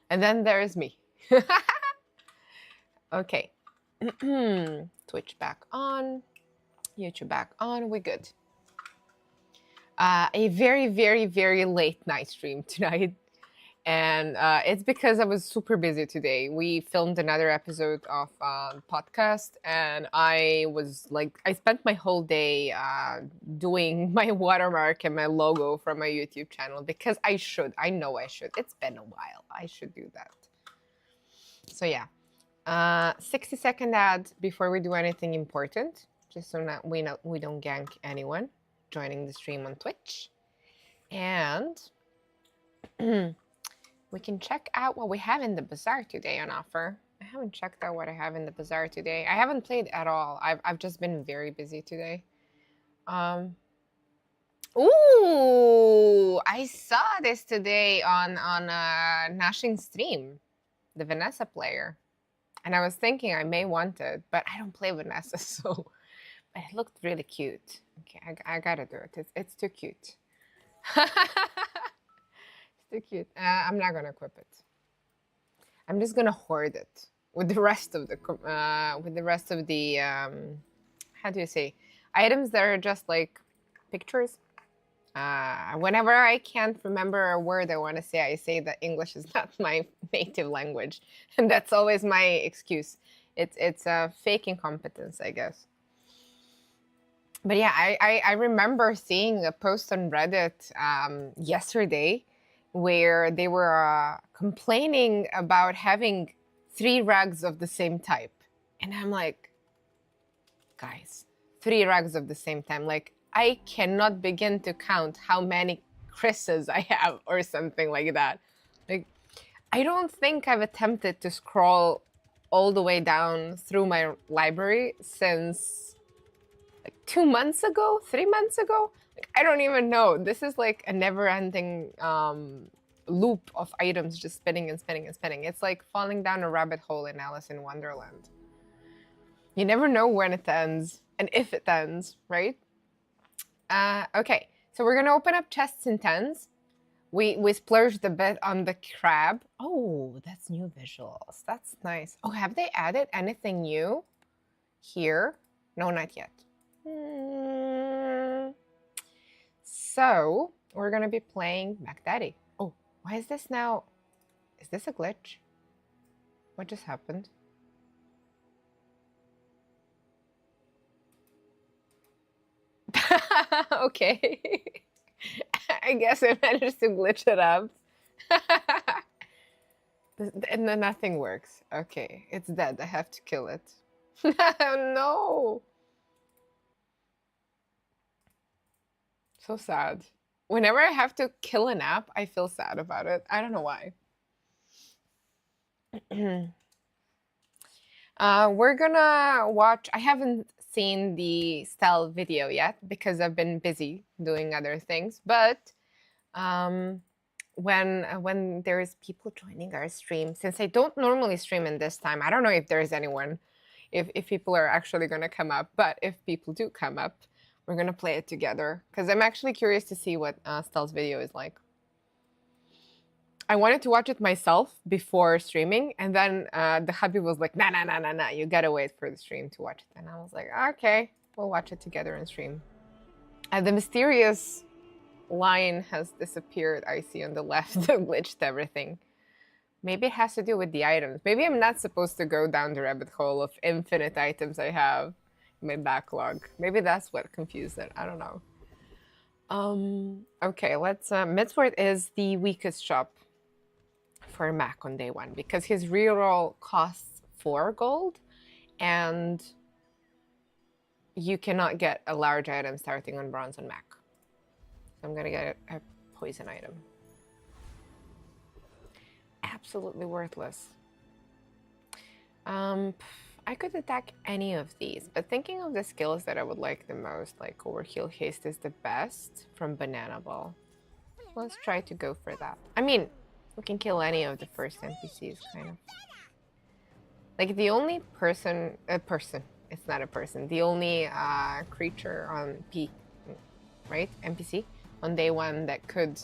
And then there's me. Okay. Twitch back on. YouTube back on. We're good. A very, very, very late night stream tonight. And it's because I was super busy today. We filmed another episode of podcast, and I was like, I spent my whole day doing my watermark and my logo for my YouTube channel because I should. I know I should. It's been a while. I should do that. So yeah, 60-second ad before we do anything important, just so that we don't gank anyone joining the stream on Twitch, and we can check out what we have in the Bazaar today on offer. I haven't checked out what I have in the Bazaar today. I haven't played at all. I've just been very busy today. Ooh, I saw this today on Nashing's stream, the Vanessa player. And I was thinking I may want it, but I don't play Vanessa, so... But it looked really cute. Okay, I gotta do it. It's too cute. Too cute. I'm not gonna equip it. I'm just gonna hoard it with the rest of the how do you say, items that are just like pictures. Whenever I can't remember a word I want to say, I say that English is not my native language, and that's always my excuse. It's a fake incompetence, I guess. But yeah, I remember seeing a post on Reddit yesterday where they were complaining about having 3 rugs of the same type. And I'm like, guys, 3 rugs of the same type. Like, I cannot begin to count how many Chris's I have or something like that. Like, I don't think I've attempted to scroll all the way down through my library since like 2 months ago, 3 months ago. Like, I don't even know. This is like a never-ending loop of items just spinning and spinning and spinning. It's like falling down a rabbit hole in Alice in Wonderland. You never know when it ends and if it ends, right? Okay, so we're gonna open up chests and tens. We splurged a bit on the crab. Oh, that's new visuals. That's nice. Oh, have they added anything new here? No, not yet. So we're gonna be playing Mac Daddy. Oh, why is this now? Is this a glitch? What just happened? Okay. I guess I managed to glitch it up. And then nothing works. Okay, it's dead. I have to kill it. No. So sad. Whenever I have to kill an app, I feel sad about it. I don't know why. We're gonna watch. I haven't seen the Stell video yet because I've been busy doing other things. But when there's people joining our stream, since I don't normally stream in this time, I don't know if there's anyone, if people are actually gonna come up. But if people do come up, we're gonna play it together because I'm actually curious to see what Stell's video is like. I wanted to watch it myself before streaming, and then the hubby was like, nah, you gotta wait for the stream to watch it. And I was like, okay, we'll watch it together and stream. The mysterious line has disappeared, I see on the left, glitched everything. Maybe it has to do with the items. Maybe I'm not supposed to go down the rabbit hole of infinite items I have in my backlog. Maybe that's what confused it, I don't know. Okay, let's, Midsworth is the weakest shop for Mac on day 1 because his reroll costs 4 gold and you cannot get a large item starting on bronze on Mac. So I'm gonna get a poison item. Absolutely worthless. I could attack any of these, but thinking of the skills that I would like the most, like Overkill Haste is the best from Banana Ball. Let's try to go for that. I mean, we can kill any of the first NPCs, kind of. Like, the only it's not a person, the only creature on right? NPC on day 1 that could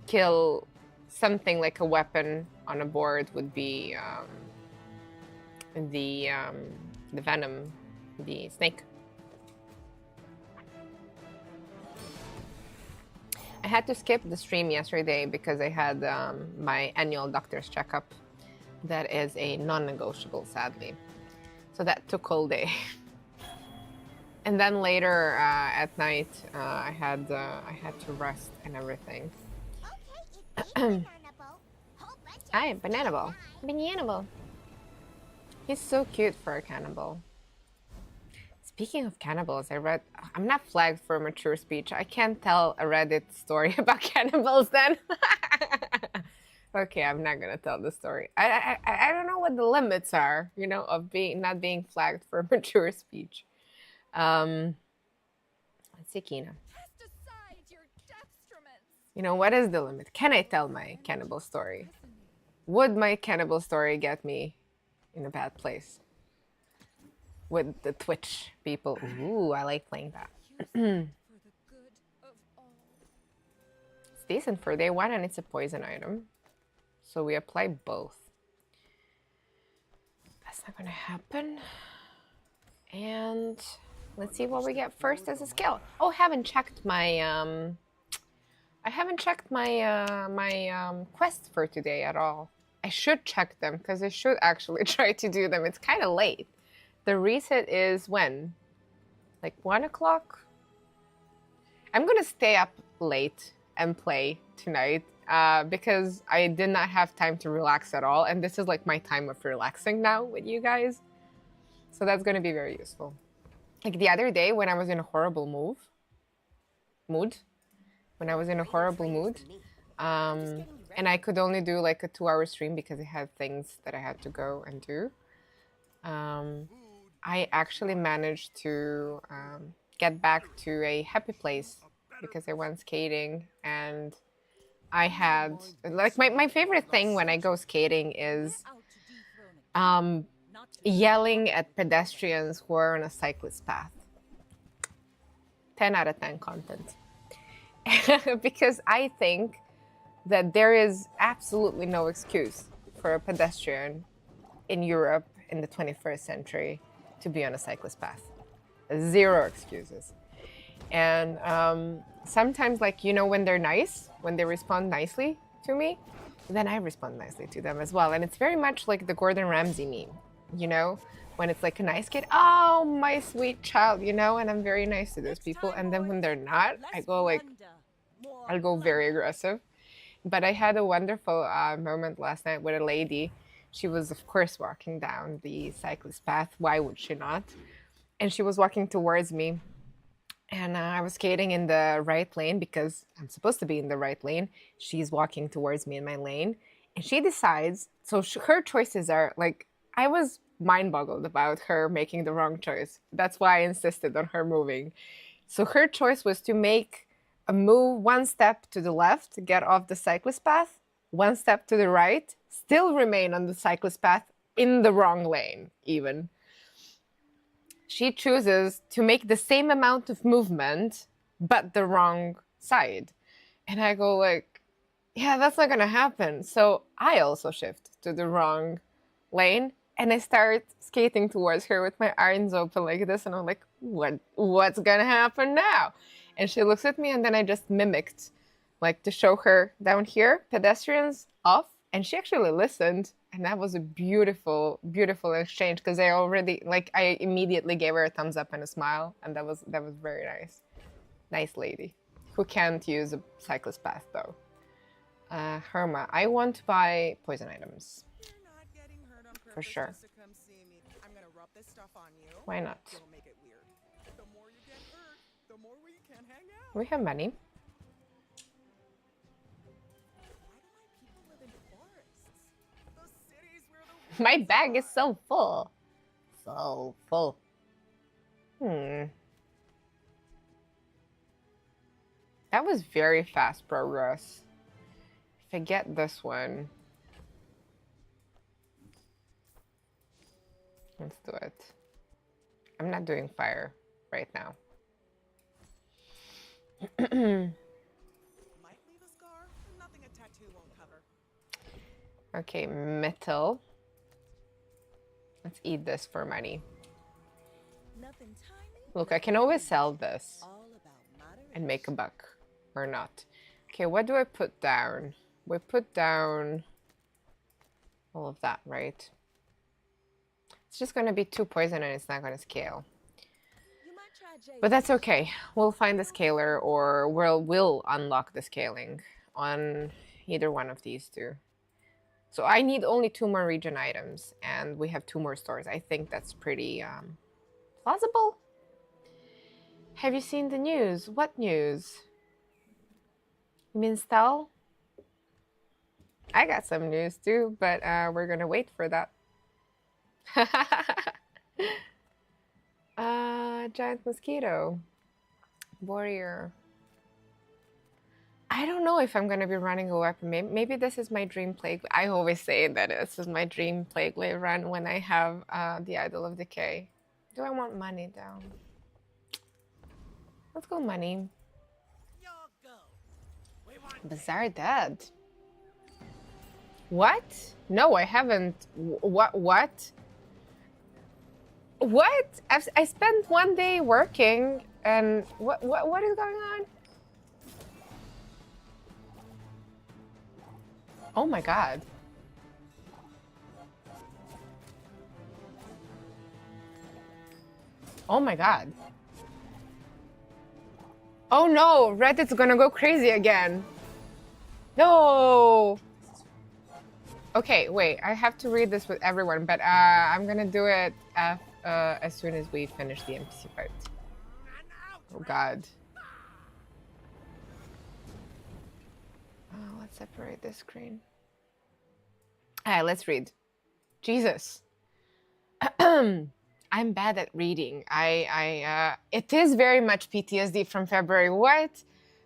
kill something like a weapon on a board would be the venom, the snake. I had to skip the stream yesterday because I had my annual doctor's checkup. That is a non-negotiable, sadly. So that took all day. And then later at night, I had to rest and everything. Hi, Bananable. Bananable. He's so cute for a cannibal. Speaking of cannibals, I'm not flagged for mature speech. I can't tell a Reddit story about cannibals then. Okay, I'm not gonna tell the story. I don't know what the limits are, you know, of not being flagged for mature speech. Let's see, Kina. You know, what is the limit? Can I tell my cannibal story? Would my cannibal story get me in a bad place with the Twitch people? Ooh, I like playing that. It's decent for day one, and it's a poison item. So we apply both. That's not gonna happen. And let's see what we get first as a skill. Oh, I haven't checked my quests for today at all. I should check them because I should actually try to do them. It's kind of late. The reset is when? Like 1 o'clock? I'm gonna stay up late and play tonight because I did not have time to relax at all. And this is like my time of relaxing now with you guys. So that's gonna be very useful. Like the other day when I was in a horrible mood, and I could only do like a 2-hour stream because I had things that I had to go and do. I actually managed to get back to a happy place because I went skating, and I had like my favorite thing when I go skating is yelling at pedestrians who are on a cyclist path. 10 out of 10 content. Because I think that there is absolutely no excuse for a pedestrian in Europe in the 21st century to be on a cyclist path. Zero excuses. And sometimes, like, you know, when they're nice, when they respond nicely to me, then I respond nicely to them as well. And it's very much like the Gordon Ramsay meme, you know, when it's like a nice kid, oh, my sweet child, you know, and I'm very nice to those people. And then when they're not, I'll go very aggressive. But I had a wonderful moment last night with a lady. She was, of course, walking down the cyclist path. Why would she not? And she was walking towards me. And I was skating in the right lane because I'm supposed to be in the right lane. She's walking towards me in my lane. And she decides, so her choices are like, I was mind boggled about her making the wrong choice. That's why I insisted on her moving. So her choice was to make a move 1 step to the left, get off the cyclist path, 1 step to the right, still remain on the cyclist path in the wrong lane even. She chooses to make the same amount of movement, but the wrong side. And I go like, yeah, that's not gonna happen. So I also shift to the wrong lane, and I start skating towards her with my arms open like this, and I'm like, what's gonna happen now? And she looks at me, and then I just mimicked, like, to show her down here, pedestrians off, and she actually listened. And that was a beautiful, beautiful exchange because I immediately gave her a thumbs up and a smile, and that was very nice. Nice lady who can't use a cyclist path though. Herma, I want to buy poison items. For sure. Why not? We have money. My bag is so full. So full. That was very fast progress. If I get this one. Let's do it. I'm not doing fire right now. Might leave a scar, nothing a tattoo won't cover. Okay, metal. Let's eat this for money. Look, I can always sell this and make a buck. Or not. Okay, what do I put down? We put down all of that, right? It's just going to be 2 poison and it's not going to scale. But that's okay. We'll find the scaler or we'll unlock the scaling on either one of these two. So I need only 2 more region items and we have 2 more stores. I think that's pretty plausible. Have you seen the news? What news? You mean Stell? I got some news too, but we're gonna wait for that. Giant mosquito. Warrior. I don't know if I'm gonna be running a weapon. Maybe this is my dream plague. I always say that this is my dream plague wave run when I have the Idol of Decay. Do I want money though? Let's go money. Bazaar dead. What? No, I haven't. What? What? I spent 1 day working, and what is going on? Oh my god. Oh my god. Oh no, Reddit's gonna go crazy again. No. Okay, wait, I have to read this with everyone, but I'm gonna do it as soon as we finish the NPC part. Oh god. Oh, let's separate this screen. Alright, let's read. Jesus. I'm bad at reading. It is very much PTSD from February. What?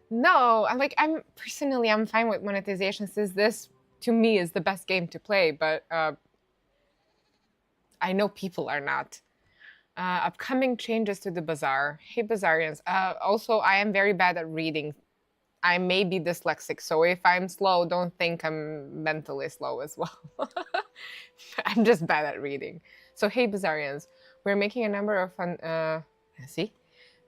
No, I'm personally, I'm fine with monetization since this, to me, is the best game to play, but I know people are not. Upcoming changes to the Bazaar. Hey, Bazaarians. Also, I am very bad at reading. I may be dyslexic, so if I'm slow, don't think I'm mentally slow as well. I'm just bad at reading. So, hey, Bazaarians. We're making a number of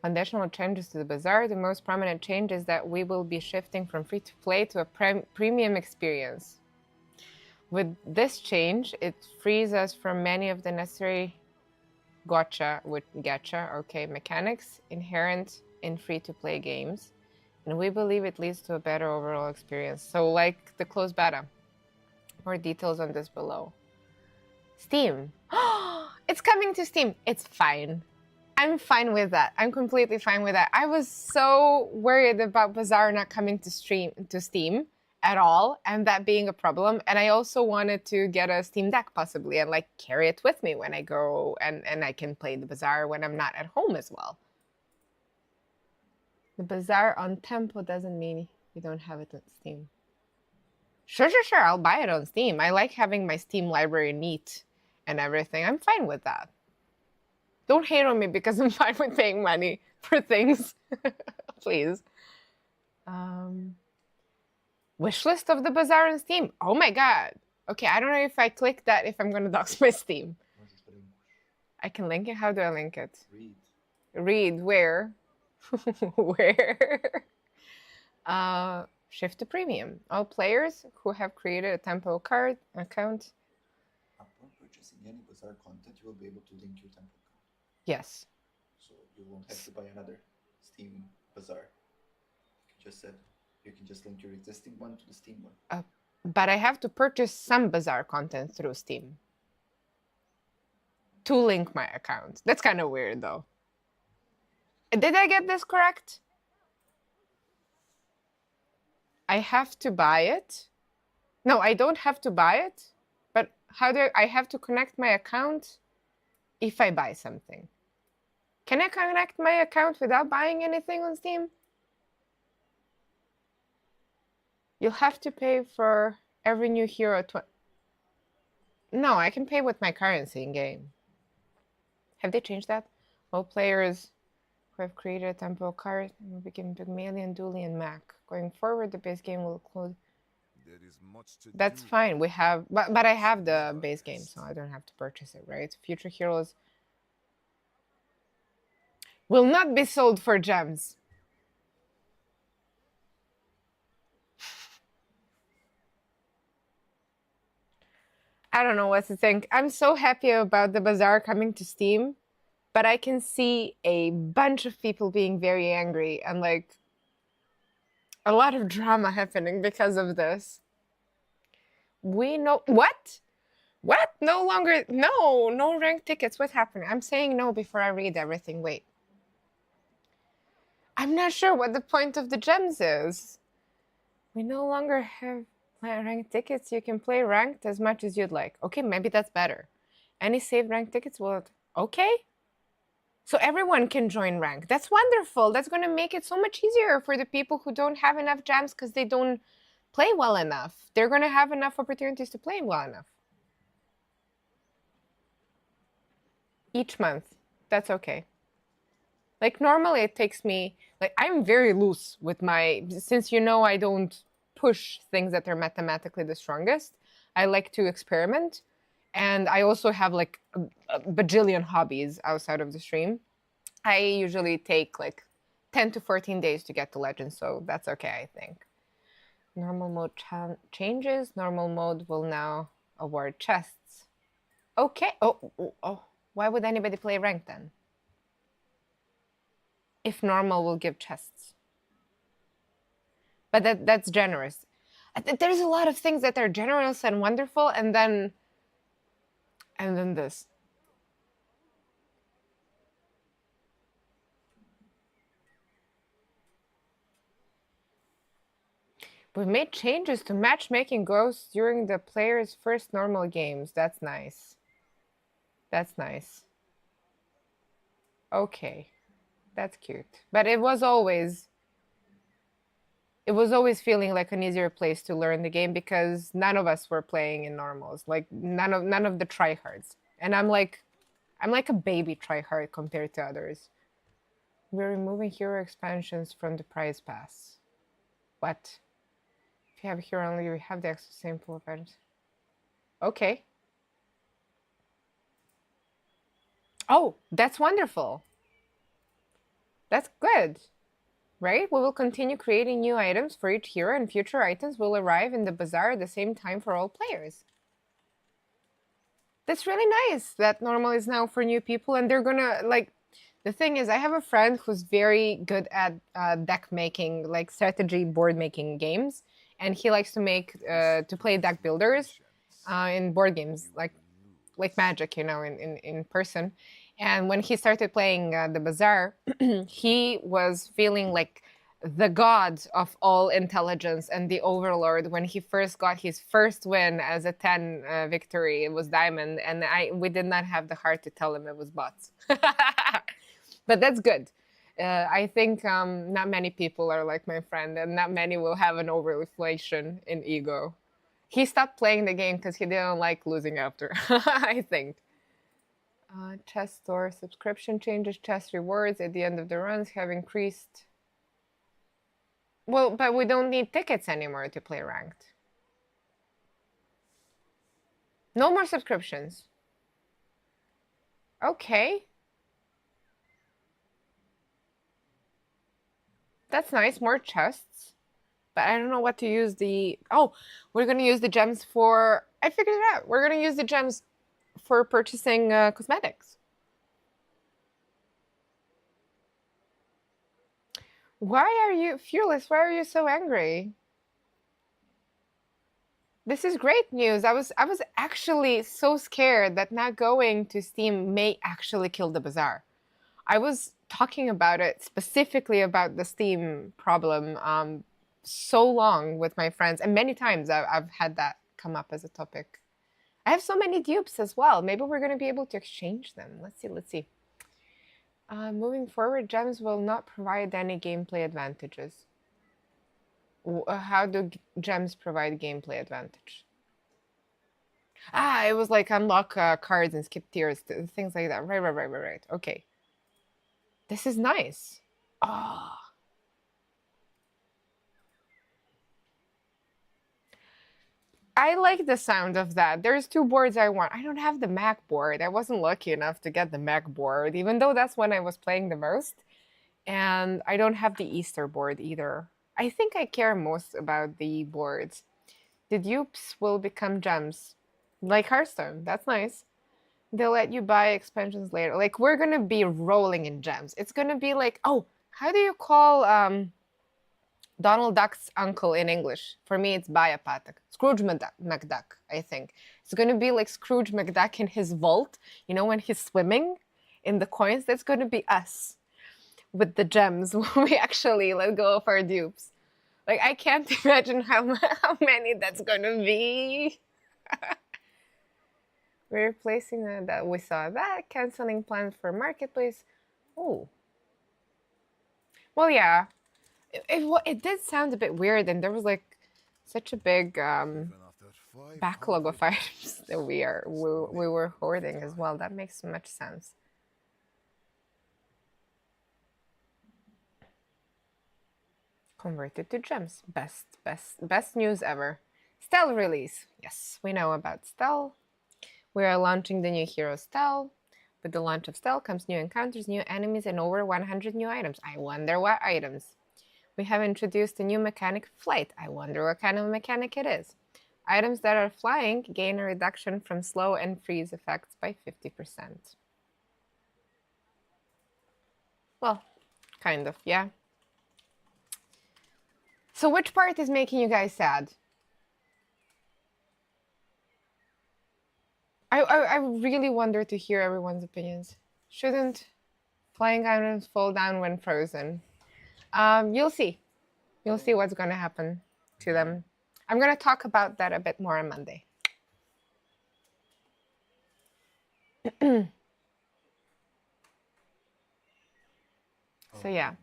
foundational changes to the Bazaar. The most prominent change is that we will be shifting from free-to-play to a premium experience. With this change, it frees us from many of the necessary gacha mechanics inherent in free-to-play games, and we believe it leads to a better overall experience. So, like the closed beta. More details on this below. Steam. It's coming to Steam. It's fine. I'm fine with that. I'm completely fine with that. I was so worried about Bazaar not coming to Steam at all, and that being a problem. And I also wanted to get a Steam Deck possibly and like carry it with me when I go, and I can play the Bazaar when I'm not at home as well. The Bazaar on Tempo doesn't mean you don't have it on Steam. Sure. I'll buy it on Steam. I like having my Steam library neat and everything. I'm fine with that. Don't hate on me because I'm fine with paying money for things. Please. Wish list of the Bazaar on Steam. Oh my god. Okay, I don't know if I click that if I'm gonna dox my Steam. I can link it. How do I link it? Read where? Where? Shift to premium. All players who have created a Tempo card account. Upon purchasing any Bazaar content, you will be able to link your Tempo account. Yes. So you won't have to buy another Steam Bazaar. You just said you can just link your existing one to the Steam one. But I have to purchase some Bazaar content through Steam to link my account. That's kind of weird though. Did I get this correct? I have to buy it? No, I don't have to buy it. But how do I have to connect my account if I buy something? Can I connect my account without buying anything on Steam? You'll have to pay for every new hero. No, I can pay with my currency in game. Have they changed that? All players who have created a Tempo card will become Pygmalion, Dooley, and Mac. Going forward, the base game will include There is much to That's do. fine. We have, but I Let's have make the our base game, so list. I don't have to purchase it, right? Future Heroes will not be sold for gems. I don't know what to think. I'm so happy about the Bazaar coming to Steam, but I can see a bunch of people being very angry and like a lot of drama happening because of this. We know what? What? No longer, no ranked tickets. What happened? I'm saying no before I read everything. Wait. I'm not sure what the point of the gems is. We no longer have ranked tickets. You can play ranked as much as you'd like. Okay, maybe that's better. Any saved ranked tickets will. Okay. So everyone can join rank. That's wonderful. That's going to make it so much easier for the people who don't have enough gems because they don't play well enough. They're going to have enough opportunities to play well enough. Each month. That's okay. Like normally it takes me, like I'm very loose with my, since you know I don't push things that are mathematically the strongest. I like to experiment. And I also have like a bajillion hobbies outside of the stream. I usually take like 10 to 14 days to get to legend, so that's okay, I think. Normal mode changes. Normal mode will now award chests. Okay. Oh. Why would anybody play rank then? If normal will give chests. But that's generous. There's a lot of things that are generous and wonderful, and then this. We made changes to matchmaking growth during the player's first normal games. That's nice. That's nice. Okay. That's cute. But it was always feeling like an easier place to learn the game because none of us were playing in normals. Like none of the tryhards. And I'm like a baby tryhard compared to others. We're removing hero expansions from the prize pass. What? If you have hero only, you have the extra same pool event. Okay. Oh, that's wonderful. That's good. Right? We will continue creating new items for each hero, and future items will arrive in the bazaar at the same time for all players. That's really nice that normal is now for new people, and they're gonna like. The thing is, I have a friend who's very good at deck making, like strategy board making games, and he likes to make to play deck builders in board games, like Magic, in person. And when he started playing the Bazaar, he was feeling like the god of all intelligence and the overlord when he first got his first win as a 10 victory. It was diamond, and we did not have the heart to tell him it was bots. But that's good. I think not many people are like my friend, and not many will have an overinflation in ego. He stopped playing the game because he didn't like losing after, I think. Chess store subscription changes. Chess rewards at the end of the runs have increased. Well, but we don't need tickets anymore to play ranked. No more subscriptions. Okay. That's nice. More chests. But I don't know what to use the... Oh, we're going to use the gems for... I figured it out. We're going to use the gems for purchasing cosmetics. Why are you... Fearless, why are you so angry? This is great news. I was actually so scared that not going to Steam may actually kill the Bazaar. I was talking about it, specifically about the Steam problem, so long with my friends, and many times I've had that come up as a topic. I have so many dupes as well. Maybe we're going to be able to exchange them. Let's see. Moving forward, gems will not provide any gameplay advantages. How do gems provide gameplay advantage? It was like unlock cards and skip tiers, things like that. Right. Okay. This is nice. Oh. I like the sound of that. There's 2 boards I want. I don't have the Mac board. I wasn't lucky enough to get the Mac board, even though that's when I was playing the most. And I don't have the Easter board either. I think I care most about the boards. The dupes will become gems. Like Hearthstone. That's nice. They'll let you buy expansions later. Like, we're gonna be rolling in gems. It's gonna be like, oh, how do you call Donald Duck's uncle in English? For me, it's Bayapatak. Scrooge McDuck, I think. It's gonna be like Scrooge McDuck in his vault. You know, when he's swimming in the coins? That's gonna be us with the gems when we actually let go of our dupes. Like, I can't imagine how many that's gonna be. We're replacing that. We saw that. Canceling plans for Marketplace. Oh. Well, yeah. It did sound a bit weird, and there was like such a big backlog of items that we were hoarding as well. That makes much sense. Converted to gems. Best news ever. Stell release. Yes, we know about Stell. We are launching the new hero Stell. With the launch of Stell comes new encounters, new enemies, and over 100 new items. I wonder what items. We have introduced a new mechanic, Flight. I wonder what kind of mechanic it is. Items that are flying gain a reduction from slow and freeze effects by 50%. Well, kind of, yeah. So which part is making you guys sad? I really wonder to hear everyone's opinions. Shouldn't flying items fall down when frozen? You'll see. You'll see what's going to happen to them. I'm going to talk about that a bit more on Monday. So yeah.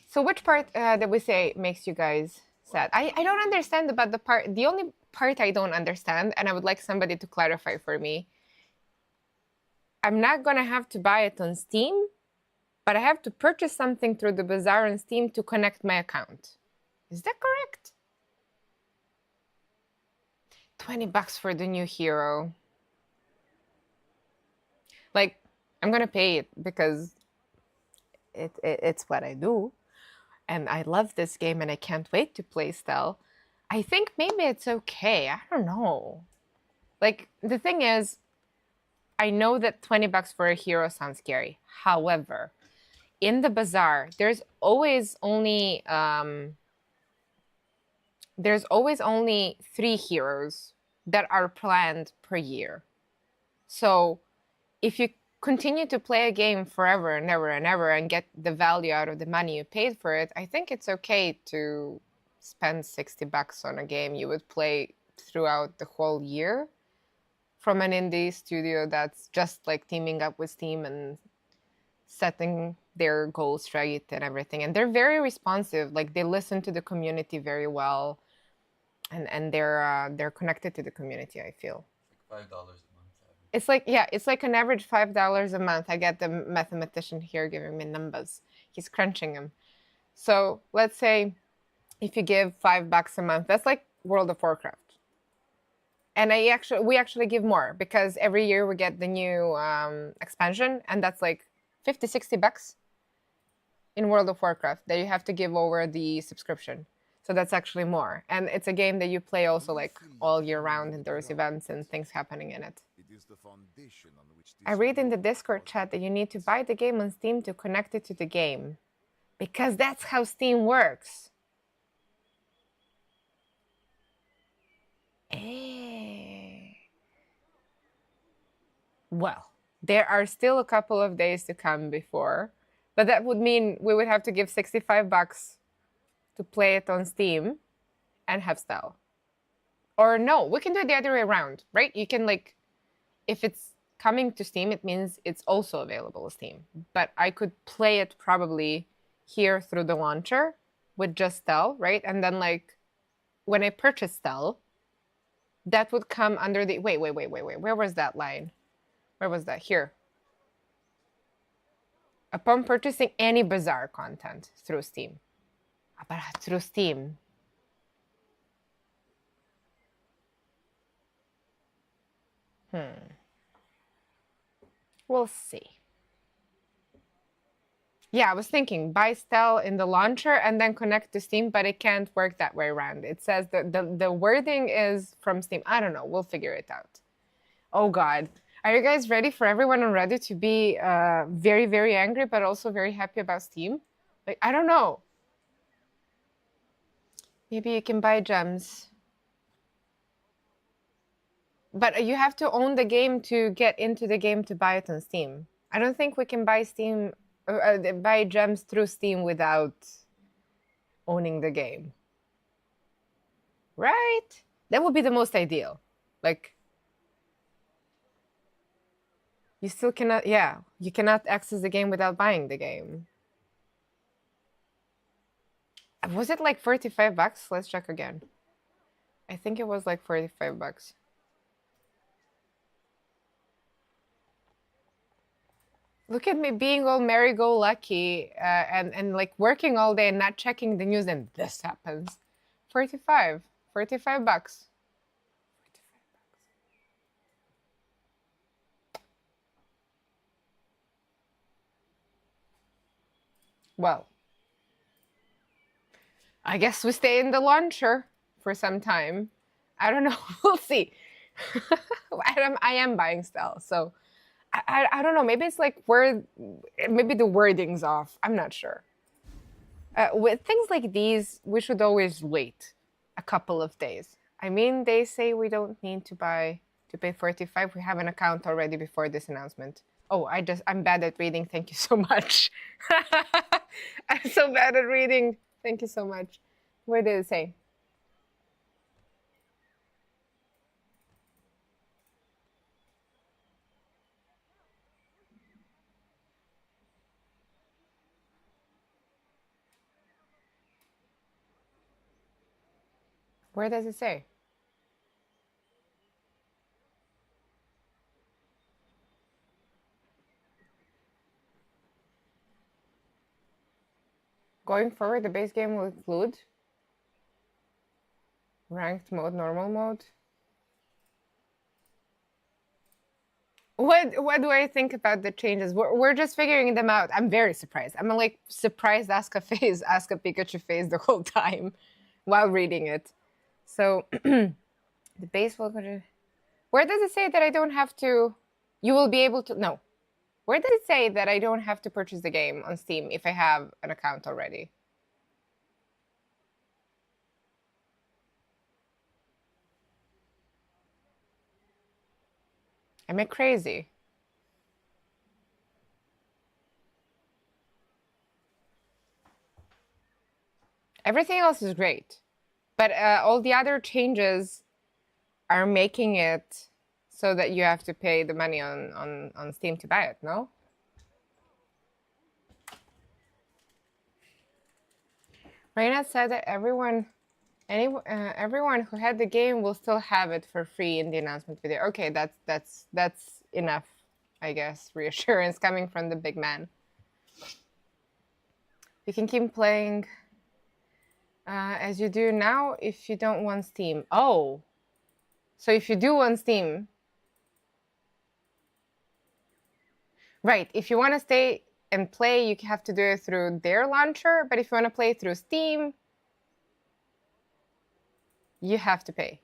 So which part that we say makes you guys sad? I don't understand about the only part I don't understand, and I would like somebody to clarify for me. I'm not gonna have to buy it on Steam, but I have to purchase something through the Bazaar on Steam to connect my account. Is that correct? $20 for the new hero. Like, I'm gonna pay it because it's what I do. And I love this game and I can't wait to play Stell. I think maybe it's okay. I don't know. Like, the thing is, I know that $20 for a hero sounds scary. However, in the Bazaar, there's always only 3 heroes that are planned per year. So if you continue to play a game forever and ever and ever and get the value out of the money you paid for it, I think it's okay to spend $60 on a game you would play throughout the whole year from an indie studio that's just like teaming up with Steam and setting their goals right and everything. And they're very responsive. Like, they listen to the community very well, and they're connected to the community, I feel. $5 a month. It's like, yeah, it's like an average $5 a month. I get the mathematician here giving me numbers. He's crunching them. So let's say if you give $5 a month, that's like World of Warcraft. And we actually give more because every year we get the new expansion, and that's like $50-$60 in World of Warcraft that you have to give over the subscription. So that's actually more. And it's a game that you play also like all year round, and there's events and things happening in it. I read in the Discord chat that you need to buy the game on Steam to connect it to the game, because that's how Steam works. Well, there are still a couple of days to come before, but that would mean we would have to give $65 to play it on Steam and have Stell. Or no, we can do it the other way around, right? You can, like, if it's coming to Steam, it means it's also available on Steam. But I could play it probably here through the launcher with just Stell, right? And then, like, when I purchase Stell, that would come under the... Wait. Where was that line? Where was that? Here. Upon purchasing any Bazaar content through Steam. But through Steam. We'll see. Yeah, I was thinking buy Stell in the launcher and then connect to Steam, but it can't work that way around. It says that the wording is from Steam. I don't know. We'll figure it out. Oh God. Are you guys ready for everyone on Reddit to be very, very angry, but also very happy about Steam? Like, I don't know. Maybe you can buy gems. But you have to own the game to get into the game to buy it on Steam. I don't think we can buy buy gems through Steam without owning the game. Right? That would be the most ideal. Like, you still cannot, yeah, you cannot access the game without buying the game. Was it like 45 bucks? Let's check again. I think it was like 45 bucks. Look at me being all merry-go-lucky and like working all day and not checking the news, and this happens. 45 bucks. Well, I guess we stay in the launcher for some time. I don't know. We'll see. I am buying Stell, so I don't know. Maybe it's like maybe the wording's off. I'm not sure. With things like these, we should always wait a couple of days. I mean, they say we don't need to pay 45. We have an account already before this announcement. Oh, I'm bad at reading. Thank you so much. I'm so bad at reading. Thank you so much. Where did it say? Where does it say? Going forward, the base game will include ranked mode, normal mode. What do I think about the changes? We're just figuring them out. I'm very surprised. I'm like surprised ask a Pikachu face the whole time while reading it. So the base will go to... Where does it say that I don't have to... You will be able to... No. Where does it say that I don't have to purchase the game on Steam if I have an account already? Am I crazy? Everything else is great. But all the other changes are making it so that you have to pay the money on Steam to buy it, no? Reina said that everyone who had the game will still have it for free in the announcement video. Okay, that's enough, I guess, reassurance coming from the big man. You can keep playing as you do now if you don't want Steam. Oh, so if you do want Steam, right, if you want to stay and play, you have to do it through their launcher, but if you want to play through Steam, you have to pay.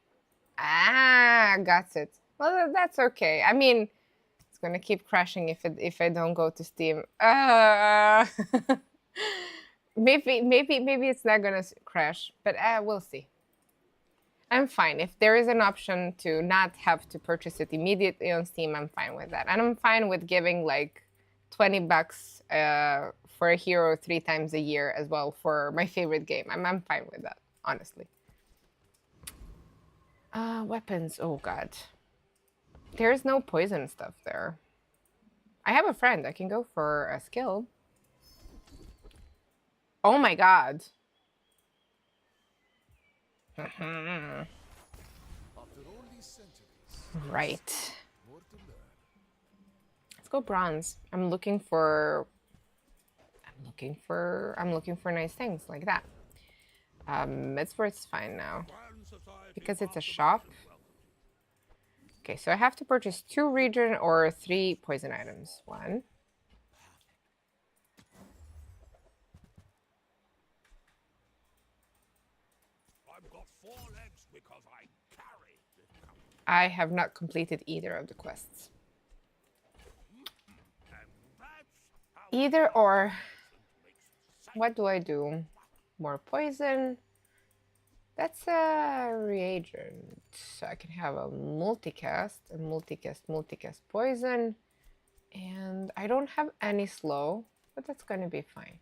Ah, got it. Well, that's okay. I mean, it's gonna keep crashing if I don't go to Steam. Maybe it's not gonna crash, but we'll see. I'm fine. If there is an option to not have to purchase it immediately on Steam, I'm fine with that. And I'm fine with giving like 20 bucks for a hero 3 times a year as well for my favorite game. I'm fine with that, honestly. Weapons. Oh, God. There's no poison stuff there. I have a friend. I can go for a skill. Oh, my God. Right. Let's go bronze. I'm looking for nice things like that. Midsworth's fine now because it's a shop. Okay, so I have to purchase 2 region or 3 poison items. 1. I've got 4 legs because I carry this company. I have not completed either of the quests. And that's how Either or. makes sense. What do I do? More poison. That's a reagent. So I can have a multicast, multicast poison. And I don't have any slow, but that's gonna be fine.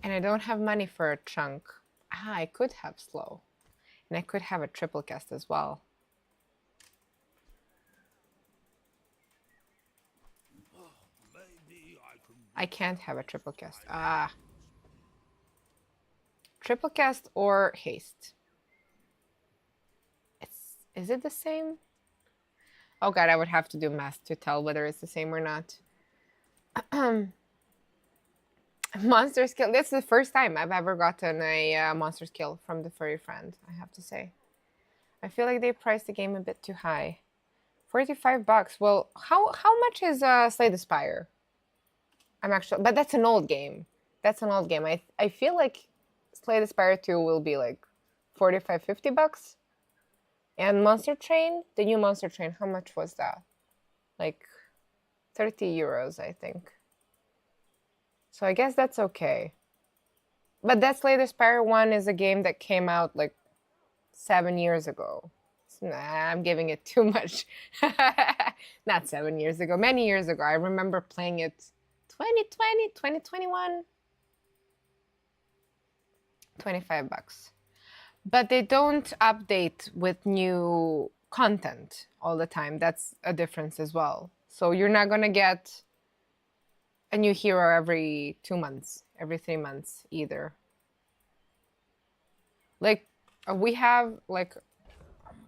And I don't have money for a chunk. Ah, I could have slow. And I could have a triple cast as well. Maybe I can't have a triple cast. Ah. Triple cast or haste? Is it the same? Oh god, I would have to do math to tell whether it's the same or not. Monster skill. This is the first time I've ever gotten a monster skill from the furry friend, I have to say. I feel like they priced the game a bit too high. $45. Well, how much is Slay the Spire? I'm actually, but that's an old game. That's an old game. I feel like Slay the Spire 2 will be like 45, $50. And Monster Train, the new Monster Train, how much was that? Like 30 euros, I think. So I guess that's okay. But that Slay the Spire 1 is a game that came out like 7 years ago. So, nah, I'm giving it too much. Not 7 years ago, many years ago. I remember playing it 2020, 2021. $25. But they don't update with new content all the time. That's a difference as well. So you're not gonna get a new hero every 2 months, every 3 months either. Like we have like,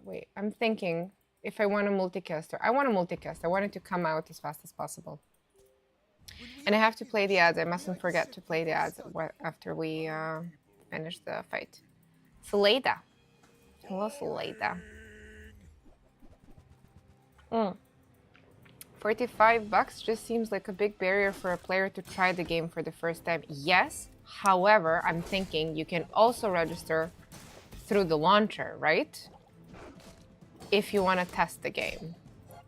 wait, I'm thinking if I want a multicaster. I want a multicast. I want it to come out as fast as possible. And I have to play the ads. I mustn't forget to play the ads after we finish the fight. Seleda. Hello, Seleda. $45 just seems like a big barrier for a player to try the game for the first time. Yes, however, I'm thinking you can also register through the launcher, right? If you want to test the game.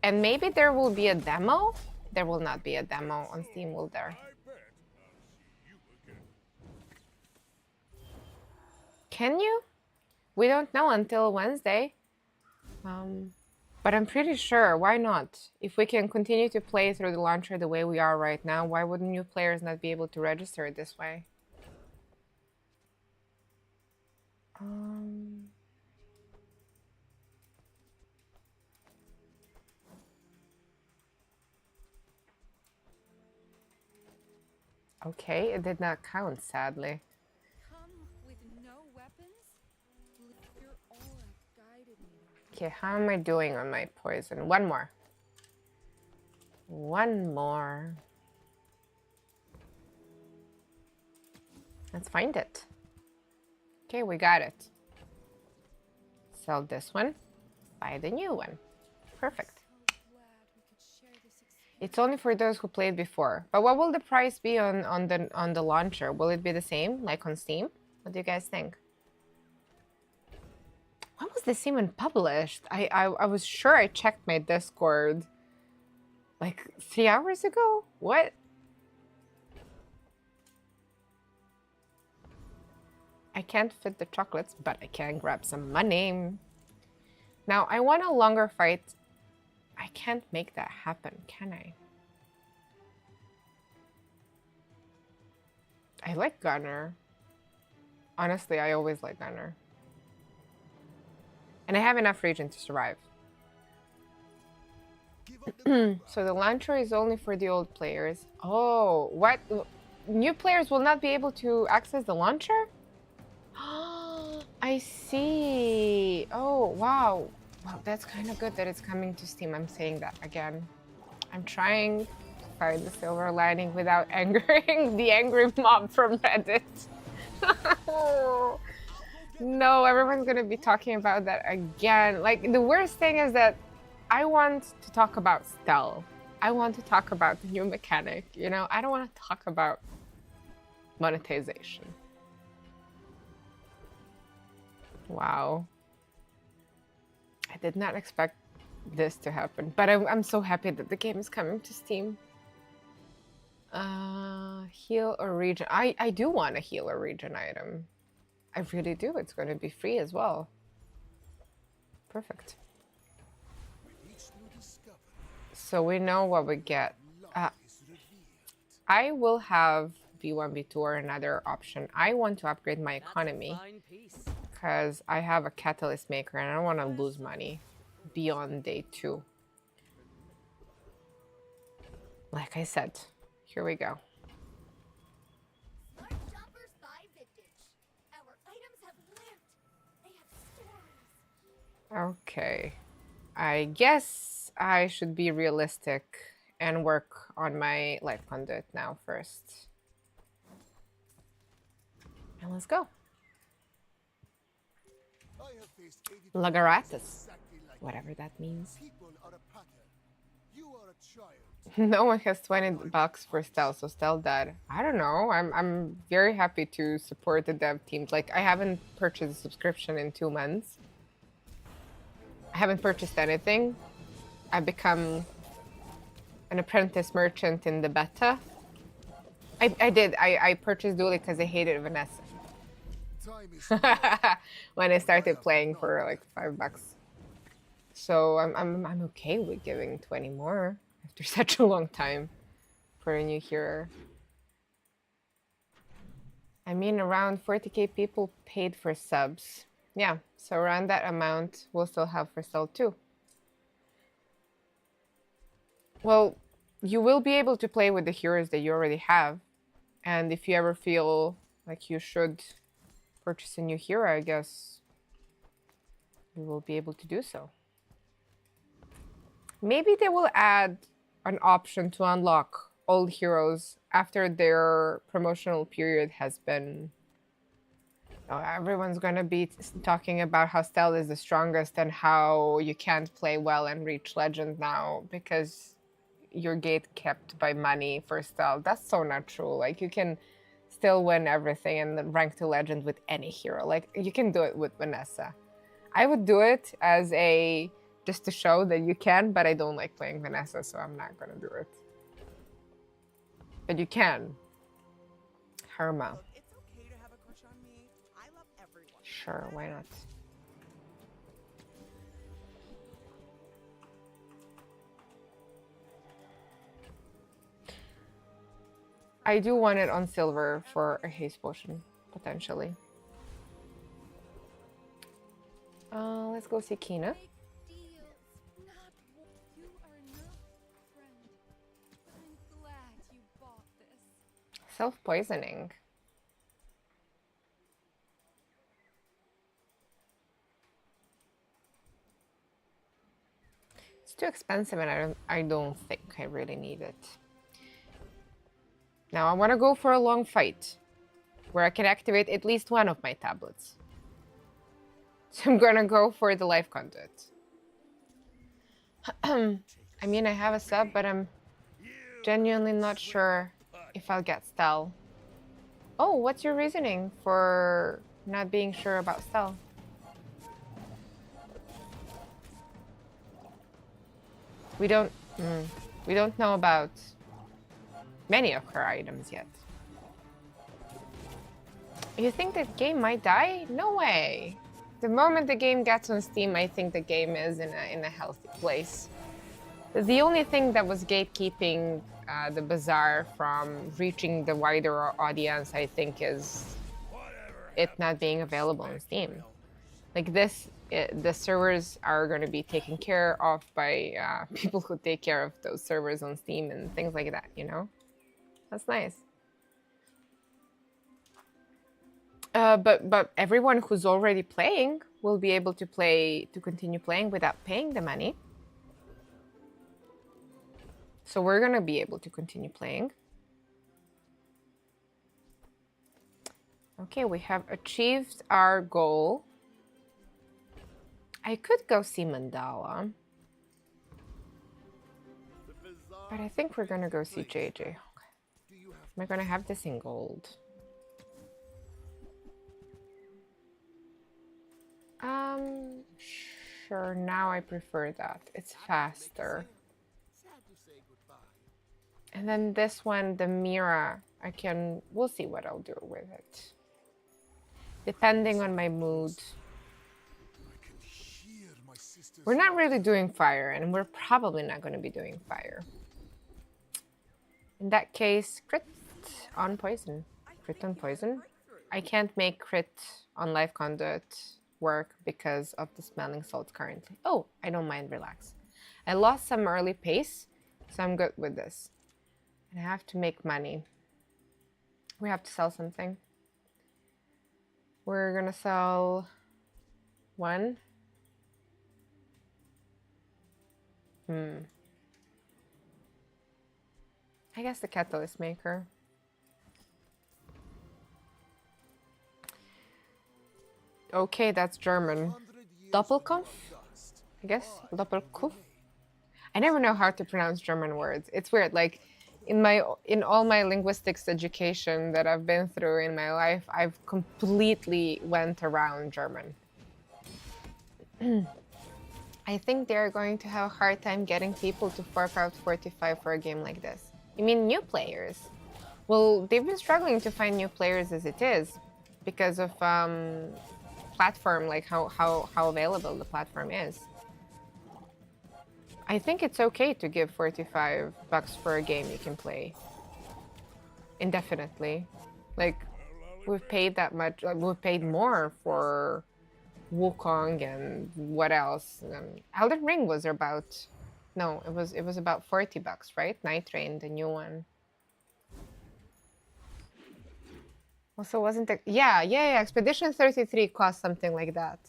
And maybe there will be a demo. There will not be a demo on Steam, will there? Can you? We don't know until Wednesday. But I'm pretty sure, why not? If we can continue to play through the launcher the way we are right now, why wouldn't new players not be able to register it this way? Okay, it did not count, sadly. Come with no weapons? Your aura guided me. Okay, how am I doing on my poison? One more. One more. Let's find it. Okay, we got it. Sell this one. Buy the new one. Perfect. So glad we could share this experience. It's only for those who played before. But what will the price be on the launcher? Will it be the same like on Steam? What do you guys think? When was this even published? I was sure I checked my Discord like 3 hours ago. What? I can't fit the chocolates, but I can grab some money. Now I want a longer fight. I can't make that happen, can I? I like Gunner. Honestly, I always like Gunner. And I have enough region to survive. So the launcher is only for the old players. Oh, what? New players will not be able to access the launcher? I see. Oh, wow. Wow, that's kind of good that it's coming to Steam. I'm saying that again. I'm trying to find the silver lining without angering the angry mob from Reddit. No, everyone's gonna be talking about that again. Like, the worst thing is that I want to talk about Stell. I want to talk about the new mechanic, you know? I don't want to talk about monetization. Wow. I did not expect this to happen, but I'm so happy that the game is coming to Steam. Heal or regen. I do want a heal or regen item. I really do. It's going to be free as well. Perfect. So we know what we get. I will have B1, B2 or another option. I want to upgrade my economy because I have a catalyst maker and I don't want to lose money beyond day 2. Like I said, here we go. Okay, I guess I should be realistic and work on my life conduit now first. And let's go. Lagaratus, whatever that means. No one has 20 bucks for Stell, so Stell died. I don't know. I'm very happy to support the dev teams. Like, I haven't purchased a subscription in 2 months. I haven't purchased anything. I've become an apprentice merchant in the beta. I purchased Dooley because I hated Vanessa. When I started playing for like $5. So I'm okay with giving 20 more after such a long time for a new hero. I mean, around 40k people paid for subs. Yeah, so around that amount we'll still have for Stell too. Well, you will be able to play with the heroes that you already have. And if you ever feel like you should purchase a new hero, I guess you will be able to do so. Maybe they will add an option to unlock old heroes after their promotional period has been... everyone's going to be talking about how Stell is the strongest and how you can't play well and reach legend now because you're gate kept by money for Stell. That's so not true. Like, you can still win everything and then rank to legend with any hero. Like, you can do it with Vanessa. I would do it as a... just to show that you can, but I don't like playing Vanessa, so I'm not gonna do it. But you can. Herma. Look, it's okay to have a crush on me. I love everyone. Sure, why not? I do want it on silver for a haste potion, potentially. Let's go see Kina. Self-poisoning. It's too expensive and I don't think I really need it. Now I want to go for a long fight where I can activate at least one of my tablets. So I'm gonna go for the life conduit. I mean, I have a sub, but I'm genuinely not sure if I'll get Stell. Oh, what's your reasoning for not being sure about Stell? We don't know about many of her items yet. You think the game might die? No way. The moment the game gets on Steam, I think the game is in a healthy place. The only thing that was gatekeeping the Bazaar from reaching the wider audience, I think, is it not being available on Steam. Like this, the servers are going to be taken care of by people who take care of those servers on Steam and things like that, you know? That's nice. But everyone who's already playing will be able to continue playing without paying the money. So we're gonna be able to continue playing. Okay, we have achieved our goal. I could go see Mandala, but I think we're gonna go see JJ. Okay. We're gonna have this in gold. Sure, now I prefer that. It's faster. And then this one, the Mira, we'll see what I'll do with it. Depending on my mood. We're not really doing fire, and we're probably not going to be doing fire. In that case, crit on poison. Crit on poison. I can't make crit on life conduit work because of the smelling salts currently. Oh, I don't mind, relax. I lost some early pace, so I'm good with this. And I have to make money. We have to sell something. We're gonna sell one. I guess the catalyst maker. Okay, that's German. Doppelkampf? I guess Doppelkampf. I never know how to pronounce German words. It's weird. Like in all my linguistics education that I've been through in my life, I've completely went around German. I think they're going to have a hard time getting people to fork out 45 for a game like this. You mean new players? Well, they've been struggling to find new players as it is because of platform, like how available the platform is. I think it's okay to give $45 for a game you can play indefinitely. Like, we've paid that much. Like, we've paid more for Wukong and what else? Elden Ring was about, no, it was about $40, right? Night Train, the new one. Also, wasn't it? Yeah. Expedition 33 cost something like that.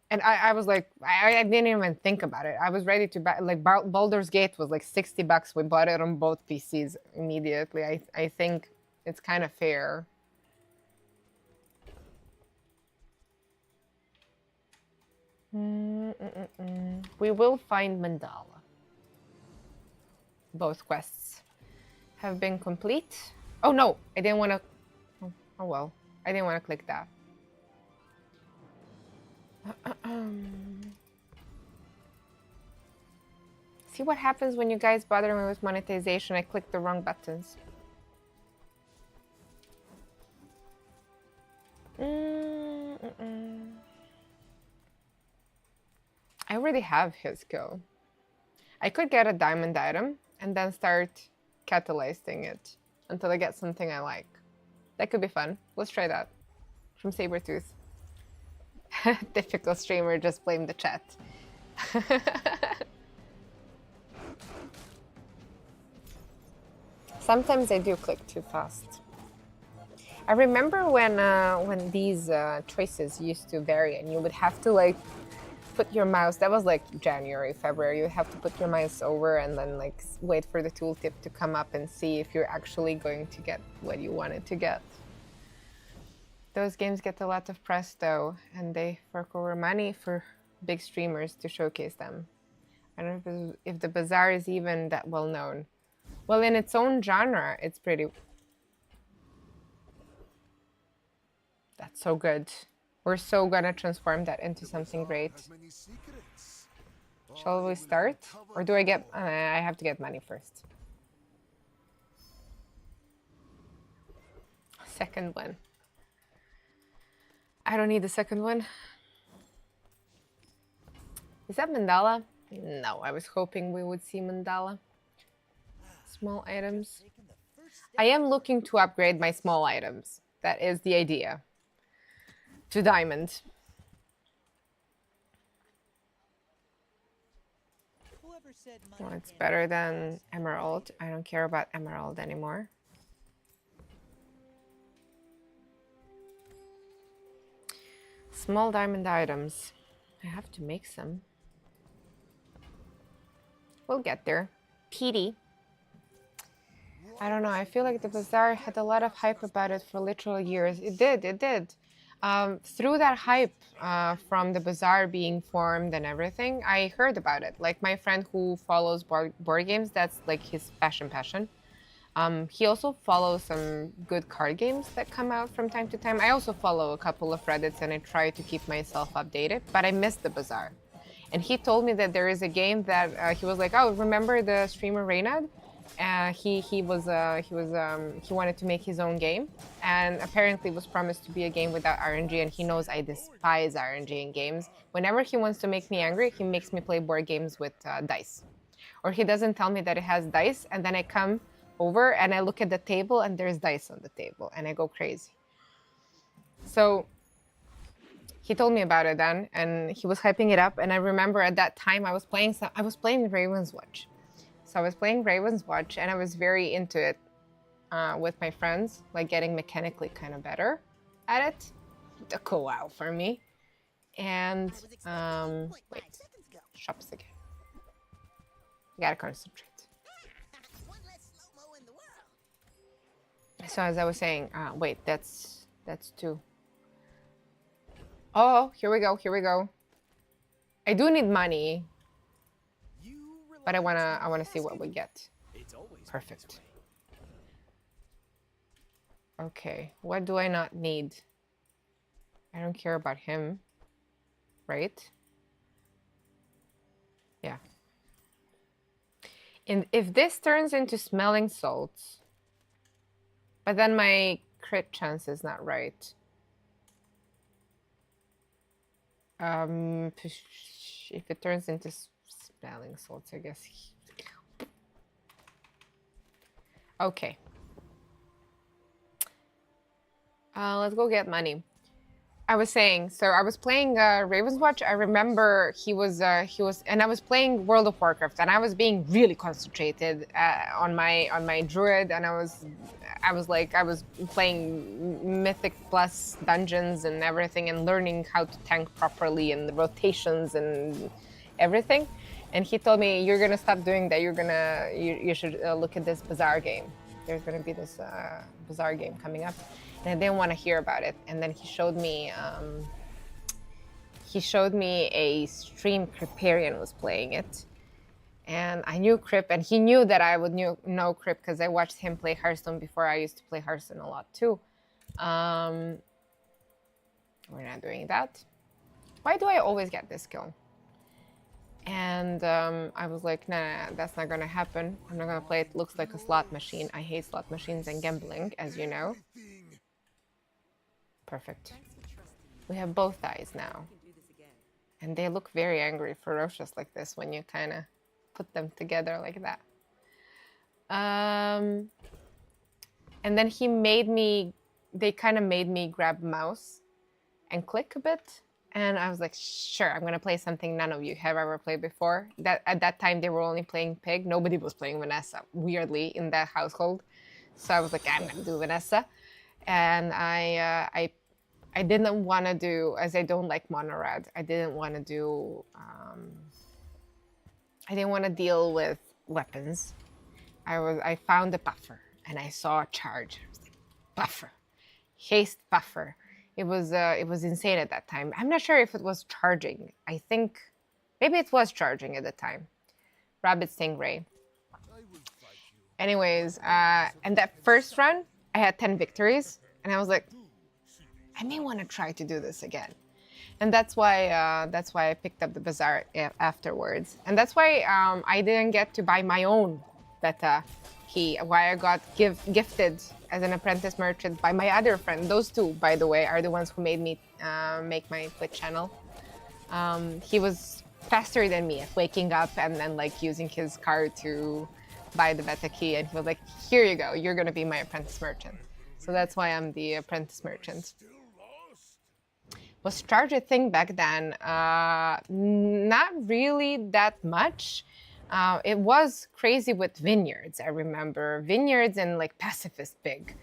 And I was like, I didn't even think about it. I was ready to buy, like, Baldur's Gate was like $60. We bought it on both PCs immediately. I think it's kind of fair. We will find Mandala. Both quests have been complete. Oh no, I didn't want to. Oh well, I didn't want to click that. See what happens when you guys bother me with monetization? I clicked the wrong buttons. I already have his skill. I could get a diamond item and then start catalyzing it until I get something I like. That could be fun. Let's try that. From Sabertooth. Difficult streamer, just blame the chat. Sometimes I do click too fast. I remember when these choices used to vary and you would have to like put your mouse, that was like January, February, you have to put your mouse over and then like wait for the tooltip to come up and see if you're actually going to get what you wanted to get. Those games get a lot of press though, and they fork over money for big streamers to showcase them. I don't know if the Bazaar is even that well known. Well, in its own genre, it's pretty... That's so good. We're so gonna transform that into something great. Shall we start? Or do I get... I have to get money first. Second one. I don't need the second one. Is that Mandala? No, I was hoping we would see Mandala. Small items. I am looking to upgrade my small items. That is the idea. To diamond. Well, it's better than emerald. I don't care about emerald anymore. Small diamond items. I have to make some. We'll get there. PD. I don't know. I feel like the Bazaar had a lot of hype about it for literal years. It did, it did. Through that hype from the Bazaar being formed and everything, I heard about it. Like my friend who follows board games, that's like his passion. He also follows some good card games that come out from time to time. I also follow a couple of Reddits and I try to keep myself updated, but I missed the Bazaar. And he told me that there is a game that he was like, oh, remember the streamer Reynad? He wanted to make his own game, and apparently it was promised to be a game without RNG. And he knows I despise RNG in games. Whenever he wants to make me angry, he makes me play board games with dice, or he doesn't tell me that it has dice, and then I come over and I look at the table and there's dice on the table, and I go crazy. So he told me about it then, and he was hyping it up. And I remember at that time I was playing Raven's Watch. So I was playing Raven's Watch, and I was very into it with my friends, like getting mechanically kind of better at it. A cool wow for me. And wait, shops again. I gotta concentrate. So as I was saying, wait, that's two. Oh, here we go. I do need money, but I wanna see what we get. Perfect. Okay, what do I not need? I don't care about him, right? Yeah. And if this turns into smelling salts, but then my crit chance is not right. If it turns into smelling salts, I guess. Okay. Let's go get money. I was saying, so I was playing Raven's Watch. I remember he was, and I was playing World of Warcraft, and I was being really concentrated on my druid, and I was playing Mythic Plus dungeons and everything, and learning how to tank properly and the rotations and everything. And he told me, "You're gonna stop doing that. You should look at this Bazaar game. There's gonna be this Bazaar game coming up." And I didn't want to hear about it. And then he showed me a stream Criparian was playing it. And I knew Crip, and he knew that I would know Crip because I watched him play Hearthstone before. I used to play Hearthstone a lot too. We're not doing that. Why do I always get this kill? And I was like, nah, that's not gonna happen. I'm not gonna play it. Looks like a slot machine. I hate slot machines and gambling, as you know. Perfect. We have both eyes now. And they look very angry, ferocious like this when you kind of put them together like that. And then they kind of made me grab mouse and click a bit. And I was like, sure, I'm going to play something none of you have ever played before. At that time, they were only playing Pig. Nobody was playing Vanessa, weirdly, in that household. So I was like, I'm going to do Vanessa. And I didn't want to do, as I don't like Monorad, I didn't want to do, I didn't want to deal with weapons. I found a buffer, and I saw a charge. I was like, buffer, haste buffer. It was insane at that time. I'm not sure if it was charging. I think maybe it was charging at the time. Rabbit Stingray. Anyways, and that first run, I had 10 victories, and I was like, I may want to try to do this again. And that's why I picked up the Bazaar afterwards. And that's why I didn't get to buy my own beta key, why I got gifted as an apprentice merchant by my other friend. Those two, by the way, are the ones who made me make my Twitch channel. He was faster than me at waking up and then like using his card to buy the beta key, and he was like, here you go, you're gonna be my apprentice merchant. So that's why I'm the apprentice merchant. Was charge a thing back then? Not really that much. It was crazy with vineyards. I remember vineyards and like pacifist pig,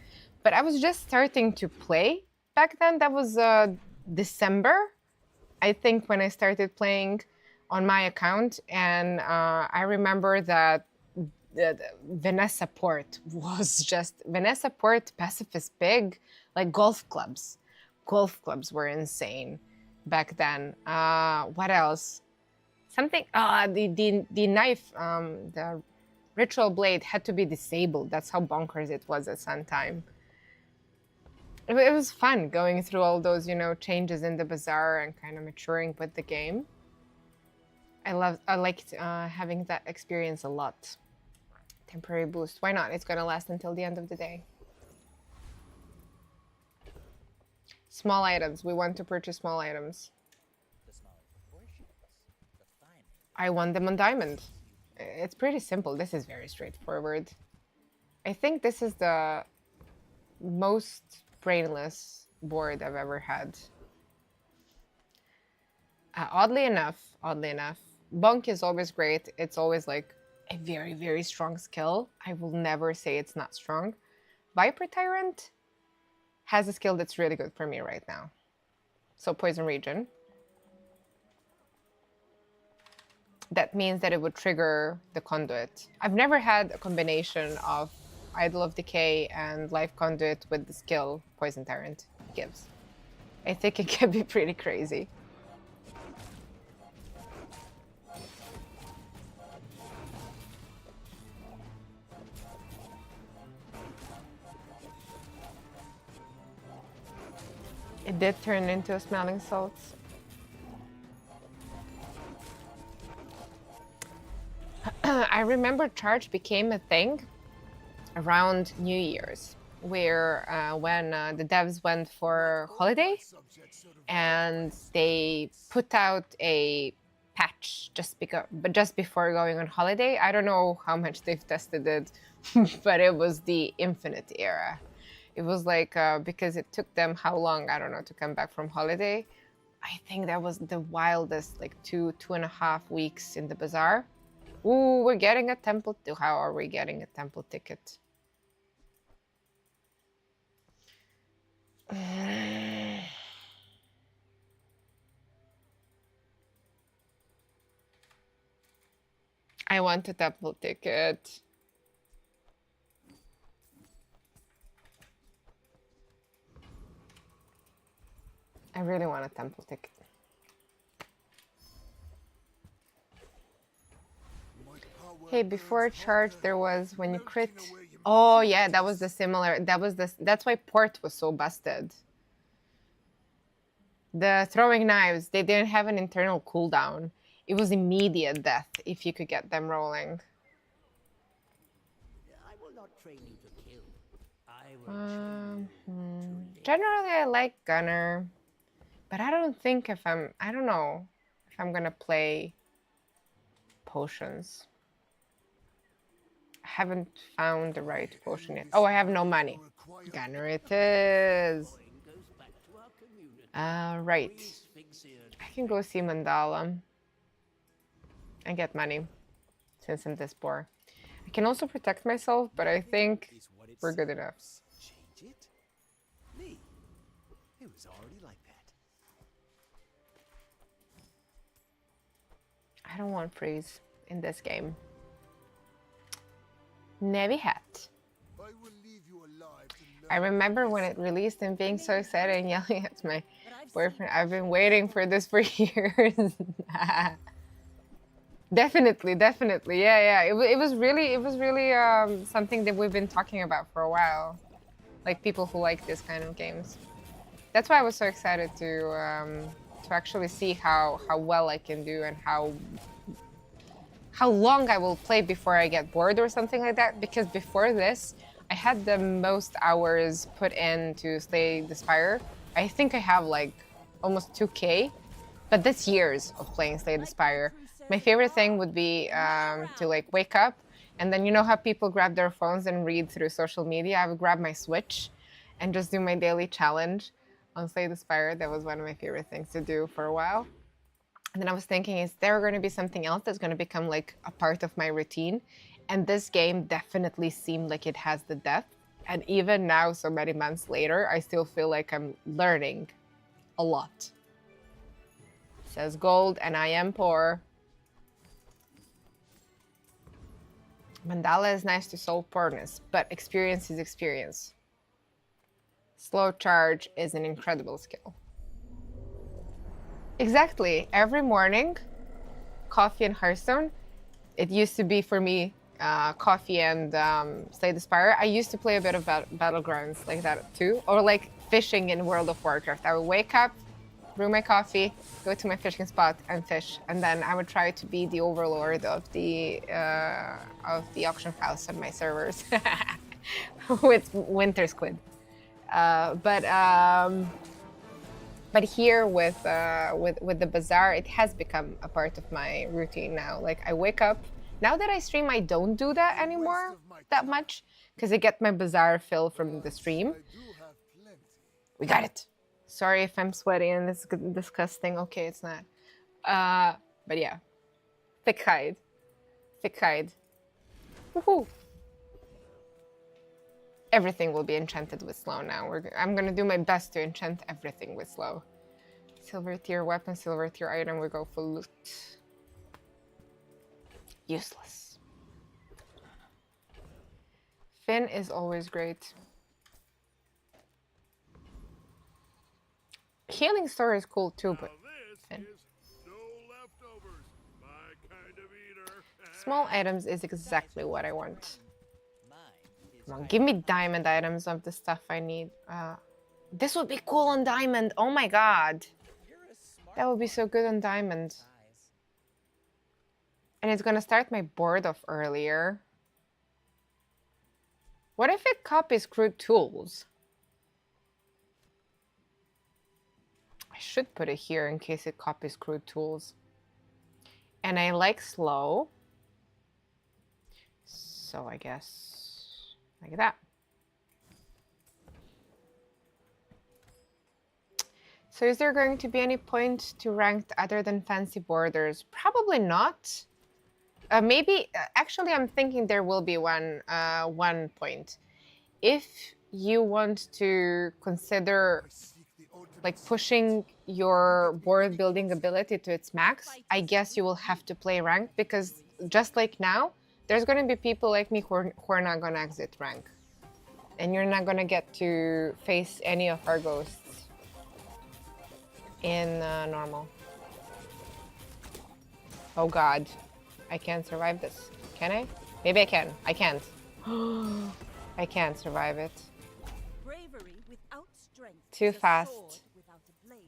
but I was just starting to play back then. That was December, I think, when I started playing on my account. And I remember that Vanessa Port was just Vanessa Port, pacifist big, like golf clubs. Golf clubs were insane back then. What else? Something. The knife, the ritual blade had to be disabled. That's how bonkers it was at some time. It was fun going through all those, you know, changes in the bazaar and kind of maturing with the game. I liked having that experience a lot. Temporary boost. Why not? It's gonna last until the end of the day. Small items. We want to purchase small items. I want them on diamond. It's pretty simple. This is very straightforward. I think this is the most brainless board I've ever had. Oddly enough, Bunk is always great. It's always like a very, very strong skill. I will never say it's not strong. Viper Tyrant has a skill that's really good for me right now. So Poison Region. That means that it would trigger the Conduit. I've never had a combination of Idol of Decay and Life Conduit with the skill Poison Tyrant gives. I think it can be pretty crazy. It did turn into a smelling salts. I remember charge became a thing around New Year's, where when the devs went for holiday and they put out a patch just before going on holiday. I don't know how much they've tested it, but it was the infinite era. It was like, because it took them how long, I don't know, to come back from holiday. I think that was the wildest, like 2.5 weeks in the bazaar. Ooh, we're getting a temple. How are we getting a temple ticket? I want a temple ticket. I really want a temple ticket. Hey, before charge there was when you crit. Oh yeah, that was the similar. That's why port was so busted. The throwing knives, they didn't have an internal cooldown. It was immediate death if you could get them rolling. I will not train you to kill. I will Generally, I like Gunner, but I don't think I don't know if I'm gonna play potions. I haven't found the right potion yet. Oh, I have no money. Gunner it is. Right. I can go see Mandala and get money since I'm this poor. I can also protect myself, but I think we're good enough. change it. Me. It was already like that. I don't want freeze in this game. Never had. I remember when it released and being so excited and yelling at my boyfriend, I've been waiting for this for years. Definitely. Yeah. It was really something that we've been talking about for a while. Like people who like this kind of games. That's why I was so excited to actually see how well I can do and how long I will play before I get bored or something like that. Because before this, I had the most hours put in to Slay the Spire. I think I have like almost 2K, but that's years of playing Slay the Spire. My favorite thing would be to like wake up and then you know how people grab their phones and read through social media? I would grab my Switch and just do my daily challenge on Slay the Spire. That was one of my favorite things to do for a while. And then I was thinking, is there going to be something else that's going to become like a part of my routine? And this game definitely seemed like it has the depth. And even now, so many months later, I still feel like I'm learning a lot. It says gold and I am poor. Mandala is nice to solve poorness, but experience is experience. Slow charge is an incredible skill. Exactly. Every morning, coffee and Hearthstone. It used to be for me coffee and Slay the Spire. I used to play a bit of Battlegrounds like that too, or like fishing in World of Warcraft. I would wake up, brew my coffee, go to my fishing spot and fish, and then I would try to be the overlord of the auction house on my servers with Winter Squid. But here with the Bazaar, it has become a part of my routine now. Like I wake up. Now that I stream, I don't do that anymore that much because I get my Bazaar fill from the stream. We got it. Sorry if I'm sweaty and it's disgusting. Okay, it's not. But yeah, thick hide. Woohoo! Everything will be enchanted with slow now. I'm gonna do my best to enchant everything with slow. Silver tier weapon, silver tier item, we go for loot. Useless. Finn is always great. Healing Star is cool too, but Finn. Small items is exactly what I want. Come on, give me diamond items of the stuff I need. This would be cool on diamond. Oh my god. That would be so good on diamond. And it's gonna start my board off earlier. What if it copies crude tools? I should put it here in case it copies crude tools. And I like slow. So I guess like that. So is there going to be any point to ranked other than fancy borders? Probably not. Maybe, actually I'm thinking there will be one point. If you want to consider like pushing your board building ability to its max, I guess you will have to play ranked because just like now, there's going to be people like me who are not going to exit rank. And you're not going to get to face any of our ghosts in normal. Oh god. I can't survive this. Can I? Maybe I can. I can't. I can't survive it. Bravery without strength. Too is a fast. sword without a blade.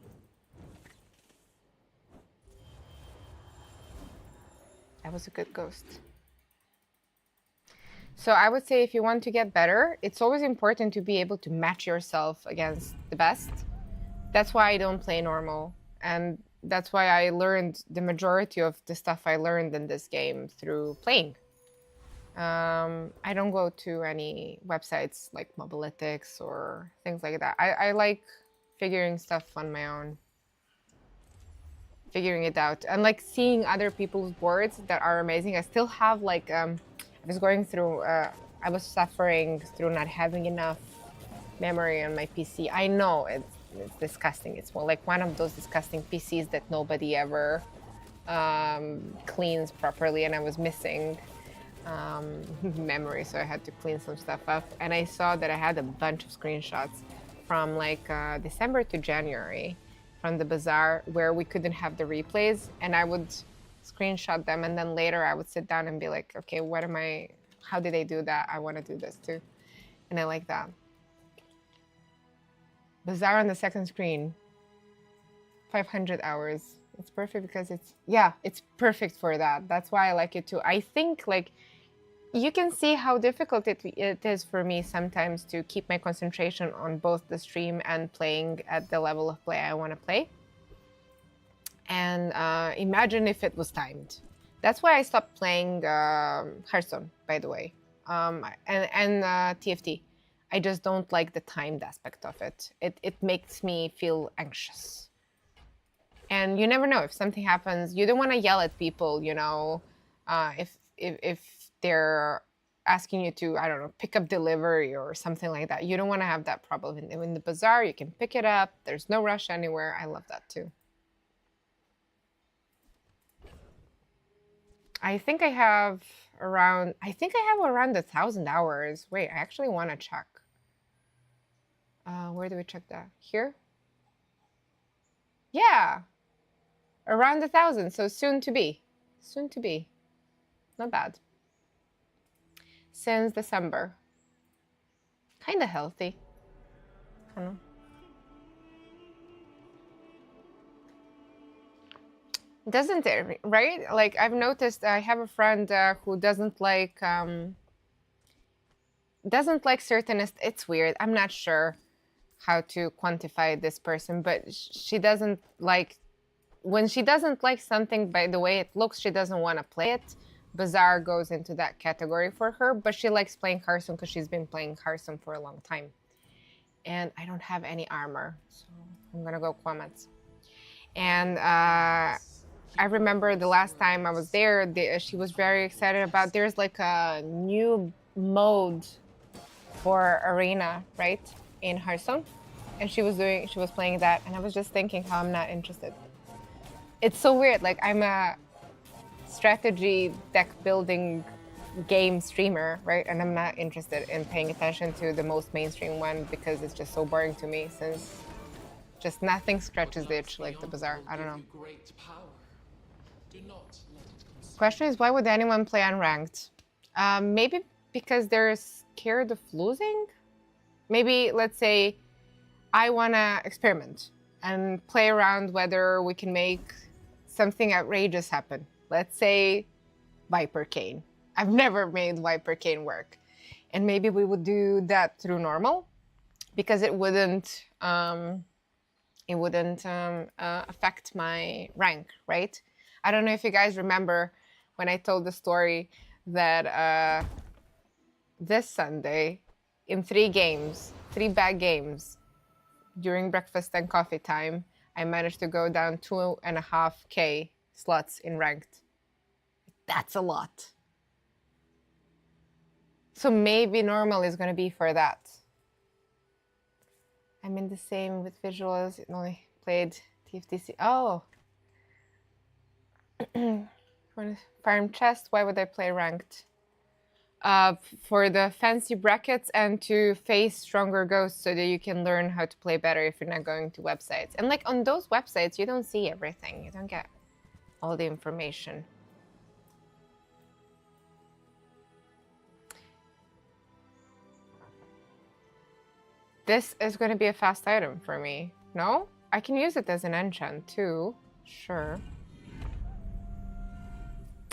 That was a good ghost. So I would say if you want to get better, it's always important to be able to match yourself against the best. That's why I don't play normal. And that's why I learned the majority of the stuff I learned in this game through playing. I don't go to any websites like Mobilytics or things like that. I like figuring stuff on my own. Figuring it out. And like seeing other people's boards that are amazing. I still have like... I was going through, I was suffering through not having enough memory on my PC. I know it's disgusting. It's more like one of those disgusting PCs that nobody ever cleans properly, and I was missing memory, so I had to clean some stuff up. And I saw that I had a bunch of screenshots from like December to January from the Bazaar where we couldn't have the replays, and I would screenshot them, and then later I would sit down and be like, okay, how did they do that? I want to do this too. And I like that. Bazaar on the second screen, 500 hours. It's perfect because it's perfect for that. That's why I like it too. I think like you can see how difficult it is for me sometimes to keep my concentration on both the stream and playing at the level of play I want to play. And imagine if it was timed. That's why I stopped playing Hearthstone, by the way, and TFT. I just don't like the timed aspect of it. It makes me feel anxious. And you never know if something happens. You don't want to yell at people, you know, if they're asking you to, I don't know, pick up delivery or something like that. You don't want to have that problem. In the Bazaar, you can pick it up. There's no rush anywhere. I love that too. I think I have around 1,000 hours. Wait, I actually want to check. Where do we check that? Here? Yeah, around 1,000. So soon to be. Soon to be. Not bad. Since December. Kind of healthy. I don't know. Doesn't it, right? Like, I've noticed I have a friend who doesn't like certain it's weird. I'm not sure how to quantify this person, but she doesn't like when she doesn't like something by the way it looks, she doesn't want to play it. Bazaar goes into that category for her, but she likes playing Hearthstone because she's been playing Hearthstone for a long time. And I don't have any armor, so I'm gonna go Quamats. And I remember the last time I was there, she was very excited about, there's like a new mode for Arena, right, in Hearthstone. And she was playing that, and I was just thinking how I'm not interested. It's so weird, like I'm a strategy deck building game streamer, right? And I'm not interested in paying attention to the most mainstream one because it's just so boring to me, since just nothing scratches the itch like the Bazaar. I don't know. Question is, why would anyone play unranked? Maybe because they're scared of losing? Maybe, let's say, I want to experiment and play around whether we can make something outrageous happen. Let's say Viper Cane. I've never made Viper Cane work. And maybe we would do that through normal because it wouldn't affect my rank, right? I don't know if you guys remember when I told the story that this Sunday, in 3 bad games, during breakfast and coffee time, I managed to go down 2.5K slots in ranked. That's a lot. So maybe normal is going to be for that. I'm in the same with visuals. It only played TFTC. Oh. Farm chest. Why would I play ranked? For the fancy brackets and to face stronger ghosts so that you can learn how to play better if you're not going to websites. And like on those websites, you don't see everything. You don't get all the information. This is going to be a fast item for me. No? I can use it as an enchant too. Sure.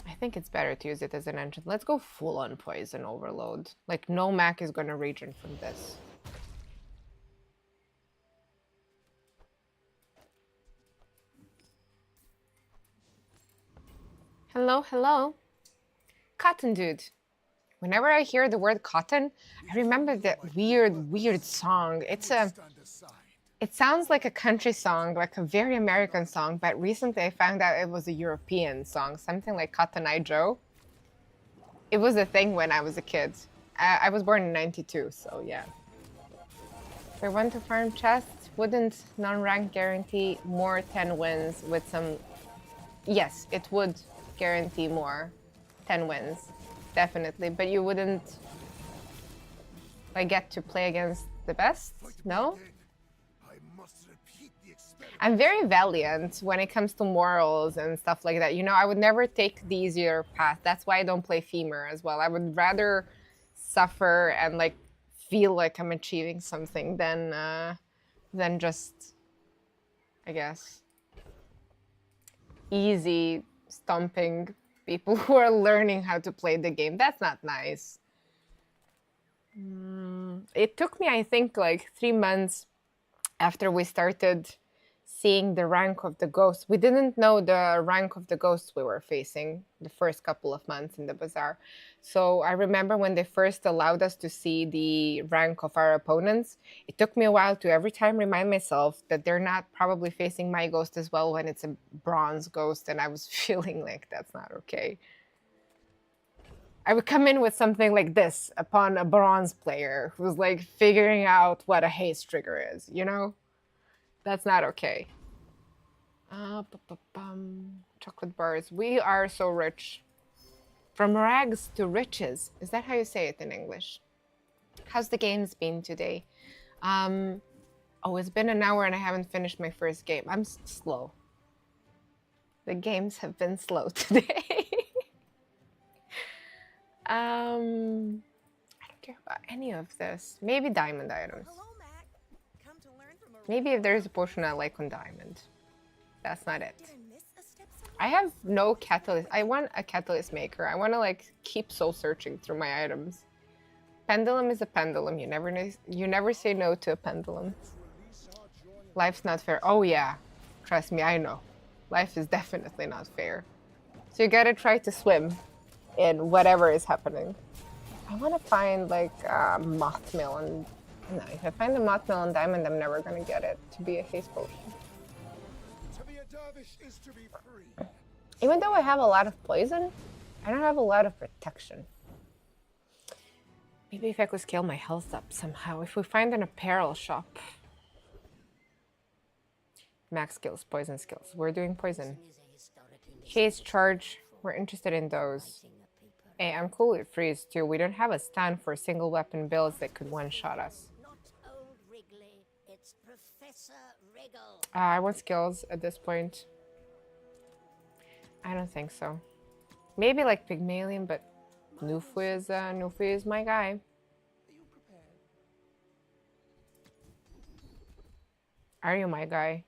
I think it's better to use it as an enchant. Let's go full on poison overload. Like, no Mac is going to regen from this. Hello, hello. Cotton dude. Whenever I hear the word cotton, I remember that weird song. It sounds like a country song, like a very American song, but recently I found out it was a European song, something like Cotton Eye Joe. It was a thing when I was a kid. I was born in '92, so yeah. If I want to farm chests, wouldn't non-rank guarantee more 10 wins with some... Yes, it would guarantee more 10 wins, definitely, but you wouldn't like get to play against the best, no? I'm very valiant when it comes to morals and stuff like that. You know, I would never take the easier path. That's why I don't play femur as well. I would rather suffer and like feel like I'm achieving something than just, I guess, easy stomping people who are learning how to play the game. That's not nice. It took me, I think, like 3 months after we started seeing the rank of the ghosts. We didn't know the rank of the ghosts we were facing the first couple of months in the Bazaar. So I remember when they first allowed us to see the rank of our opponents, it took me a while to every time remind myself that they're not probably facing my ghost as well when it's a bronze ghost, and I was feeling like that's not okay. I would come in with something like this upon a bronze player who's like figuring out what a haste trigger is, you know? That's not okay. Chocolate bars. We are so rich. From rags to riches. Is that how you say it in English? How's the games been today? Oh, it's been an hour and I haven't finished my first game. I'm slow. The games have been slow today. I don't care about any of this. Maybe diamond items. Hello, Mac. Come to learn from a Maybe if there's a potion I like on diamond. That's not it. Did I miss a step somewhere? I have no catalyst. I want a catalyst maker. I want to like keep soul searching through my items. Pendulum is a pendulum. You never say no to a pendulum. Life's not fair. Oh yeah, trust me, I know. Life is definitely not fair. So you gotta try to swim in whatever is happening. I want to find like moth mill and no, if I find a moth mill and diamond, I'm never gonna get it to be a haste potion. To be a dervish is to be free. Even though I have a lot of poison, I don't have a lot of protection. Maybe if I could scale my health up somehow. If we find an apparel shop. Max skills, poison skills. We're doing poison. Haste charge. We're interested in those. Hey, I'm cool with freeze too. We don't have a stand for single weapon builds that could one-shot us. Not old Wrigley, it's Professor Wriggle. I want skills at this point. I don't think so. Maybe like Pygmalion, but Nufu is my guy. Are you prepared? Are you my guy?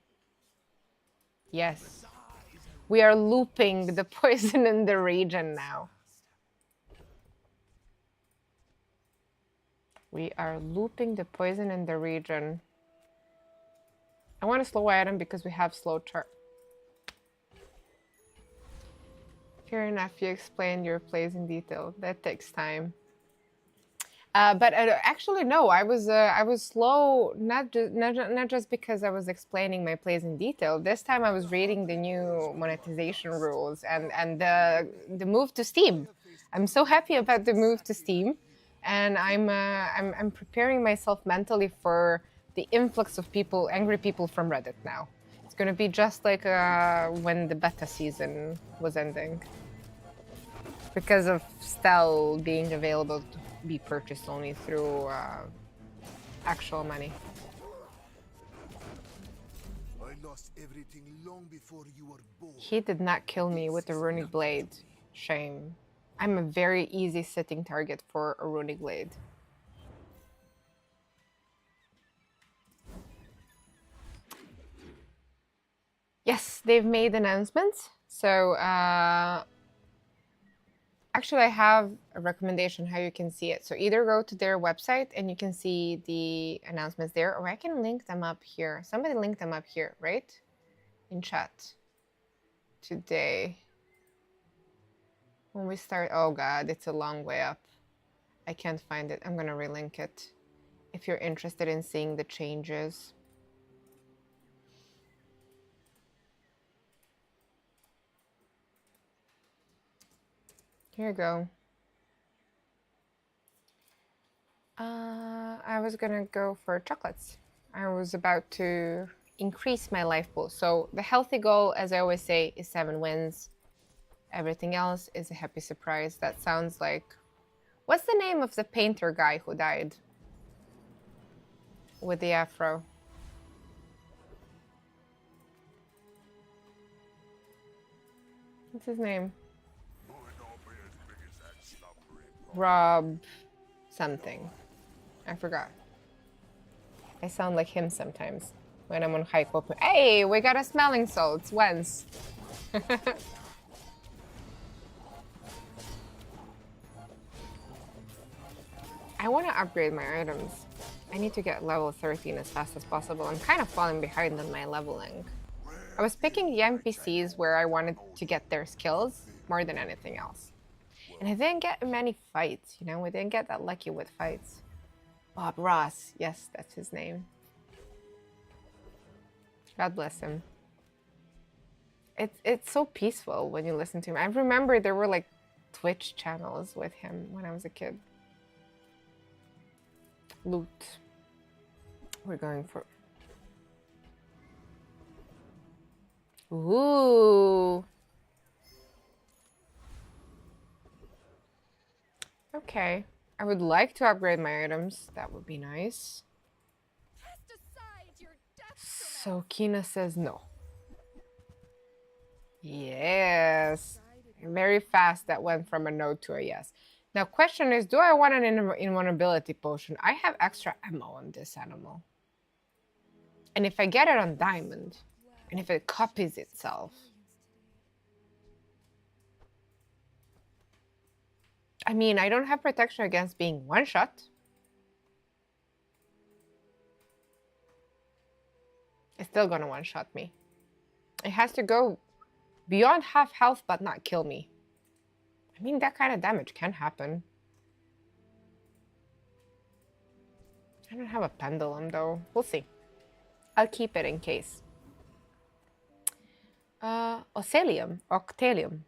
Yes. We are looping the poison in the region now. We are looping the poison in the region. I want a slow item because we have slow chart. Fair enough, you explained your plays in detail. That takes time. But actually, no. I was slow, not just because I was explaining my plays in detail. This time, I was reading the new monetization rules and the move to Steam. I'm so happy about the move to Steam, and I'm preparing myself mentally for the influx of people, angry people from Reddit now. It's gonna be just like when the beta season was ending, because of Stell being available to be purchased only through actual money. I lost everything long before you were born. He did not kill me with a runic blade. Shame. I'm a very easy sitting target for a runic blade. Yes, they've made announcements. So actually, I have a recommendation how you can see it. So either go to their website and you can see the announcements there, or I can link them up here. Somebody linked them up here, right? In chat. Today. When we start, oh God, it's a long way up. I can't find it. I'm gonna relink it if you're interested in seeing the changes. Here you go. I was gonna go for chocolates. I was about to increase my life pool. So the healthy goal, as I always say, is 7 wins. Everything else is a happy surprise. That sounds like... What's the name of the painter guy who died? With the afro. What's his name? Rob something. I forgot. I sound like him sometimes when I'm on hike open. Hey, we got a smelling salts. Whence? I want to upgrade my items. I need to get level 13 as fast as possible. I'm kind of falling behind on my leveling. I was picking the NPCs where I wanted to get their skills more than anything else. And I didn't get many fights, you know? We didn't get that lucky with fights. Bob Ross. Yes, that's his name. God bless him. It's so peaceful when you listen to him. I remember there were like Twitch channels with him when I was a kid. Loot. We're going for... Ooh. Okay. I would like to upgrade my items. That would be nice. Cast aside your detriment. So Kina says no. Yes. Very fast that went from a no to a yes. Now question is, do I want an invulnerability potion? I have extra ammo on this animal. And if I get it on diamond, and if it copies itself, I mean, I don't have protection against being one-shot. It's still gonna one-shot me. It has to go beyond half health but not kill me. I mean, that kind of damage can happen. I don't have a pendulum though. We'll see. I'll keep it in case. Ocelium. Octalium.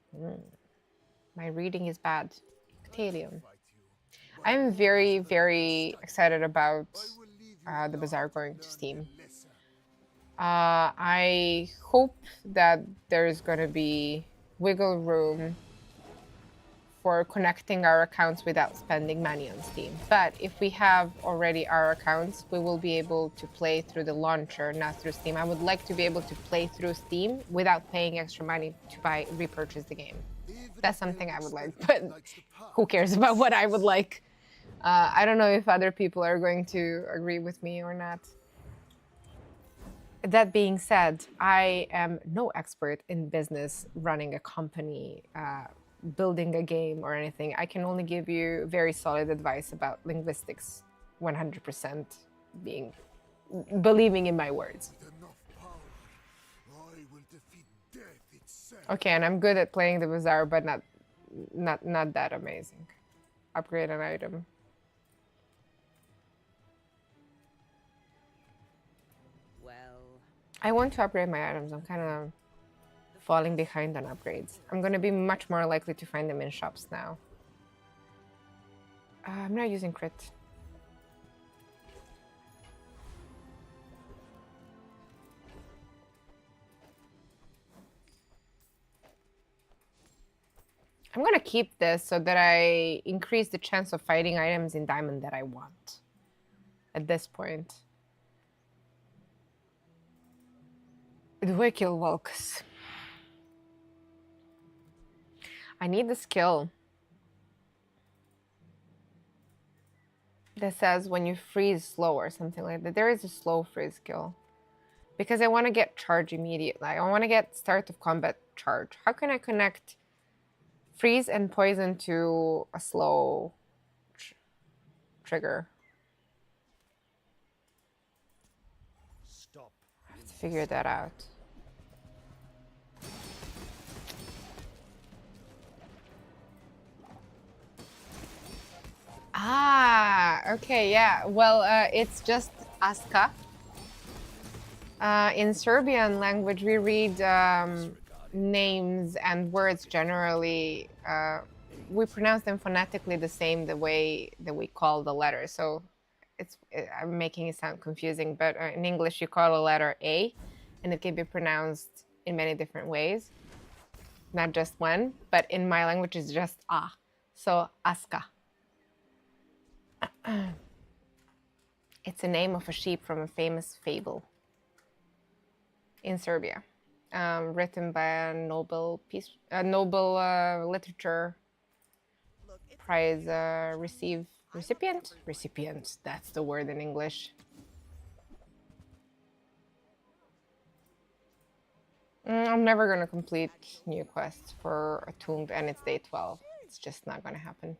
My reading is bad. Octalium. I'm very, very excited about the Bazaar going to Steam. I hope that there's going to be wiggle room for connecting our accounts without spending money on Steam. But if we have already our accounts, we will be able to play through the launcher, not through Steam. I would like to be able to play through Steam without paying extra money to repurchase the game. That's something I would like, but who cares about what I would like? I don't know if other people are going to agree with me or not. That being said, I am no expert in business, running a company, building a game or anything. I can only give you very solid advice about linguistics, 100% believing in my words. Okay, and I'm good at playing the Bazaar, but not that amazing. Upgrade an item. I want to upgrade my items. I'm kind of falling behind on upgrades. I'm going to be much more likely to find them in shops now. I'm not using crit. I'm going to keep this so that I increase the chance of fighting items in diamond that I want at this point. Do I kill Volks? I need the skill that says when you freeze slow or something like that. There is a slow freeze skill. Because I want to get charge immediately. I want to get start of combat charge. How can I connect freeze and poison to a slow trigger? Stop. I have to figure that out. Ah, okay, yeah. Well, it's just Aska. In Serbian language, we read names and words generally. We pronounce them phonetically the same the way that we call the letters. So I'm making it sound confusing, but in English you call a letter A, and it can be pronounced in many different ways, not just one. But in my language, it's just A. So Aska. It's a name of a sheep from a famous fable in Serbia, written by a Nobel literature prize recipient. That's the word in English. I'm never gonna complete new quests for a tomb, and it's day 12. It's just not gonna happen.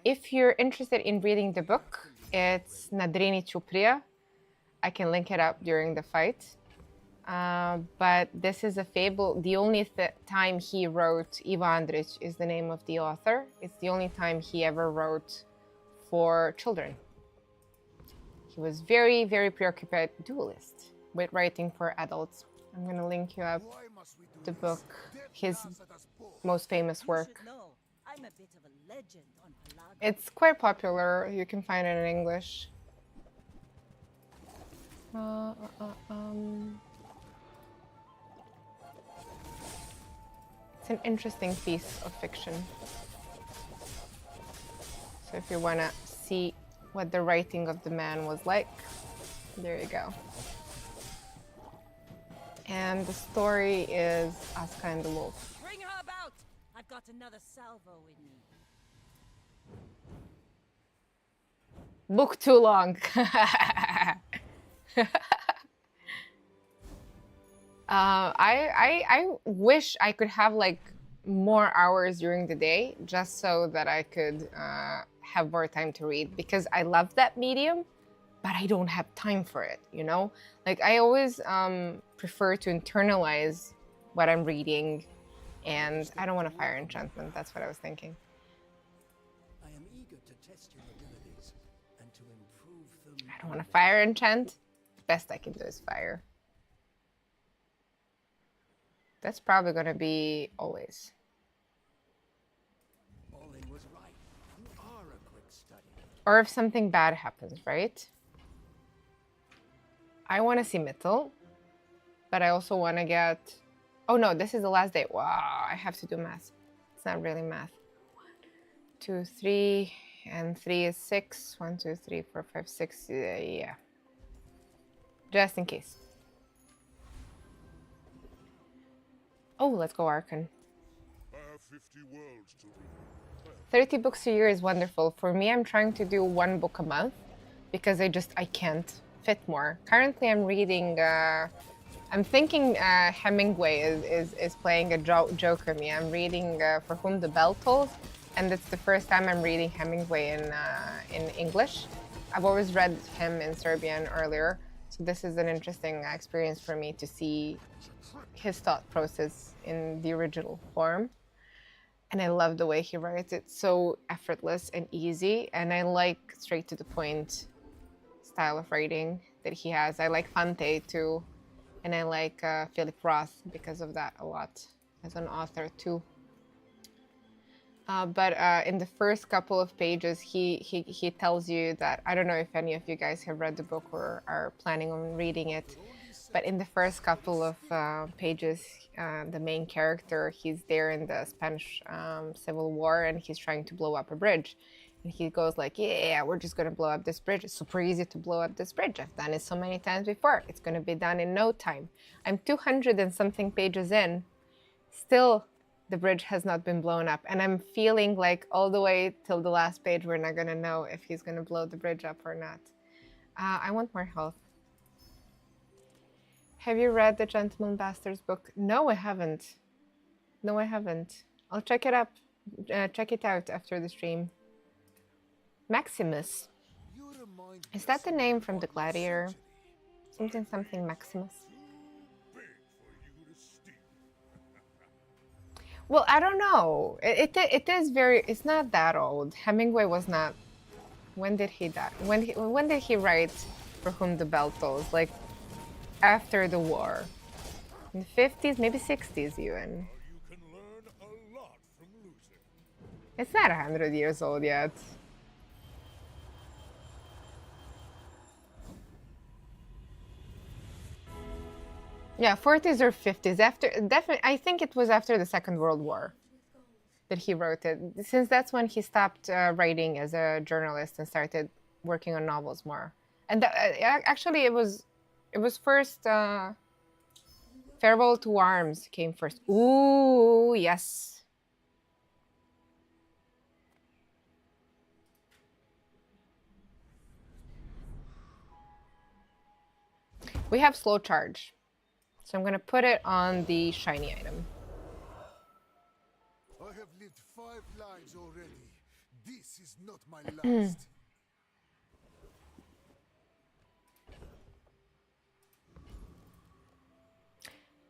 If you're interested in reading the book, it's Nadrini Chuprija. I can link it up during the fight. But this is a fable. The only time he wrote, Ivo Andrić is the name of the author. It's the only time he ever wrote for children. He was very, very preoccupied duelist with writing for adults. I'm going to link you up the book, his most famous work. It's quite popular. You can find it in English. It's an interesting piece of fiction. So if you want to see what the writing of the man was like, there you go. And the story is Aska and the Wolf. Bring her about! I've got another salvo in me. Book too long. I wish I could have like more hours during the day just so that I could have more time to read, because I love that medium, but I don't have time for it, you know? Like I always prefer to internalize what I'm reading, and I don't want to fire enchantment. That's what I was thinking. I am eager to test your abilities and to improve them. I don't want to fire enchant. Best I can do is fire. That's probably going to be always. Olin was right. You are a quick study. Or if something bad happens, right? I want to see Mittel, but I also want to get... Oh no, this is the last day. Wow, I have to do math. It's not really math. 1, 2, 3, and 3 is 6. 1, 2, 3, 4, 5, 6. Yeah. Just in case. Oh, let's go Archon. I have 50 worlds to read. 30 books a year is wonderful. For me, I'm trying to do 1 book a month because I can't fit more. Currently, I'm reading, I'm thinking Hemingway is playing a joke on me. I'm reading For Whom the Bell Tolls, and it's the first time I'm reading Hemingway in English. I've always read him in Serbian earlier, so this is an interesting experience for me to see his thought process in the original form. And I love the way he writes it, so effortless and easy, and I like straight to the point style of writing that he has. I like Fante too, and I like Philip Roth because of that a lot as an author too. But in the first couple of pages, he tells you that, I don't know if any of you guys have read the book or are planning on reading it, but in the first couple of pages, the main character, he's there in the Spanish Civil War, and he's trying to blow up a bridge. And he goes like, yeah, we're just going to blow up this bridge. It's super easy to blow up this bridge. I've done it so many times before. It's going to be done in no time. I'm 200 and something pages in. Still, the bridge has not been blown up. And I'm feeling like all the way till the last page, we're not going to know if he's going to blow the bridge up or not. I want more health. Have you read the Gentleman Bastards book? No, I haven't. No, I haven't. I'll check it up. Check it out after the stream. Maximus. Is that the name from the Gladiator? Something Maximus. Well, I don't know. It is very. It's not that old. Hemingway was not. When did he die? When did he write For Whom the Bell Tolls? Like after the war, in the 50s, maybe 60s even. You can learn a lot from losing. It's not 100 years old yet. Yeah, 40s or 50s. Definitely, I think it was after the Second World War that he wrote it, since that's when he stopped writing as a journalist and started working on novels more. And actually, it was first. Farewell to Arms came first. Ooh, yes. We have slow charge. So I'm going to put it on the shiny item. I have lived 5 lives already. This is not my last.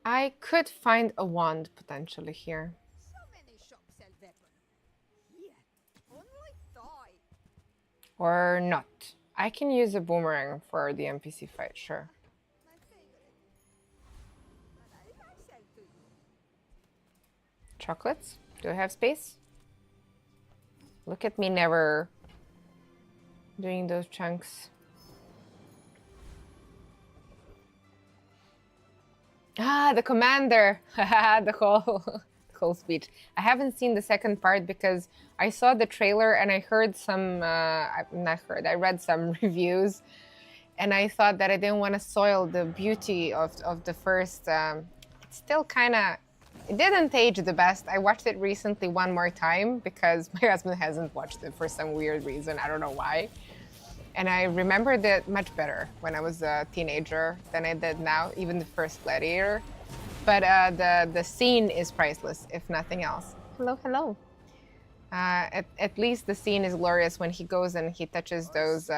I could find a wand potentially here. So many shops sell weapons. Yeah, only die. Or not. I can use a boomerang for the NPC fight, sure. My favorite. But I sell to you. Chocolates? Do I have space? Look at me never doing those chunks. Ah, the commander! The cool speech. I haven't seen the second part because I saw the trailer and I heard some, I read some reviews, and I thought that I didn't want to soil the beauty of the first. It's still kind of, it didn't age the best. I watched it recently one more time because my husband hasn't watched it for some weird reason. I don't know why. And I remembered it much better when I was a teenager than I did now, even the first Gladiator. But the scene is priceless, if nothing else. Hello, hello. At least the scene is glorious when he goes and he touches those,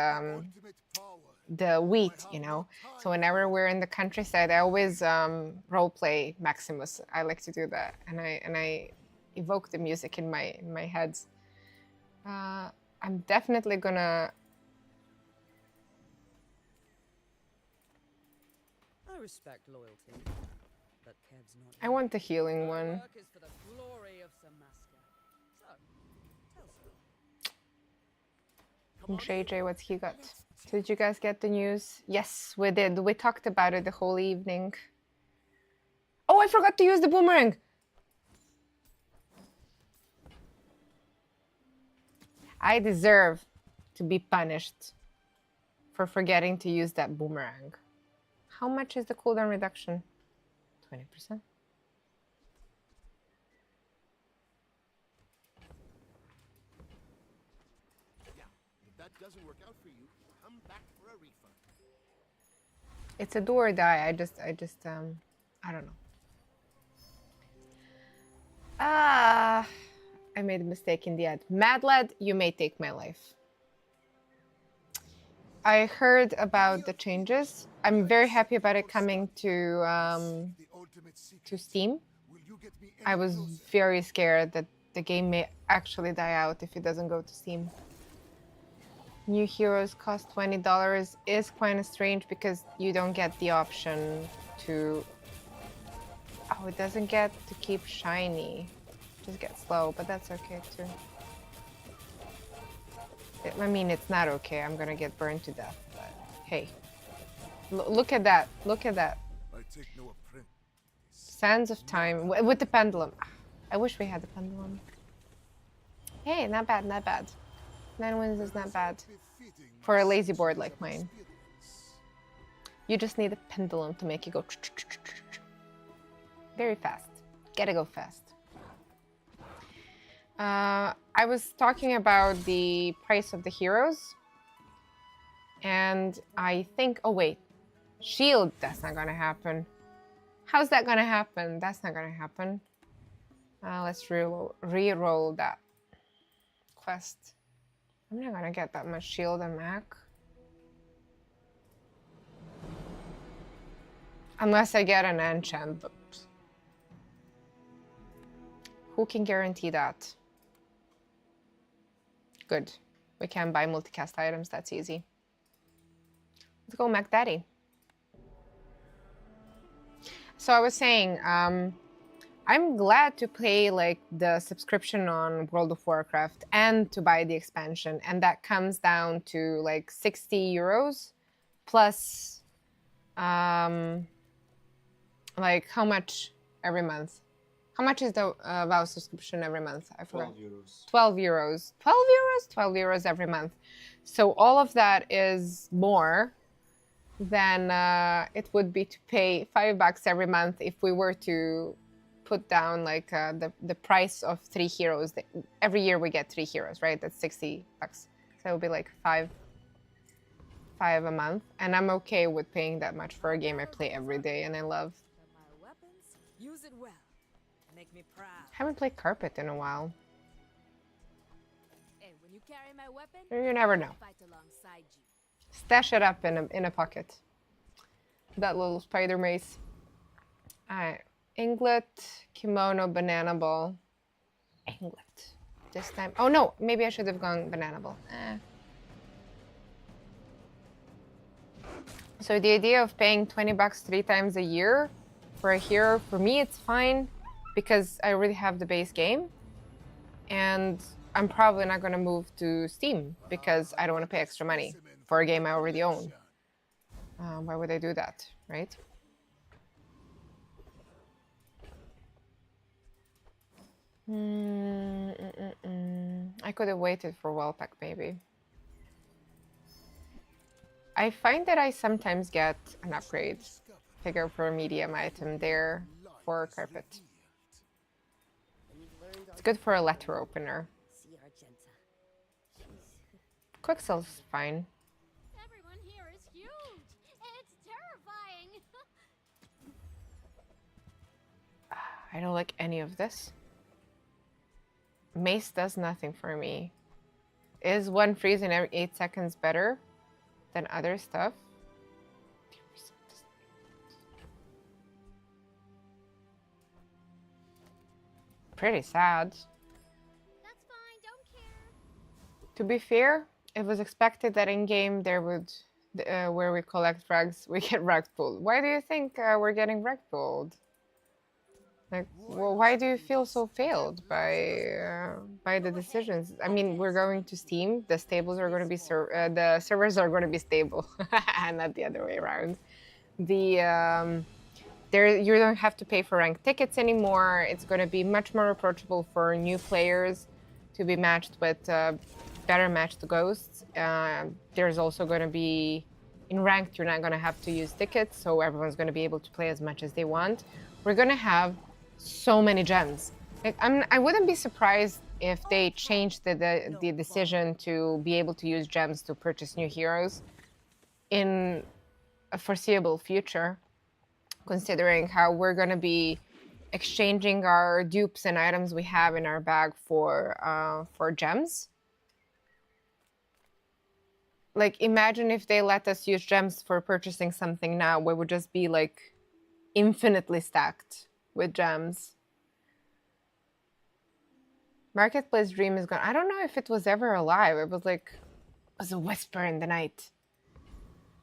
the wheat, you know. So whenever we're in the countryside, I always role play Maximus. I like to do that, and I evoke the music in my head. I'm definitely gonna. I respect loyalty, but Kev's not. I want the healing one. Work is for the glory of Samaska. So, tell Sir. JJ, what's he got? Did you guys get the news? Yes, we did. We talked about it the whole evening. Oh, I forgot to use the boomerang. I deserve to be punished for forgetting to use that boomerang. How much is the cooldown reduction? 20%. Yeah, if that doesn't work out for you, come back for a refund. It's a do or die. I just I don't know. I made a mistake in the end. Mad Lad, you may take my life. I heard about the changes. I'm very happy about it coming to Steam. I was very scared that the game may actually die out if it doesn't go to Steam. New heroes cost $20 is kind of strange because you don't get the option to... Oh, it doesn't get to keep shiny. Just get slow, but that's okay too. I mean, it's not okay. I'm gonna get burned to death, but hey. Look at that. Look at that. I take no apprentice. Sands of Time with the pendulum. I wish we had the pendulum. Hey, not bad, not bad. 9 wins is not bad for a lazy board like mine. You just need a pendulum to make you go very fast. Gotta go fast. I was talking about the price of the heroes, and I think, oh wait, shield, that's not gonna happen. How's that gonna happen? That's not gonna happen. Let's re-roll that quest. I'm not gonna get that much shield and Mac. Unless I get an enchant, but who can guarantee that? Good. We can buy multicast items, that's easy. Let's go Mac Daddy. So I was saying, I'm glad to pay like the subscription on World of Warcraft and to buy the expansion, and that comes down to like 60 euros plus like how much every month? How much is the WoW subscription every month? I forgot. 12 euros. 12 euros. 12 euros? 12 euros every month. So all of that is more than it would be to pay $5 every month if we were to put down like the price of 3 heroes. Every year we get 3 heroes, right? That's $60. So it would be like five a month. And I'm okay with paying that much for a game I play every day and I love. My weapons, use it well. Make me proud. Haven't played Carpet in a while. And when you carry my weapon, You never know. I'll fight alongside you. Stash it up in a pocket. That little spider mace. Alright. Inglet, kimono, banana ball. Inglet. This time. Oh no, maybe I should have gone banana ball. So the idea of paying $20 3 times a year for a hero, for me it's fine because I already have the base game. And I'm probably not going to move to Steam because I don't want to pay extra money for a game I already own. Why would I do that, right? I could have waited for Wellpack, maybe. I find that I sometimes get an upgrade figure for a medium item there for carpet. It's good for a letter opener. Quicksil's fine. Everyone here is huge. It's terrifying. I don't like any of this. Mace does nothing for me. Is one freeze in every 8 seconds better than other stuff? Pretty sad. That's fine, don't care. To be fair, it was expected that in game there would, where we collect rugs, we get rug pulled. Why do you think we're getting rug pulled? Like, well, why do you feel so failed by the decisions? I mean, we're going to Steam. The stables are going to be the servers are going to be stable, not the other way around. There you don't have to pay for ranked tickets anymore. It's going to be much more approachable for new players to be matched with better matched ghosts. There's also going to be in ranked. You're not going to have to use tickets, so everyone's going to be able to play as much as they want. We're going to have so many gems. Like, I wouldn't be surprised if they changed the decision to be able to use gems to purchase new heroes in a foreseeable future, considering how we're going to be exchanging our dupes and items we have in our bag for gems. Like, imagine if they let us use gems for purchasing something now, we would just be like infinitely stacked with gems. Marketplace Dream is gone. I don't know if it was ever alive. It was like, it was a whisper in the night.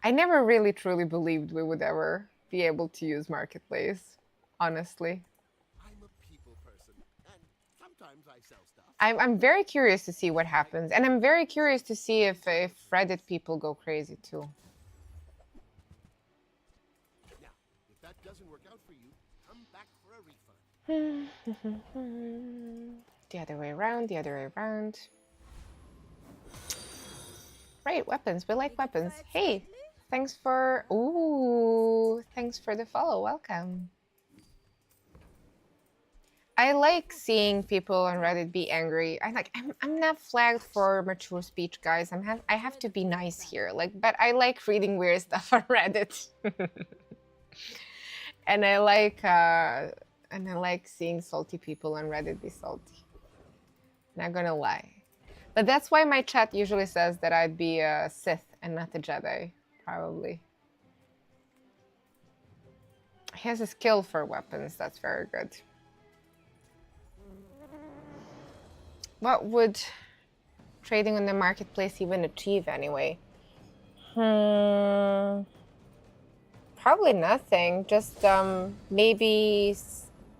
I never really truly believed we would ever be able to use Marketplace, honestly. I'm a people person, and sometimes I sell stuff. I'm very curious to see what happens, and I'm very curious to see if Reddit people go crazy too. Now, if that doesn't work out for you, come back for a refund. The other way around, the other way around. Right, weapons. We like weapons. Hey, thanks for... Ooh, thanks for the follow. Welcome. I like seeing people on Reddit be angry. I'm not flagged for mature speech, guys. I have to be nice here. But I like reading weird stuff on Reddit. And I like seeing salty people on Reddit be salty. Not gonna lie. But that's why my chat usually says that I'd be a Sith and not a Jedi, probably. He has a skill for weapons, that's very good. What would trading on the marketplace even achieve anyway? Probably nothing. Just maybe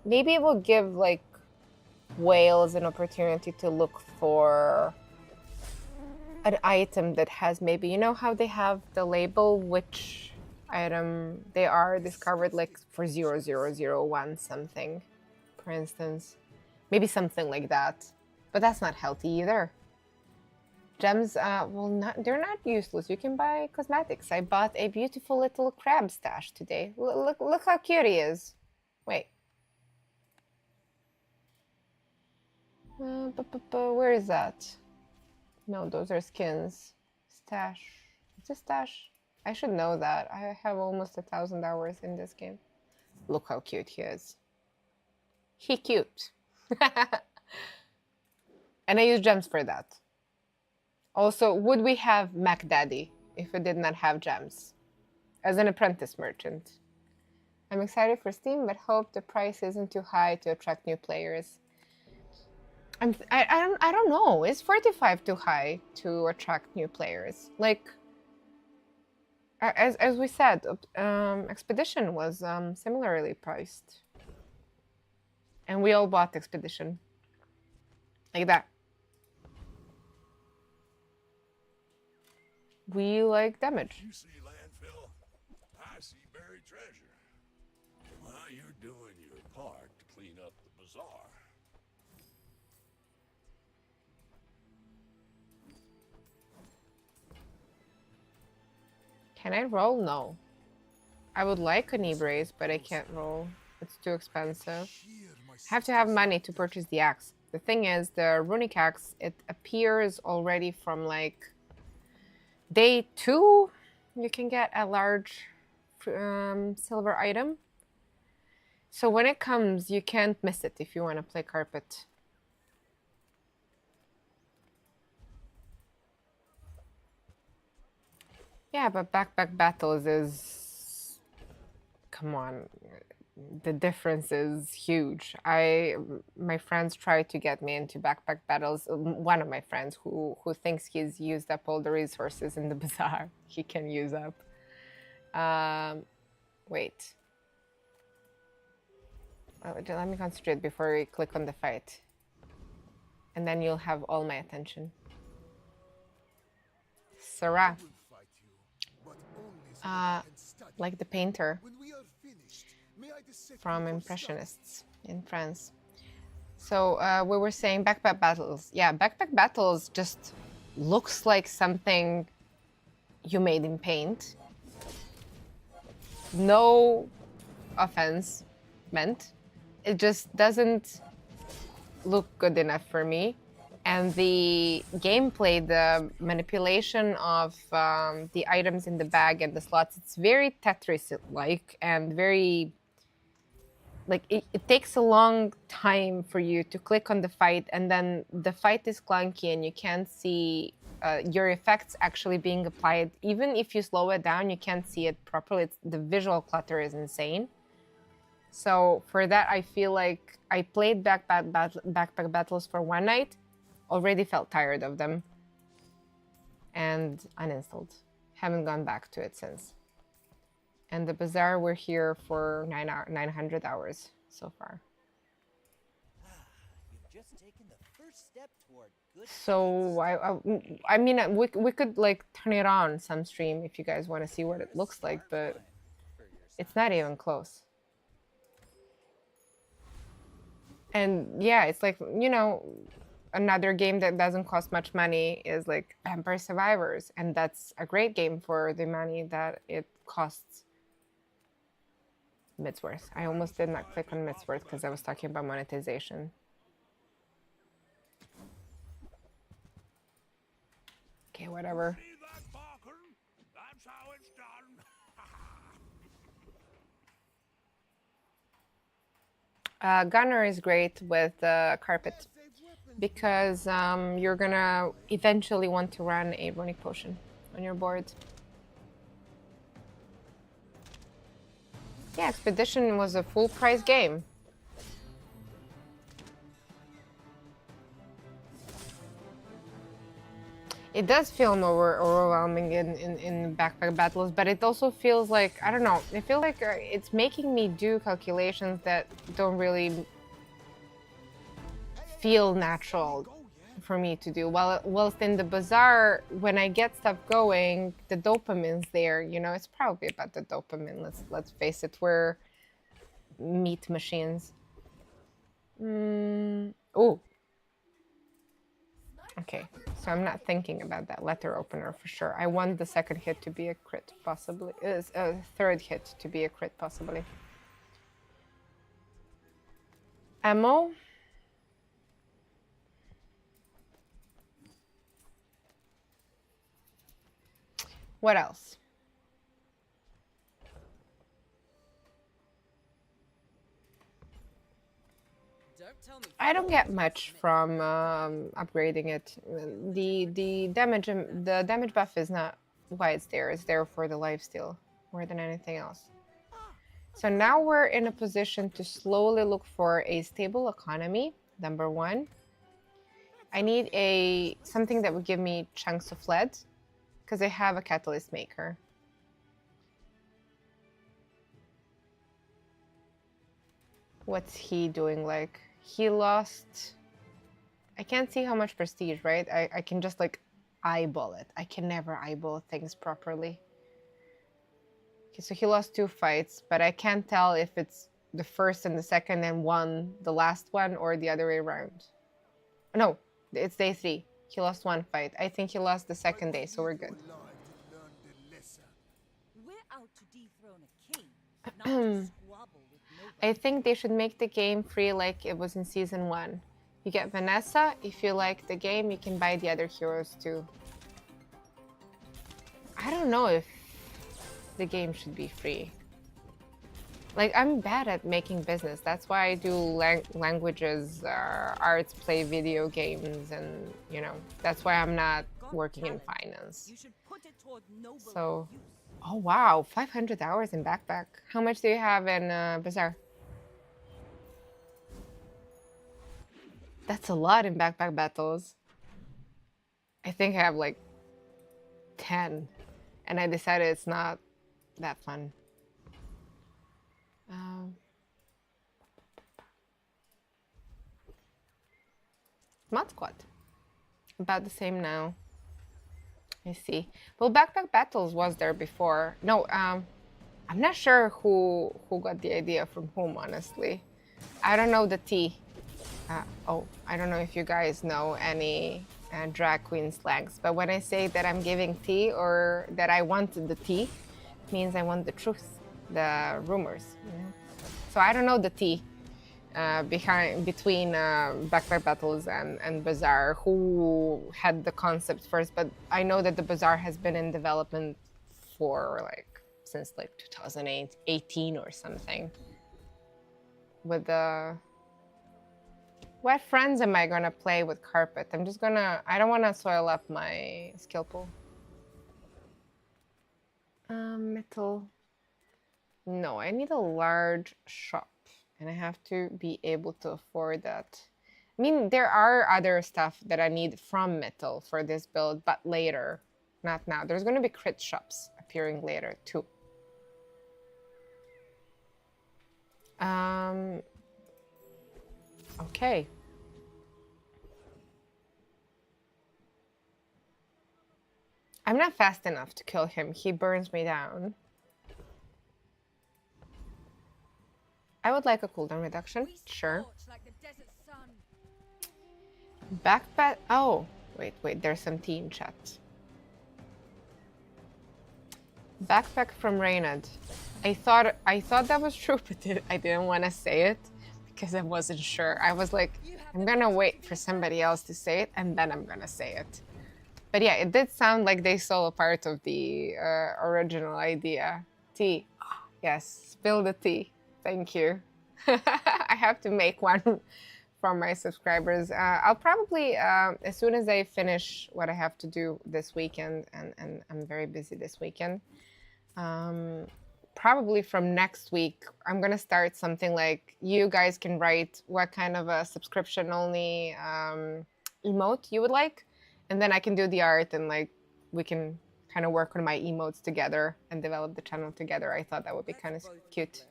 it will give like whales an opportunity to look for an item that has maybe, you know how they have the label which item they are discovered, like for 0001 something, for instance. Maybe something like that. But that's not healthy either. Gems, well, they're not useless. You can buy cosmetics. I bought a beautiful little crab stash today. Look how cute he is. Wait. Where is that? No, those are skins. Stash. It's a stash. I should know that. I have almost 1,000 hours in this game. Look how cute he is. He cute. And I use gems for that. Also, would we have Mac Daddy if we did not have gems? As an apprentice merchant. I'm excited for Steam, but hope the price isn't too high to attract new players. I don't know. Is 45 too high to attract new players? Like, as we said, Expedition was similarly priced. And we all bought Expedition. Like that. We like damage. You see landfill, I see buried treasure. Well, you're doing your part to clean up the bazaar. Can I roll? No. I would like an e-brace, but I can't roll. It's too expensive. I have to have money to purchase the axe. The thing is, the runic axe, it appears already from like day 2. You can get a large silver item. So when it comes, you can't miss it if you want to play carpet. Yeah, but backpack battles is... Come on. The difference is huge. My friends try to get me into backpack battles. One of my friends who thinks he's used up all the resources in the bazaar he can use up. Wait. Let me concentrate before we click on the fight. And then you'll have all my attention. Sarah. Like the painter from Impressionists in France. So we were saying backpack battles. Yeah, backpack battles just looks like something you made in paint. No offense meant. It just doesn't look good enough for me. And the gameplay, the manipulation of the items in the bag and the slots, it's very Tetris-like and very... Like, it takes a long time for you to click on the fight, and then the fight is clunky and you can't see your effects actually being applied. Even if you slow it down, you can't see it properly. The visual clutter is insane. So for that, I feel like I played backpack battles for one night, already felt tired of them, and uninstalled. Haven't gone back to it since. And the Bazaar, we're here for 900 hours so far. You've just taken the first step toward good. So I mean, we could like turn it on some stream if you guys want to see what it looks like, but it's not even close. And yeah, it's like, you know, another game that doesn't cost much money is like Vampire Survivors, and that's a great game for the money that it costs. Midsworth. I almost did not click on Midsworth because I was talking about monetization. Okay, whatever. Gunner is great with carpet because you're gonna eventually want to run a runic potion on your board. Yeah, Expedition was a full price game. It does feel more overwhelming in backpack battles, but it also feels like, I don't know, I feel like it's making me do calculations that don't really feel natural for me to do. Whilst in the Bazaar, when I get stuff going, the dopamine's there, you know, it's probably about the dopamine, let's face it, we're meat machines. Oh. Okay, so I'm not thinking about that letter opener for sure. I want the second hit to be a crit, possibly. Third hit to be a crit, possibly. Ammo. What else? I don't get much from upgrading it. The damage buff is not why it's there. It's there for the lifesteal more than anything else. So now we're in a position to slowly look for a stable economy. Number one, I need something that would give me chunks of lead because I have a catalyst maker. What's he doing like? He lost... I can't see how much prestige, right? I can just like eyeball it. I can never eyeball things properly. Okay, so he lost 2 fights, but I can't tell if it's the first and the second and won the last one or the other way around. No, it's day 3. He lost 1 fight. I think he lost the second day, so we're good. I think they should make the game free like it was in season 1. You get Vanessa. If you like the game, you can buy the other heroes too. I don't know if the game should be free. Like, I'm bad at making business. That's why I do languages, arts, play video games, and, you know, that's why I'm not working in finance. So, oh wow, 500 hours in Backpack. How much do you have in Bazaar? That's a lot in Backpack battles. I think I have like 10, and I decided it's not that fun. Mod Squad. About the same now. I see. Well, Backpack Battles was there before. No, I'm not sure who got the idea from whom, honestly. I don't know the tea. Oh, I don't know if you guys know any drag queen slangs, but when I say that I'm giving tea or that I wanted the tea, it means I want the truth, the rumors. You know? So I don't know the tea between Backpack Battles and Bazaar, who had the concept first, but I know that the Bazaar has been in development for like since like 2018 or something. With the what friends am I gonna play with carpet? I don't wanna soil up my skill pool. Metal. No, I need a large shop. And I have to be able to afford that. I mean, there are other stuff that I need from metal for this build, but later, not now. There's going to be crit shops appearing later too. Okay. I'm not fast enough to kill him. He burns me down. I would like a cooldown reduction, sure. Backpack. Oh, wait. There's some tea in chat. Backpack from Reynard. I thought that was true, but I didn't want to say it because I wasn't sure. I was like, I'm gonna wait for somebody else to say it, and then I'm gonna say it. But yeah, it did sound like they stole a part of the original idea. Tea. Yes, spill the tea. Thank you. I have to make one from my subscribers. I'll probably, as soon as I finish what I have to do this weekend, and I'm very busy this weekend, probably from next week, I'm going to start something like you guys can write what kind of a subscription-only emote you would like, and then I can do the art, and like we can kind of work on my emotes together and develop the channel together. I thought that would be kind of cute.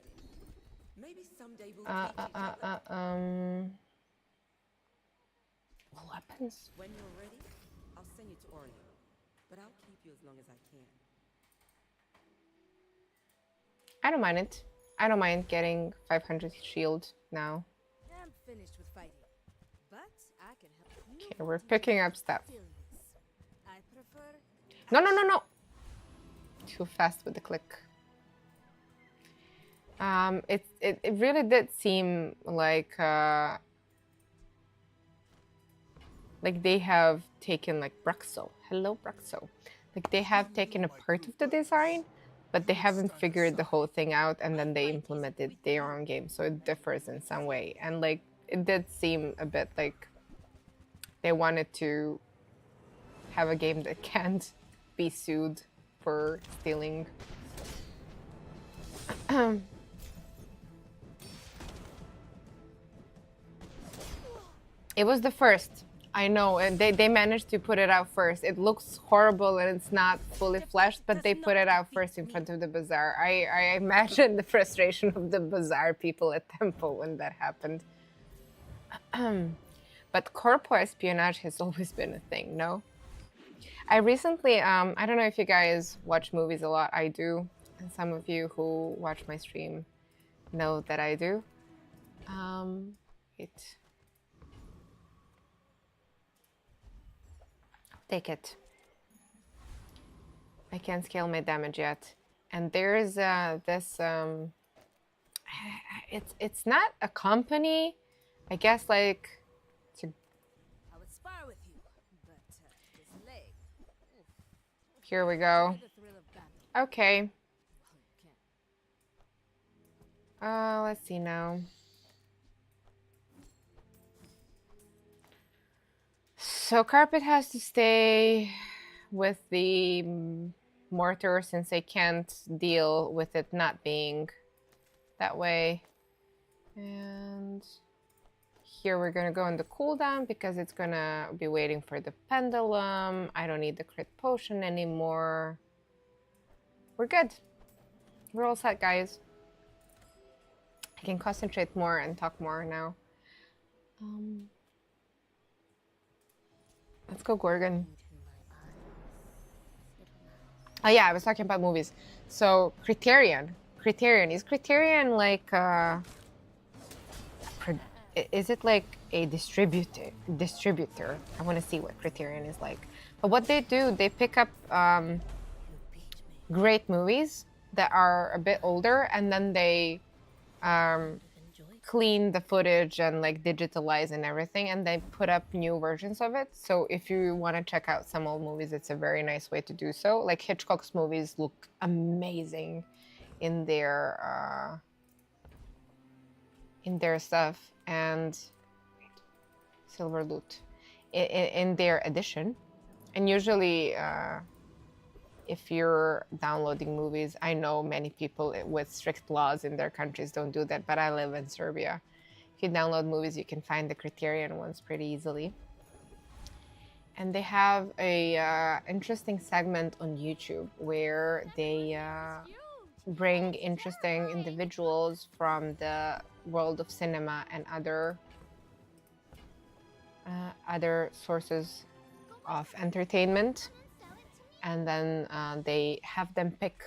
Weapons. When you're ready, I'll send you to Orient, but I'll keep you as long as I can. I don't mind it. I don't mind getting 500 shield now. I'm finished with fighting, but I can help you. Okay, we're picking up stuff. I prefer. No. Too fast with the click. It really did seem like they have taken like Bruxo. Hello, Bruxo. Like they have taken a part of the design, but they haven't figured the whole thing out, and then they implemented their own game, so it differs in some way. And like it did seem a bit like they wanted to have a game that can't be sued for stealing. It was the first. I know, and they managed to put it out first. It looks horrible and it's not fully fleshed, but they put it out first in front of the Bazaar. I imagine the frustration of the Bazaar people at Temple when that happened. But corpo espionage has always been a thing, no? I recently, I don't know if you guys watch movies a lot. I do, and some of you who watch my stream know that I do. Take it. I can't scale my damage yet. And there's this it's not a company, I guess. Like, to, I would spar with you, but this leg. here we go. The thrill of battle. Okay. Well, you can't. Let's see now. So carpet has to stay with the mortar since I can't deal with it not being that way. And here we're gonna go in the cooldown because it's gonna be waiting for the pendulum. I don't need the crit potion anymore. We're good. We're all set, guys. I can concentrate more and talk more now. Let's go, Gorgon. Oh yeah, I was talking about movies. So Criterion. Is Criterion like is it like a distributor? I want to see what Criterion is like. But what they do, they pick up great movies that are a bit older, and then they clean the footage and like digitalize and everything, and they put up new versions of it. So if you want to check out some old movies, it's a very nice way to do so. Like Hitchcock's movies look amazing in their stuff, and silver loot in their edition. And usually if you're downloading movies, I know many people with strict laws in their countries don't do that, but I live in Serbia. If you download movies, you can find the Criterion ones pretty easily. And they have a interesting segment on YouTube where they bring interesting individuals from the world of cinema and other sources of entertainment. And then they have them pick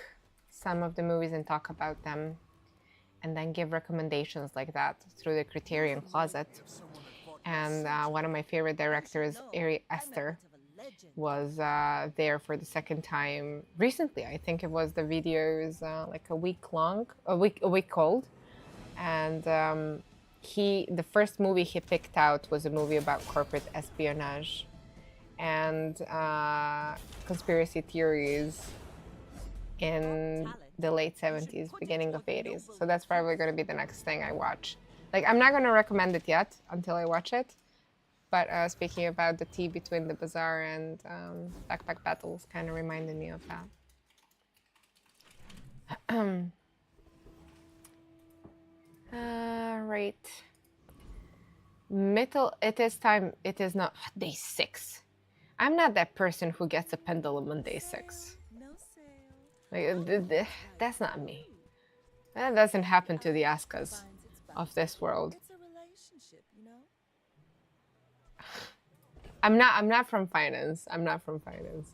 some of the movies and talk about them, and then give recommendations like that through the Criterion closet. And one of my favorite directors, Ari Aster, was there for the second time recently. I think it was the video is like a week old, and the first movie he picked out was a movie about corporate espionage and conspiracy theories in the late 70s, beginning of 80s. So that's probably going to be the next thing I watch. Like, I'm not going to recommend it yet until I watch it. But speaking about the tea between the Bazaar and Backpack Battles kind of reminded me of that. Right. It is time. It is not day 6. I'm not that person who gets a pendulum on day 6. Like, that's not me. That doesn't happen to the Askas of this world. It's a relationship, you know? I'm not from finance. I'm not from finance.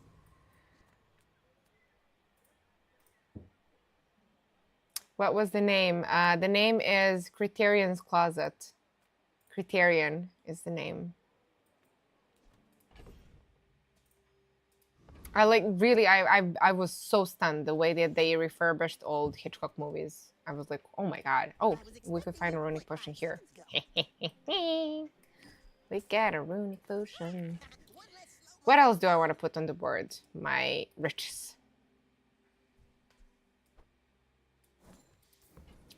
What was the name? The name is Criterion's Closet. Criterion is the name. I was so stunned the way that they refurbished old Hitchcock movies. I was like, oh my god. Oh, we could find a runic potion here. We got a runic potion. What else do I want to put on the board? My riches.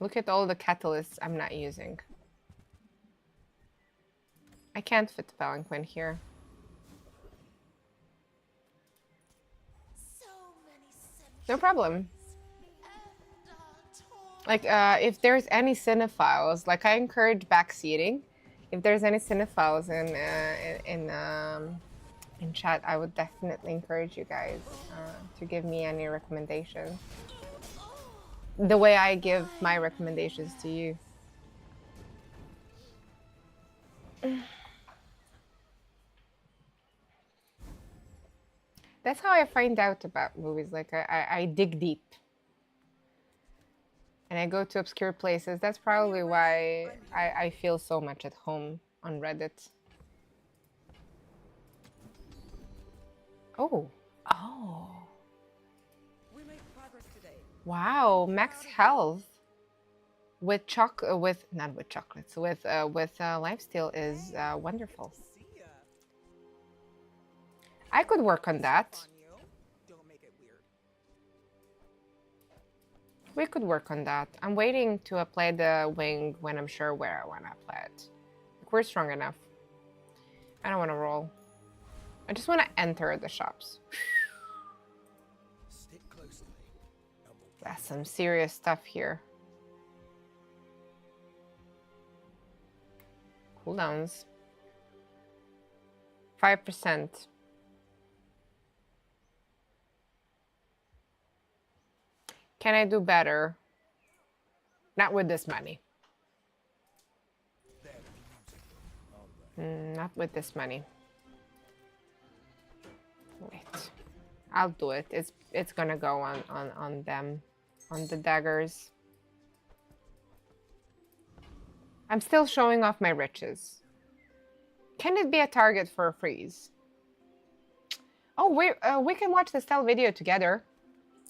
Look at all the catalysts I'm not using. I can't fit the palanquin here. No problem. Like, if there's any cinephiles, like I encourage backseating. If there's any cinephiles in chat, I would definitely encourage you guys to give me any recommendations. The way I give my recommendations to you. That's how I find out about movies. Like I dig deep. And I go to obscure places. That's probably why I feel so much at home on Reddit. Oh. Oh. We made progress today. Wow, max health. with not with chocolates, with lifesteal is wonderful. I could work on that. We could work on that. I'm waiting to apply the wing when I'm sure where I want to apply it. Like, we're strong enough. I don't want to roll. I just want to enter the shops. Stick close to me. That's some serious stuff here. Cooldowns. 5%. Can I do better? Not with this money. Not with this money. Wait. I'll do it. It's gonna go on them. On the daggers. I'm still showing off my riches. Can it be a target for a freeze? Oh, we can watch the Stell video together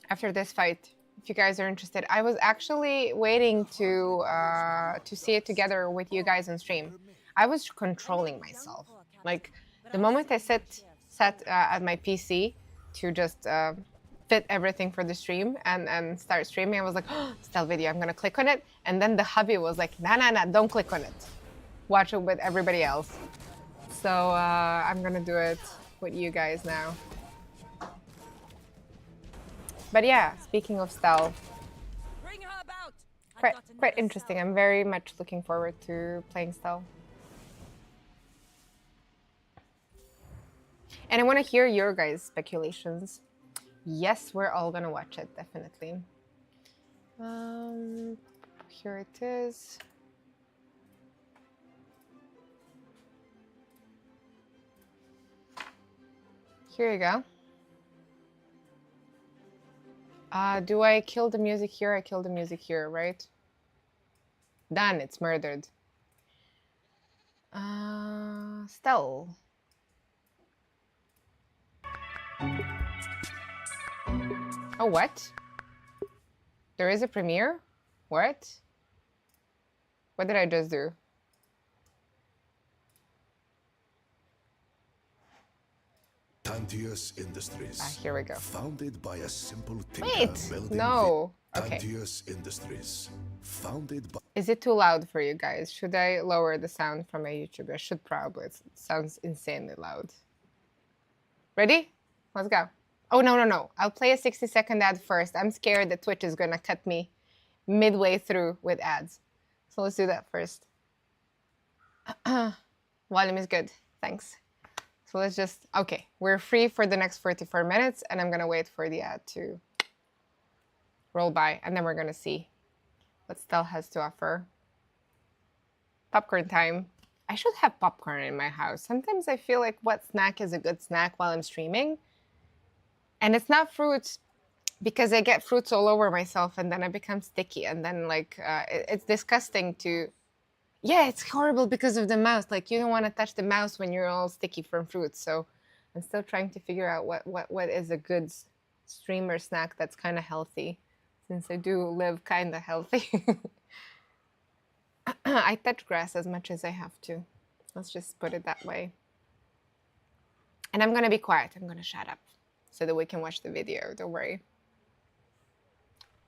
after this fight. If you guys are interested, I was actually waiting to see it together with you guys on stream. I was controlling myself. Like the moment I sat at my PC to just fit everything for the stream and start streaming, I was like, oh, Stell video, I'm gonna click on it. And then the hubby was like, nah, don't click on it. Watch it with everybody else. So I'm gonna do it with you guys now. But yeah, speaking of Stell, quite interesting. I'm very much looking forward to playing Stell. And I want to hear your guys' speculations. Yes, we're all gonna watch it, definitely. Here it is. Here you go. Do I kill the music here? I kill the music here, right? Done, it's murdered. Stell. Oh, what? There is a premiere? What? What did I just do? Tantius Industries. Here we go. Founded by a simple tinker. Wait, no. Okay. Tantius Industries. Founded by... Is it too loud for you guys? Should I lower the sound from my YouTube? I should probably. It sounds insanely loud. Ready? Let's go. Oh, no. I'll play a 60-second ad first. I'm scared that Twitch is going to cut me midway through with ads. So let's do that first. Volume is good. Thanks. So let's just, okay, we're free for the next 44 minutes and I'm gonna wait for the ad to roll by and then we're gonna see what Stell has to offer. Popcorn time. I should have popcorn in my house. Sometimes I feel like what snack is a good snack while I'm streaming? And it's not fruits because I get fruits all over myself and then I become sticky and then like, it's disgusting to, yeah, it's horrible because of the mouse. Like you don't want to touch the mouse when you're all sticky from fruits. So I'm still trying to figure out what is a good streamer snack that's kind of healthy, since I do live kind of healthy. I touch grass as much as I have to. Let's just put it that way. And I'm gonna be quiet. I'm gonna shut up so that we can watch the video. Don't worry.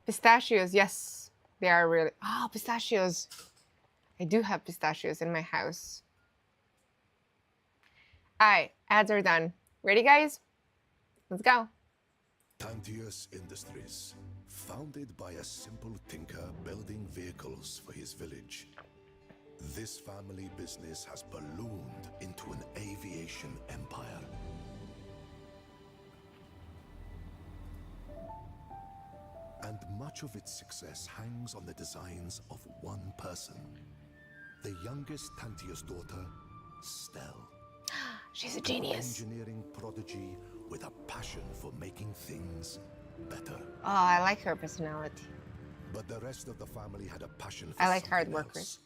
Pistachios, yes, they are really. Oh, pistachios. I do have pistachios in my house. Alright, ads are done. Ready, guys? Let's go. Tantius Industries. Founded by a simple tinker building vehicles for his village. This family business has ballooned into an aviation empire. And much of its success hangs on the designs of one person. The youngest Tantius daughter, Stell. She's a genius. Engineering prodigy with a passion for making things better. Oh, I like her personality. But the rest of the family had a passion for I like hard something workers.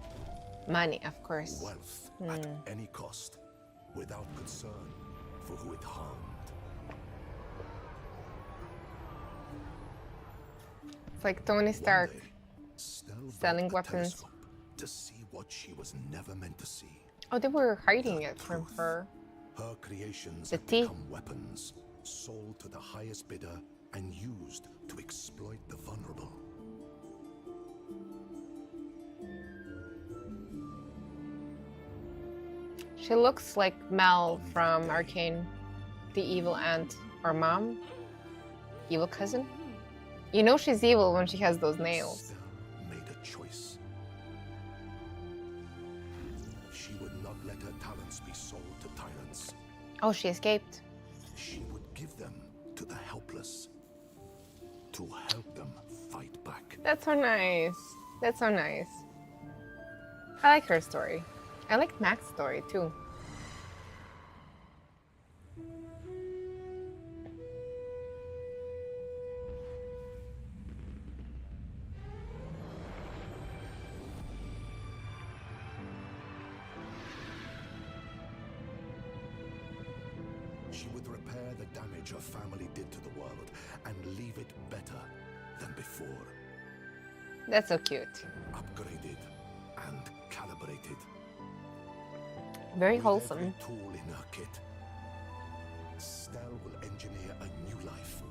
else. Money, of course. Wealth at any cost, without concern for who it harmed. It's like Tony Stark. One day, Selling a weapons. telescope to see what she was never meant to see. Oh, they were hiding it from truth. her. Her creations The have tea. become weapons, sold to the highest bidder and used to exploit the vulnerable. She looks like Mel from Arcane. The evil aunt or mom. Evil cousin. You know she's evil when she has those nails. Estelle made a choice. She would not let her talents be sold to tyrants. Oh, she escaped. She would give them to the helpless, to help them fight back. That's so nice. That's so nice. I like her story. I like Mac's story too. She would repair the damage her family did to the world and leave it better than before. That's so cute. Upgraded and calibrated. Very With wholesome. every tool in her kit, Stell will engineer a new life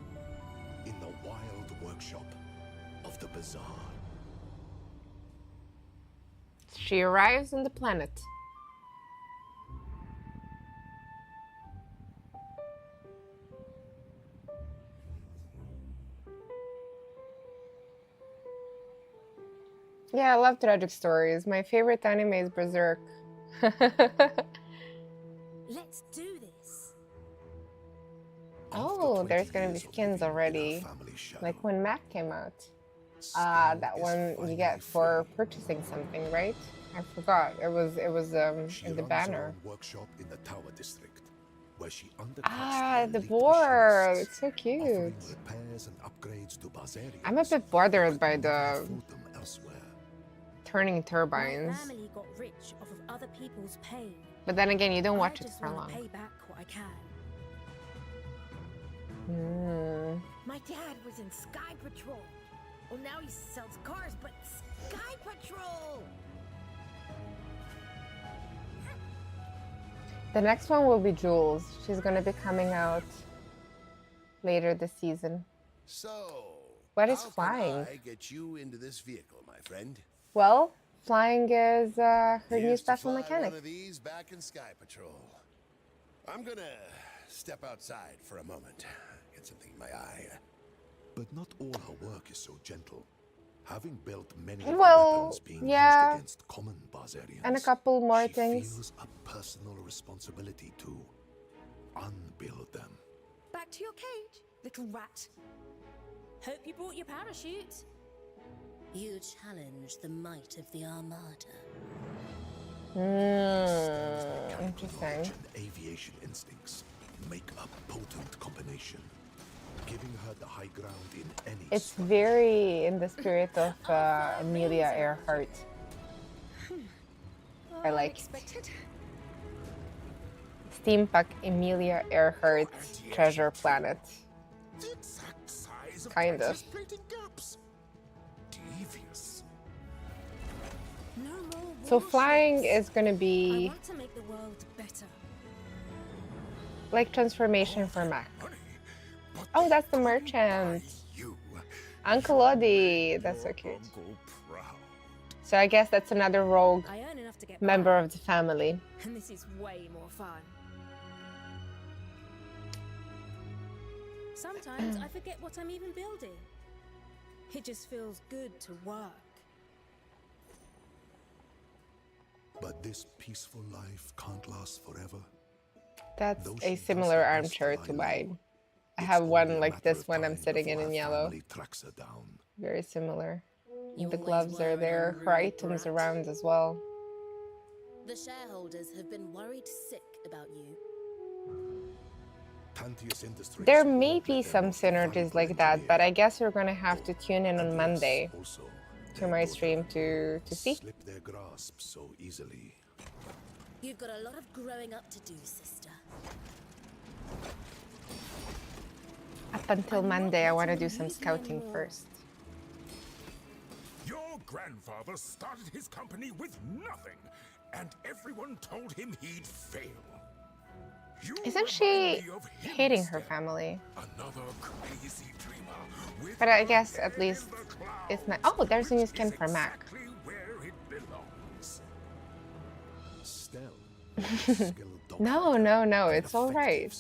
in the wild workshop of the Bazaar. She arrives on the planet. Yeah, I love tragic stories. My favorite anime is Berserk. Let's do this. Oh, there's gonna be skins already. Like when Mac came out. That one you get for purchasing something, right? I forgot. It was in the banner. Workshop in the Tower District, where she The board. It's so cute. repairs and upgrades to Bazarians. I'm a bit bothered by the afford them elsewhere. turning My turbines. family got rich off of other people's pain. But then again, you don't watch I it just for wanna long. pay back what I can. My dad was in Sky Patrol. Well, now he sells cars, but Sky Patrol! The next one will be Jules. She's gonna be coming out later this season. So, What is how flying? Can I get you into this vehicle, my friend? Well, flying is her new Used to special fly mechanic. one of these back in Sky Patrol. I'm gonna step outside for a moment. Get something in my eye. But not all her work is so gentle. Having built many Well, weapons being yeah. used against common Bazarians, And a couple more she things. feels a personal responsibility to unbuild them. Back to your cage, little rat. Hope you brought your parachute. You challenge the might of the Armada. Interesting. Knowledge and aviation instincts make a potent combination, giving her the high ground in any It's sport. very in the spirit of Amelia Earhart. I like it. Steampunk Amelia Earhart's Treasure Planet. The exact size of Kind of. plating gaps. Devious. No more So warships. flying is gonna I be want to make the world better. like transformation for Mac. Money, but Oh, they that's the couldn't merchant. buy You. Uncle Odie. That's so cute. Uncle proud. So I guess that's another rogue I earn enough to get member by, of the family. and this is way more fun. Sometimes I forget what I'm even building. It just feels good to work. But this peaceful life can't last forever. That's Though a she similar does her best armchair lie to low, mine. I it's have only one a like matter this of when I'm time sitting before in her yellow. family tracks her down. Very similar. You The always gloves were are an there. Her unruly items brat. around as well. The shareholders have been worried sick about you. Tantius Industries There won't may let be their some most synergies valuable like that, engineer but I guess you're gonna have to go. tune in on And yes, Monday also, to their my daughter stream to see. slip their grasp so easily. You've got a lot of growing up to do, sister. Up until I'm not Monday, I want to letting do you some use me scouting anymore. first. Your grandfather started his company with nothing, and everyone told him he'd fail. Isn't she hating her family? But I guess at least it's not. Oh, there's a new skin for Mac. No, it's all right.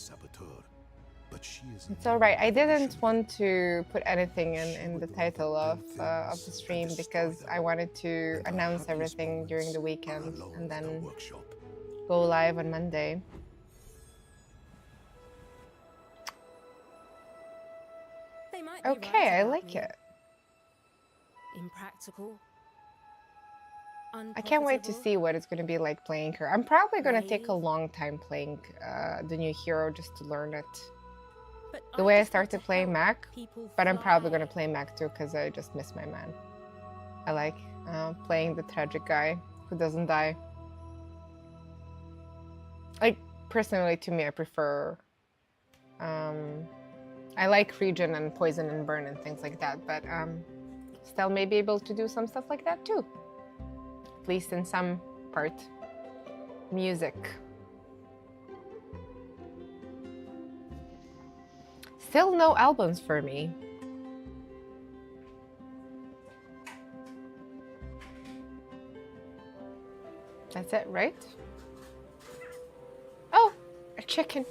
It's all right. I didn't want to put anything in the title of the stream because I wanted to announce everything during the weekend and then go live on Monday. Okay, I like it. Impractical. I can't wait to see what it's going to be like playing her. I'm probably going to take a long time playing the new hero just to learn it. The way I started playing Mac, but I'm probably going to play Mac too because I just miss my man. I like playing the tragic guy who doesn't die. Like, personally, to me, I prefer... I like regen and poison and burn and things like that, but still may be able to do some stuff like that too. At least in some part. Music. Still no albums for me. That's it, right? Oh, a chicken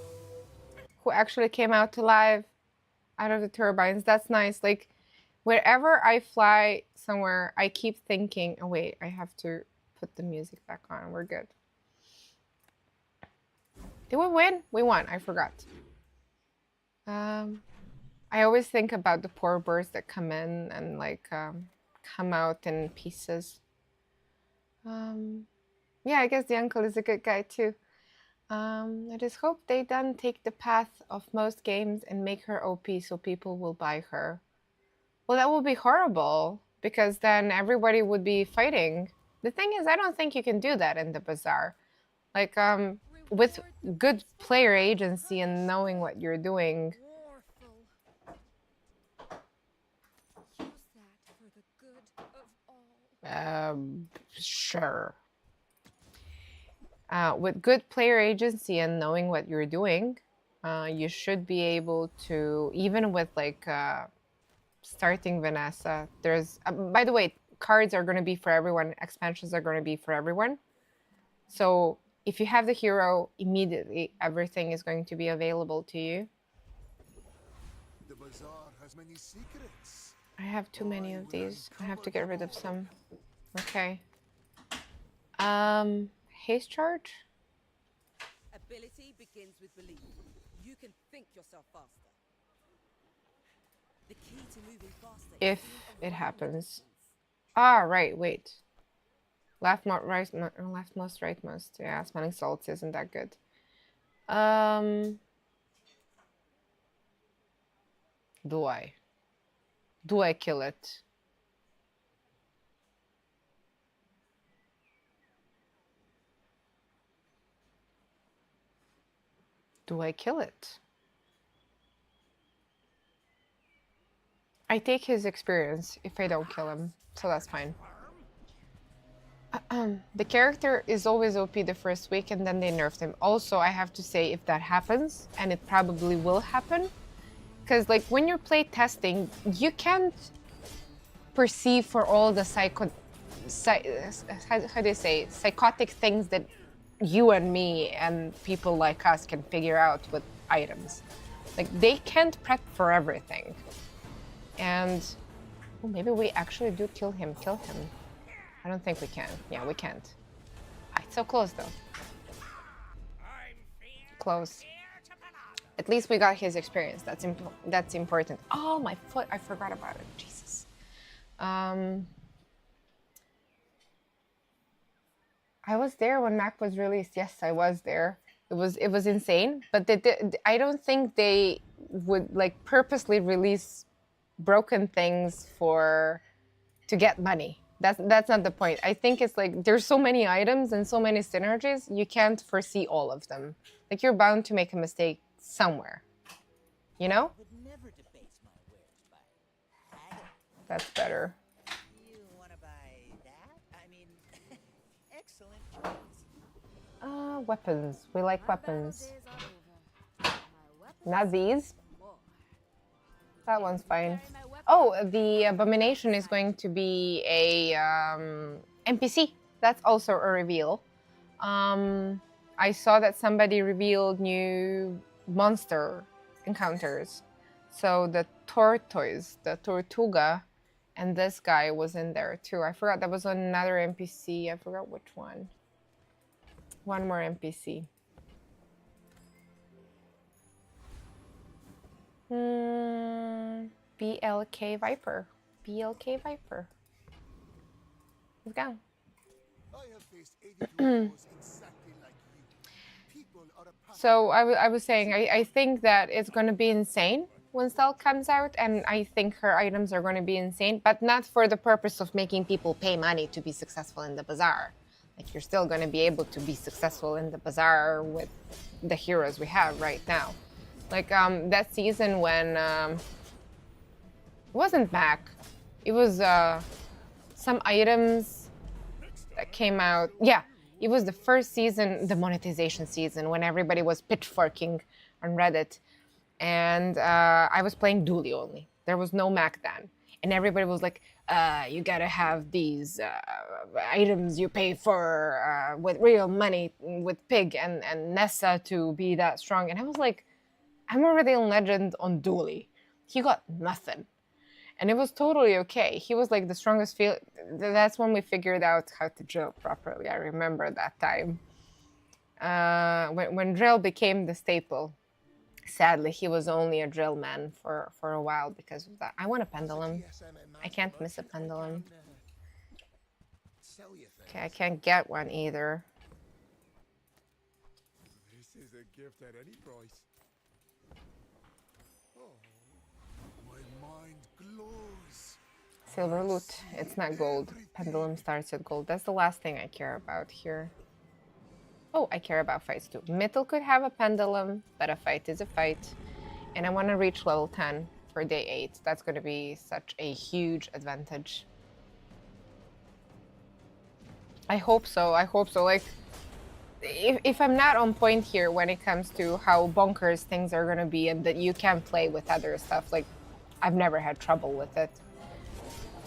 who actually came out alive out of the turbines. That's nice. Like, wherever I fly somewhere, I keep thinking, oh wait, I have to put the music back on. We're good. Did we win? We won. I forgot. I always think about the poor birds that come in and like come out in pieces. Yeah, I guess the uncle is a good guy too. I just hope they don't take the path of most games and make her OP so people will buy her. Well, that would be horrible because then everybody would be fighting. The thing is, I don't think you can do that in the Bazaar. Like, with good player agency and knowing what you're doing. Sure. With good player agency and knowing what you're doing, you should be able to, even with like starting Vanessa, there's, by the way, cards are going to be for everyone, expansions are going to be for everyone. So if you have the hero, immediately everything is going to be available to you. The Bazaar has many secrets. I have too many of these. I have to get rid of some. Okay. Haste charge? Ability begins with belief. You can think yourself faster. The key to moving faster. If it happens. Ah, right, wait. Leftmost, rightmost. Yeah, smelling salts isn't that good. Do I? Do I kill it? Do I kill it? I take his experience if I don't kill him, so that's fine. The character is always OP the first week and then they nerfed him. Also, I have to say, if that happens, and it probably will happen, because like when you're play testing, you can't perceive for all the how do you say, psychotic things that you and me and people like us can figure out with items. Like, they can't prep for everything. And well, maybe we actually do kill him. I don't think we can. Yeah, we can't. It's so close though. Close. At least we got his experience. That's important. Oh, my foot. I forgot about it. Jesus. I was there when Mac was released. Yes, I was there. It was insane. But I don't think they would like purposely release broken things to get money. That's not the point. I think it's like there's so many items and so many synergies, you can't foresee all of them. Like, you're bound to make a mistake somewhere. You know? That's better. You want to buy Weapons. We like weapons. Not these. That one's fine. Oh, the Abomination is going to be a NPC. That's also a reveal. I saw that somebody revealed new monster encounters. So the tortoise, the Tortuga, and this guy was in there too. I forgot that was another NPC. I forgot which one. One more NPC. BLK Viper. BLK Viper. Let's go. So I was saying, I think that it's going to be insane when Cell comes out, and I think her items are going to be insane, but not for the purpose of making people pay money to be successful in the Bazaar. Like, you're still going to be able to be successful in the Bazaar with the heroes we have right now. Like, that season when... it wasn't back. It was some items that came out. Yeah, it was the first season, the monetization season, when everybody was pitchforking on Reddit. And I was playing Dually only. There was no Mac then. And everybody was like, you gotta have these items you pay for with real money, with Pig and Nessa to be that strong. And I was like, I'm already in Legend on Dually. He got nothing. And it was totally okay. He was like the strongest field. That's when we figured out how to drill properly. I remember that time. When drill became the staple. Sadly, he was only a drill man for a while because of that. I want a pendulum. I can't miss a pendulum. Okay, I can't get one either. This is a gift at any price. My mind glows. Silver loot. It's not gold. Pendulum starts at gold. That's the last thing I care about here. Oh, I care about fights too. Mythil could have a pendulum, but a fight is a fight. And I want to reach level 10 for day 8. That's going to be such a huge advantage. I hope so. I hope so. Like, if I'm not on point here when it comes to how bonkers things are going to be and that you can play with other stuff, like, I've never had trouble with it,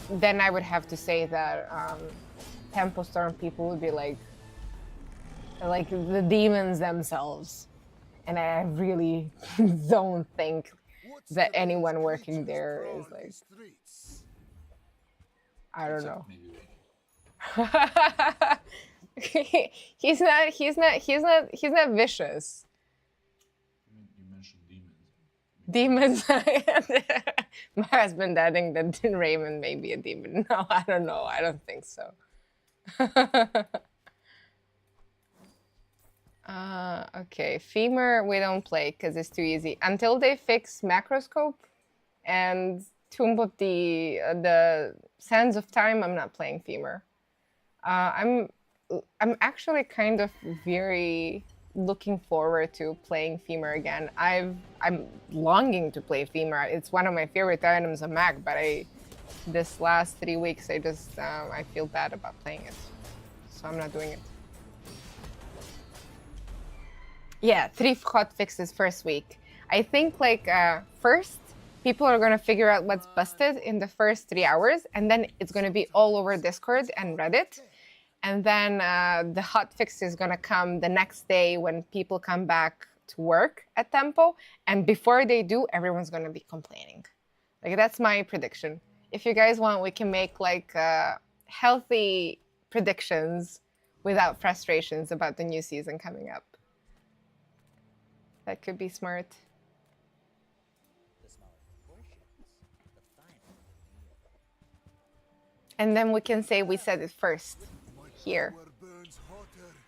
then I would have to say that Tempo Storm people would be like the demons themselves. And I really don't think that anyone working there is like, I don't know. He's not vicious. You mentioned demons. Demons. My husband adding that Raymond may be a demon. No, I don't know. I don't think so. Okay, Femur we don't play because it's too easy. Until they fix Macroscope and Tomb of the Sands of Time, I'm not playing Femur. I'm actually kind of very looking forward to playing Femur again. I'm longing to play Femur. It's one of my favorite items on Mac, but this last 3 weeks I just I feel bad about playing it, so I'm not doing it. Yeah, 3 hot fixes first week. I think like first, people are gonna figure out what's busted in the first 3 hours, and then it's gonna be all over Discord and Reddit. And then the hot fix is gonna come the next day when people come back to work at Tempo. And before they do, everyone's gonna be complaining. Like, that's my prediction. If you guys want, we can make like healthy predictions without frustrations about the new season coming up. That could be smart. And then we can say we said it first here.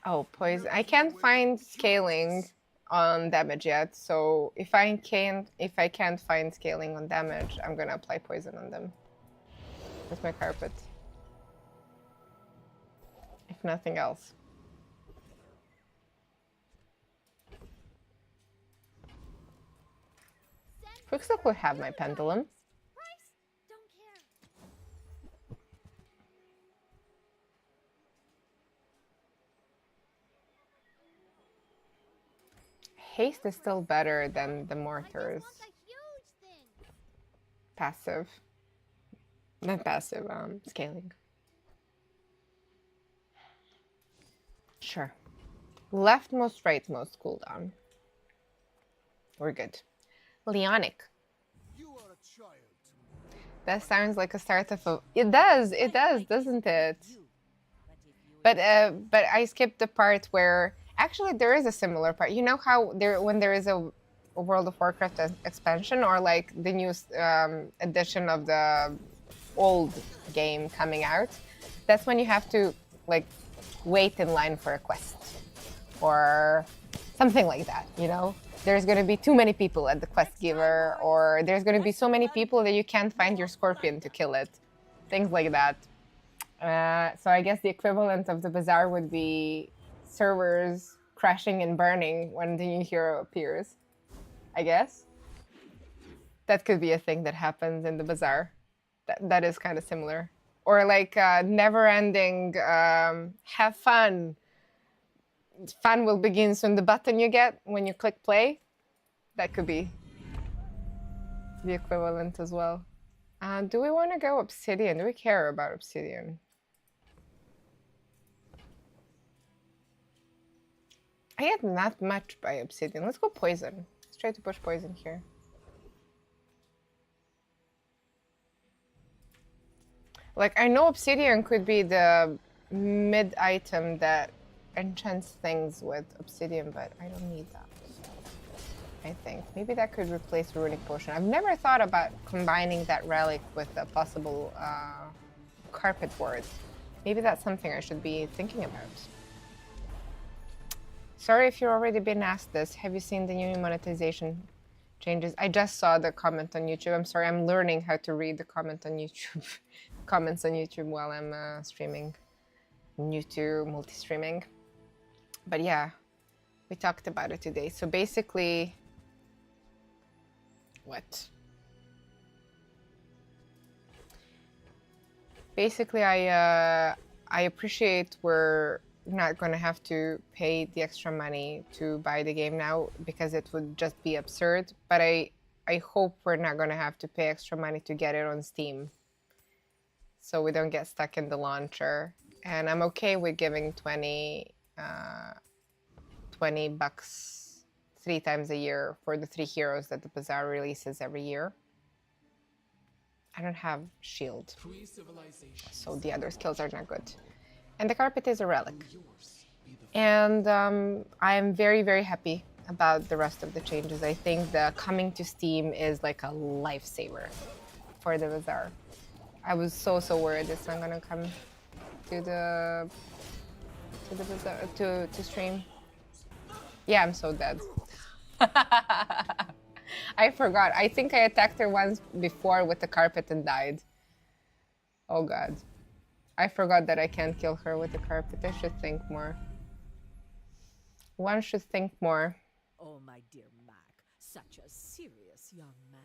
Oh, poison. I can't find scaling on damage yet, so if I can't find scaling on damage, I'm gonna apply poison on them with my carpet. If nothing else. Quicksilver would have my pendulum. haste is still better than the mortars. Passive. Not passive, scaling. Sure. Leftmost, rightmost cooldown. We're good. Leonic. That sounds like a start of a... It does, doesn't it? But I skipped the part where... Actually, there is a similar part. You know how when there is a World of Warcraft expansion or like the new edition of the old game coming out, that's when you have to like wait in line for a quest or something like that, you know? There's going to be too many people at the quest giver, or there's going to be so many people that you can't find your scorpion to kill it. Things like that. So I guess the equivalent of the Bazaar would be servers crashing and burning when the new hero appears. I guess. That could be a thing that happens in the Bazaar. That is kind of similar. Or like never-ending have fun. Fun will begin soon. The button you get when you click play, that could be the equivalent as well. Do we want to go Obsidian? Do we care about Obsidian? I get not much by Obsidian. Let's go Poison. Let's try to push Poison here. Like, I know Obsidian could be the mid item that enchants things with Obsidian, but I don't need that. I think maybe that could replace Runic Potion. I've never thought about combining that relic with a possible carpet ward. Maybe that's something I should be thinking about. Sorry if you've already been asked this. Have you seen the new monetization changes? I just saw the comment on YouTube. I'm sorry, I'm learning how to read the comment on YouTube. Comments on YouTube while I'm streaming. New to multi-streaming. But yeah, we talked about it today. So basically, what? Basically, I appreciate we're not going to have to pay the extra money to buy the game now because it would just be absurd. But I hope we're not going to have to pay extra money to get it on Steam, so we don't get stuck in the launcher. And I'm okay with giving $20 3 times a year for the 3 heroes that the Bazaar releases every year. I don't have shield, so the other skills are not good. And the carpet is a relic. And I'm very, very happy about the rest of the changes. I think the coming to Steam is like a lifesaver for the Bazaar. I was so worried it's not gonna come to the Bazaar to stream. Yeah, I'm so dead. I forgot. I think I attacked her once before with the carpet and died. Oh god. I forgot that I can't kill her with the carpet. I should think more. One should think more. Oh, my dear Mac, such a serious young man.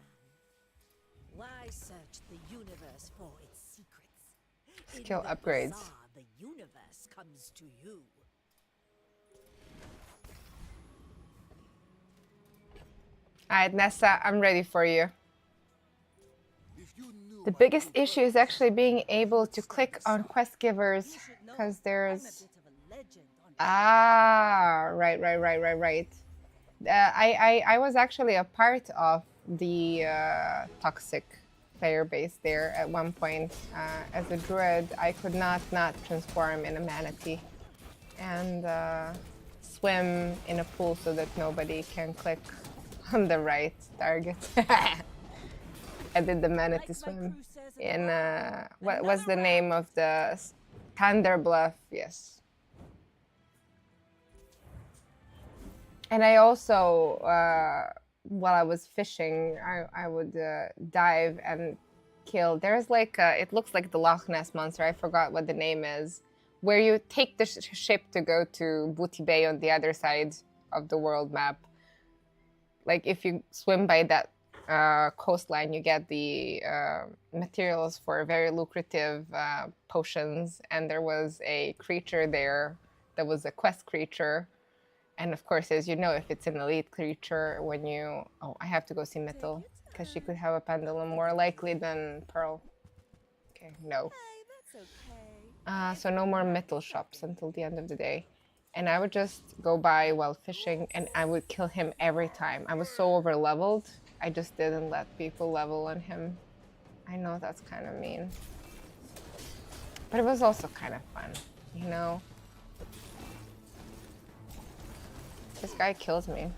Why search the universe for its secrets? Skill upgrades. Bazaar, the universe comes to you. Alright, Nessa, I'm ready for you. The biggest issue is actually being able to click on quest givers, because there's... Ah, right. I was actually a part of the toxic player base there at one point. As a druid, I could not transform in a manatee and swim in a pool so that nobody can click on the right target. I did the manatee swim in, what was the name of the Thunder Bluff? Yes. And I also, while I was fishing, I would dive and kill. There's like, it looks like the Loch Ness Monster. I forgot what the name is. Where you take the ship to go to Booty Bay on the other side of the world map. Like if you swim by that coastline, you get the materials for very lucrative potions, and there was a creature there that was a quest creature, And of course, as you know, if it's an elite creature, when you... Oh, I have to go see Mythil, because she could have a pendulum more likely than Pearl. Okay, no. So no more Mythil shops until the end of the day. And I would just go by while fishing, and I would kill him every time. I was so over-leveled, I just didn't let people level on him. I know that's kind of mean. But it was also kind of fun, you know? This guy kills me.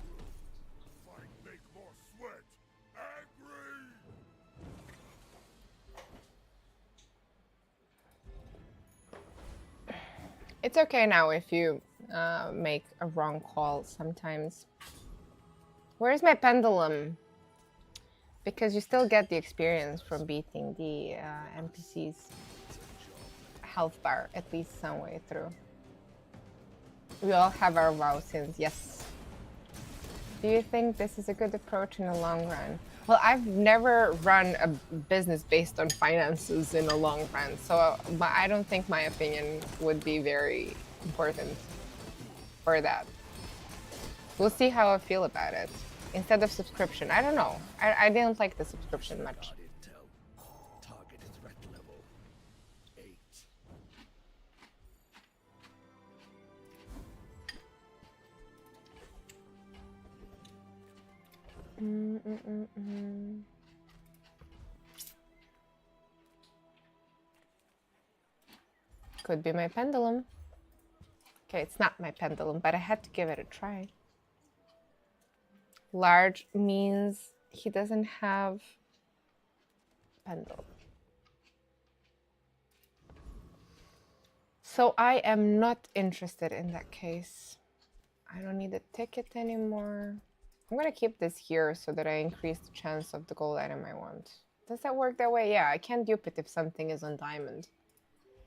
It's okay now if you make a wrong call sometimes. Where's my pendulum? Because you still get the experience from beating the NPC's health bar at least some way through. We all have our WoW sins, yes. Do you think this is a good approach in the long run? Well, I've never run a business based on finances in the long run, so I don't think my opinion would be very important for that. We'll see how I feel about it. Instead of subscription, I don't know. I didn't like the subscription much. Target threat level 8. Could be my pendulum. Okay, it's not my pendulum, but I had to give it a try. Large means he doesn't have pendulum. So I am not interested in that case. I don't need a ticket anymore. I'm gonna keep this here so that I increase the chance of the gold item I want. Does that work that way? Yeah, I can't dupe it if something is on diamond.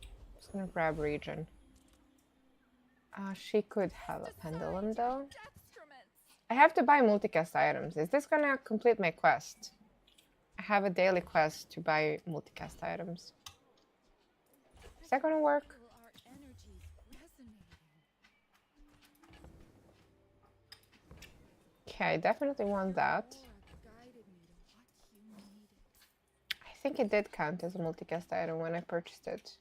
I'm just gonna grab region. She could have a pendulum though. I have to buy multicast items. Is this gonna complete my quest? I have a daily quest to buy multicast items. Is that gonna work? Okay, I definitely want that. I think it did count as a multicast item when I purchased it.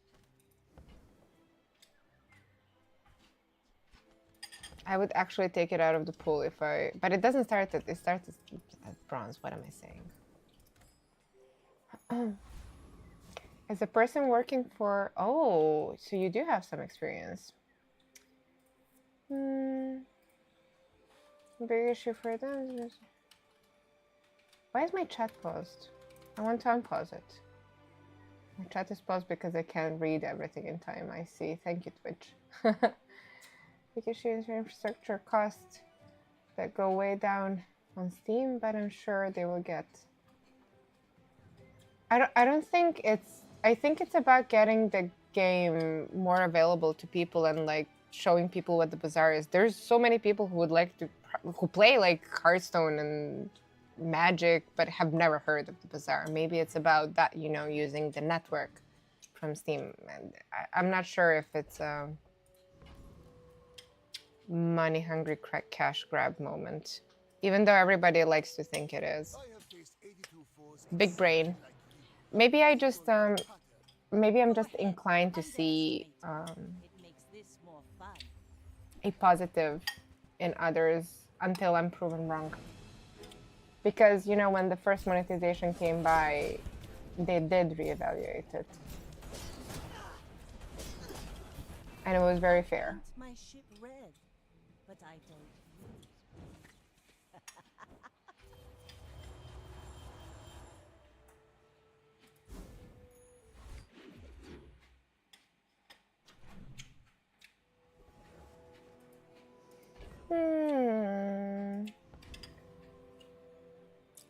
I would actually take it out of the pool if I... But it doesn't start at... It starts at bronze. What am I saying? As a person working for... Oh, so you do have some experience. Big issue for them. Why is my chat paused? I want to unpause it. My chat is paused because I can't read everything in time. I see. Thank you, Twitch. Big issue is your infrastructure costs that go way down on Steam, but I'm sure they will get. I don't think it's... I think it's about getting the game more available to people and like showing people what the Bazaar is. There's so many people who would like to... who play like Hearthstone and Magic, but have never heard of the Bazaar. Maybe it's about that, you know, using the network from Steam. And I'm not sure if it's a money-hungry cash grab moment, even though everybody likes to think it is. Big brain. Maybe I just maybe I'm just inclined to see a positive in others until I'm proven wrong. Because, you know, when the first monetization came by, they did reevaluate it. And it was very fair. My ship red, but I don't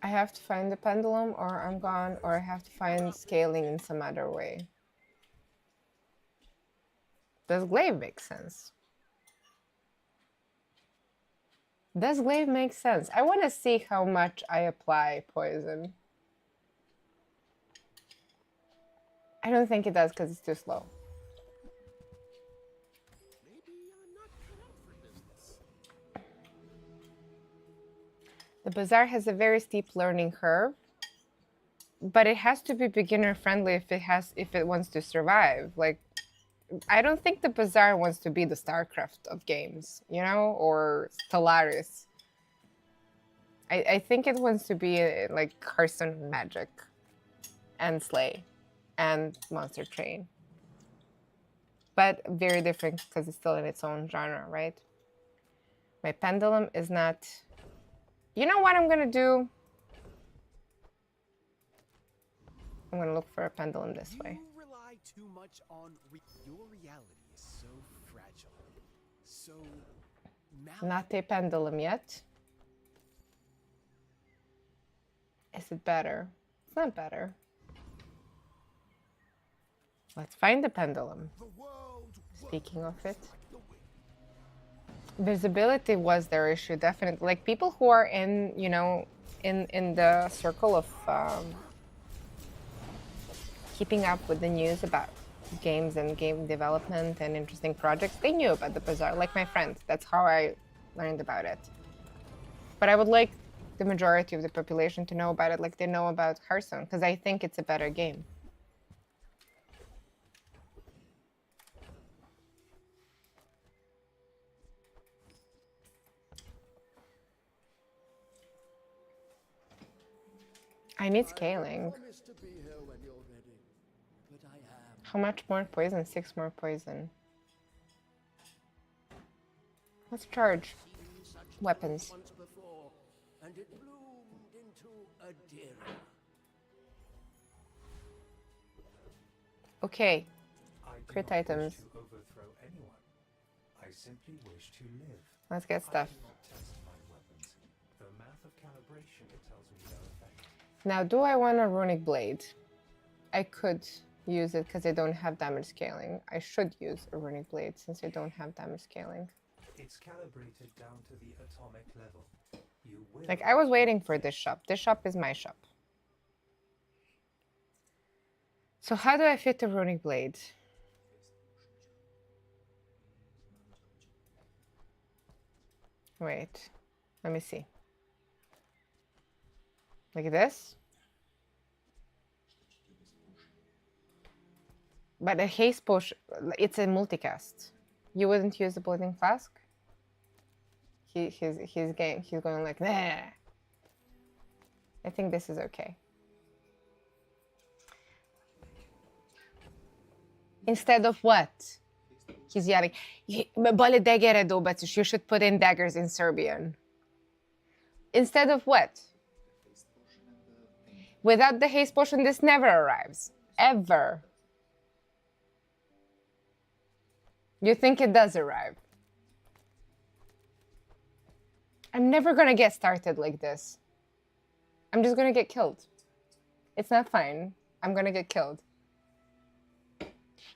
I have to find the pendulum, or I'm gone, or I have to find scaling in some other way. Does glaive make sense? Does glaive make sense? I want to see how much I apply poison. I don't think it does because it's too slow. The Bazaar has a very steep learning curve, but it has to be beginner friendly if it wants to survive. Like, I don't think the Bazaar wants to be the StarCraft of games, you know, or Stellaris. I think it wants to be like Hearthstone Magic and Slay and Monster Train. But very different because it's still in its own genre, right? My pendulum is not... You know what I'm gonna do? I'm gonna look for a pendulum this way. You rely too much on your reality is so fragile. So Not a pendulum yet. Is it better? It's not better. Let's find the pendulum. Speaking of it. Visibility was their issue, definitely. Like, people who are in, you know, in the circle of keeping up with the news about games and game development and interesting projects, they knew about the Bazaar, like my friend. That's how I learned about it. But I would like the majority of the population to know about it like they know about Hearthstone, because I think it's a better game. I need scaling. How much more poison? 6 more poison. Let's charge weapons. And it bloomed into a deer. Okay. Crit items. To overthrow anyone. I simply wish to live. Let's get stuff. I do not test my weapons. The math of calibration tells me no effect. Now, do I want a runic blade? I could use it because I don't have damage scaling. I should use a runic blade since I don't have damage scaling. It's calibrated down to the atomic level. You will. Like, I was waiting for this shop. This shop is my shop. So how do I fit the runic blade? Wait, let me see. Like this? But a haste potion, it's a multicast. You wouldn't use the bleeding flask? He's going like, nah. I think this is okay. Instead of what? He's yelling, "Bale dagere do, but you should put in daggers in Serbian." Instead of what? Without the haste potion, this never arrives. Ever. You think it does arrive? I'm never gonna get started like this. I'm just gonna get killed. It's not fine. I'm gonna get killed.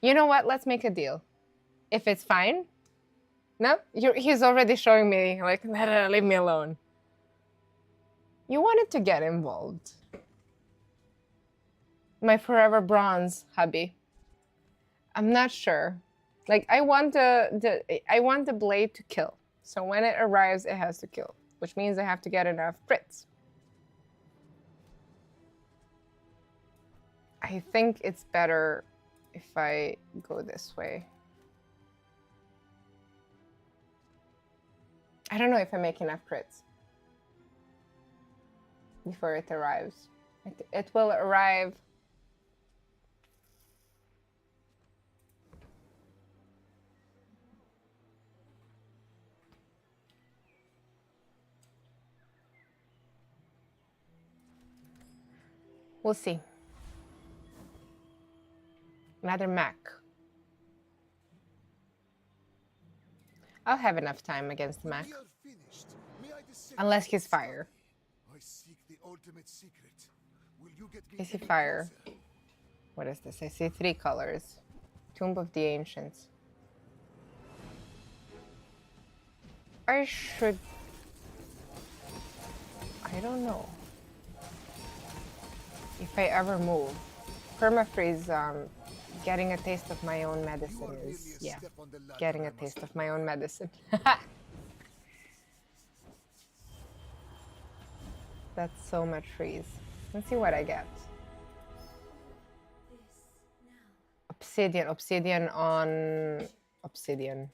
You know what? Let's make a deal. If it's fine, no, he's already showing me like, nah, leave me alone. You wanted to get involved. My forever bronze hubby. I'm not sure. Like, I want the blade to kill. So when it arrives, it has to kill, which means I have to get enough crits. I think it's better if I go this way. I don't know if I make enough crits before it arrives. It will arrive. We'll see. Another Mac. I'll have enough time against Mac. Unless he's fire. Is he fire? What is this? I see 3 colors. Tomb of the Ancients. I should... I don't know. If I ever move. Permafreeze, getting a taste of my own medicine is... Yeah, getting a taste of my own medicine. That's so much freeze. Let's see what I get. Obsidian, obsidian on obsidian.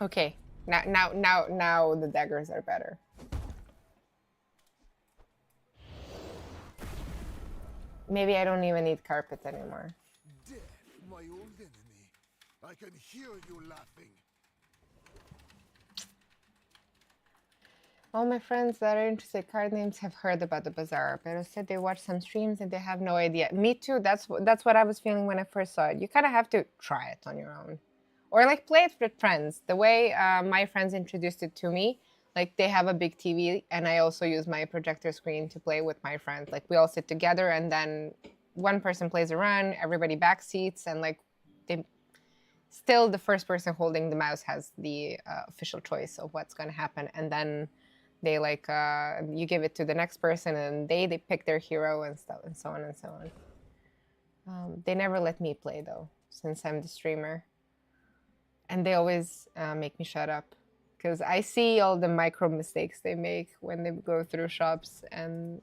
Okay, now the daggers are better. Maybe I don't even need carpet anymore. Death, my old enemy. I can hear you laughing. All my friends that are interested in card names have heard about the Bazaar, but said they watched some streams and they have no idea. Me too. That's what I was feeling when I first saw it. You kind of have to try it on your own, or like play it with friends. The way my friends introduced it to me, like they have a big TV, and I also use my projector screen to play with my friends. Like we all sit together, and then one person plays a run, everybody back seats, and like they still the first person holding the mouse has the official choice of what's going to happen, and then they like you give it to the next person, and they pick their hero and stuff, and so on and so on. They never let me play though, since I'm the streamer, and they always make me shut up because I see all the micro mistakes they make when they go through shops, and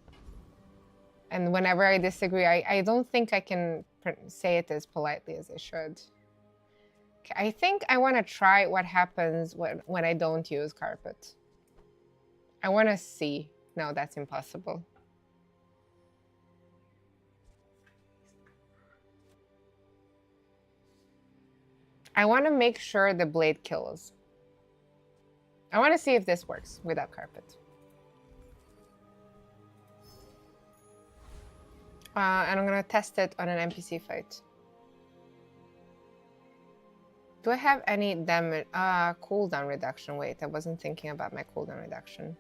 whenever I disagree, I don't think I can say it as politely as I should. I think I want to try what happens when I don't use carpet. I want to see. No, that's impossible. I want to make sure the blade kills. I want to see if this works without carpet. And I'm going to test it on an NPC fight. Do I have any damage? Cooldown reduction. Wait, I wasn't thinking about my cooldown reduction.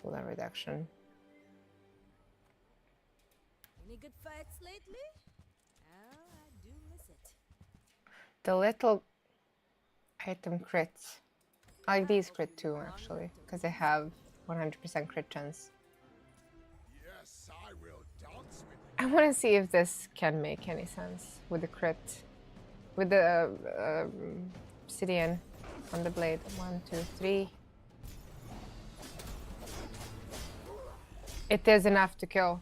Cooldown reduction. Any good fights lately? Oh, I do miss it. The little item crits. I like these crit too, actually, because they have 100% crit chance. Yes, I will dance with you. I want to see if this can make any sense with the crit. With the obsidian on the blade. 1, 2, 3. It is enough to kill.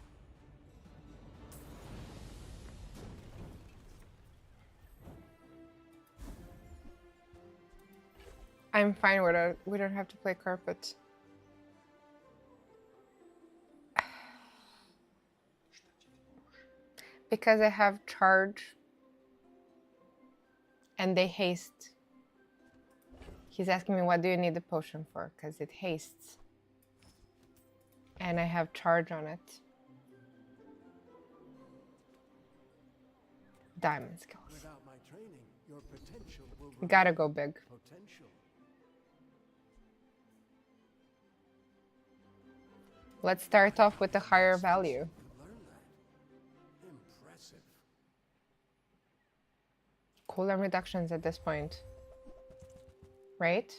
I'm fine with it. We don't have to play carpet. Because I have charge. And they haste. He's asking me, what do you need the potion for? Because it hastes. And I have charge on it. Diamond skills. Without my training, your potential will You gotta go big. potential. Let's start off with a higher value. Learn that. Impressive. Cooldown reductions at this point. Right?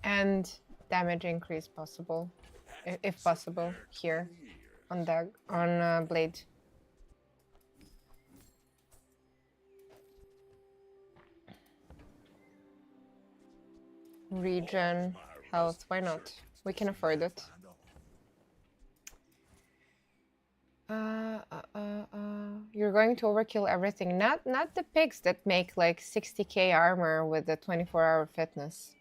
And damage increase possible, if possible, here on blade. Regen, health, why not? We can afford it. You're going to overkill everything. Not the pigs that make like 60k armor with the 24-hour fitness.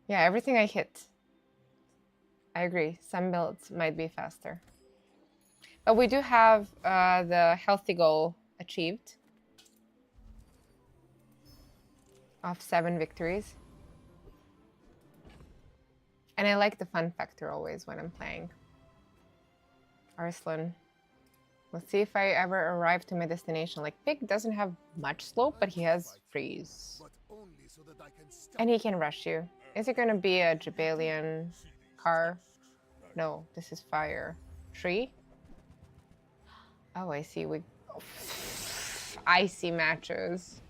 Yeah, everything I hit. I agree. Some builds might be faster. But we do have the healthy goal achieved of 7 victories. And I like the fun factor always when I'm playing. Arslan. Let's see if I ever arrive to my destination. Like, Pig doesn't have much slope, but he has freeze. And he can rush you. Is it gonna be a Jabalian car? No, this is fire. Tree? Oh, I see. Icy matches.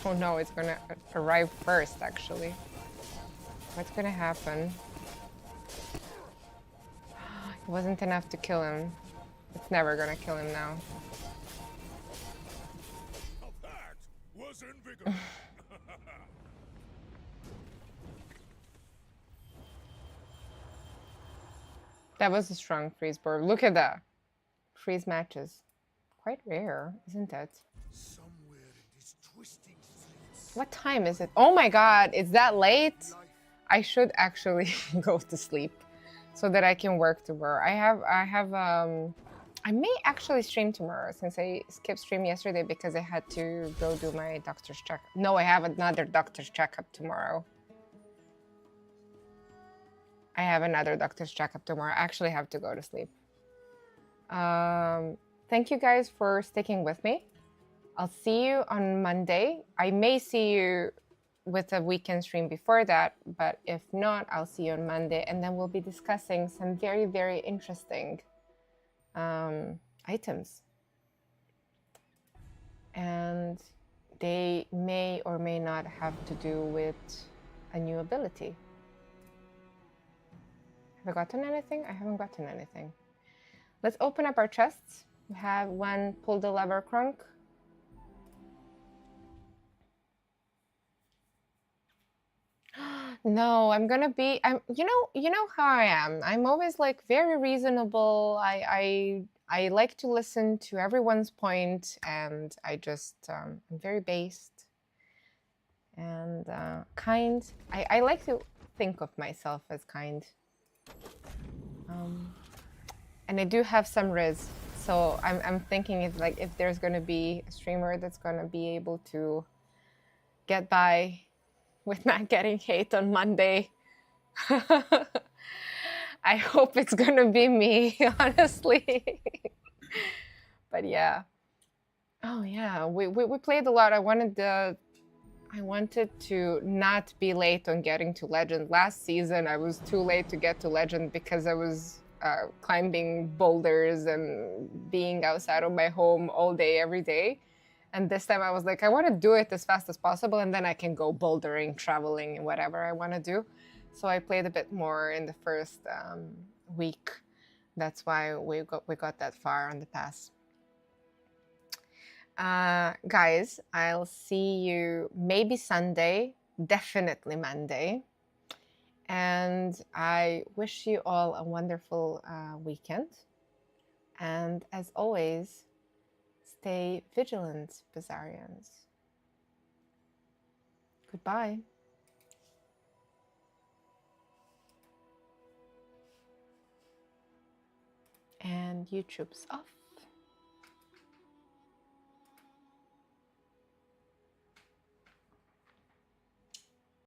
Oh no, it's gonna arrive first, actually. What's gonna happen? It wasn't enough to kill him. It's never gonna kill him now. That was invigorating. That was a strong freeze board. Look at that. Freeze matches. Quite rare, isn't it? What time is it? Oh my god, it's that late? I should actually go to sleep so that I can work tomorrow. I may actually stream tomorrow since I skipped stream yesterday because I had to go do my doctor's check. No, I have another doctor's checkup tomorrow. I have another doctor's checkup tomorrow. I actually have to go to sleep. Thank you guys for sticking with me. I'll see you on Monday. I may see you with a weekend stream before that, but if not, I'll see you on Monday, and then we'll be discussing some very, very interesting items. And they may or may not have to do with a new ability. Have I gotten anything? I haven't gotten anything. Let's open up our chests. We have one pull the lever crunk. No, I'm gonna be. You know how I am. I'm always like very reasonable. I like to listen to everyone's point, and I just I'm very based and kind. I like to think of myself as kind. And I do have some riz, so I'm thinking if there's gonna be a streamer that's gonna be able to get by with not getting hate on Monday, I hope it's gonna be me, honestly. But yeah. Oh yeah, we played a lot. I wanted to not be late on getting to Legend. Last season, I was too late to get to Legend because I was climbing boulders and being outside of my home all day, every day. And this time I was like, I want to do it as fast as possible, and then I can go bouldering, traveling, and whatever I want to do. So I played a bit more in the first week. That's why we got that far on the pass. Guys, I'll see you maybe Sunday, definitely Monday. And I wish you all a wonderful weekend. And as always, stay vigilant, Bazarians. Goodbye. And YouTube's off.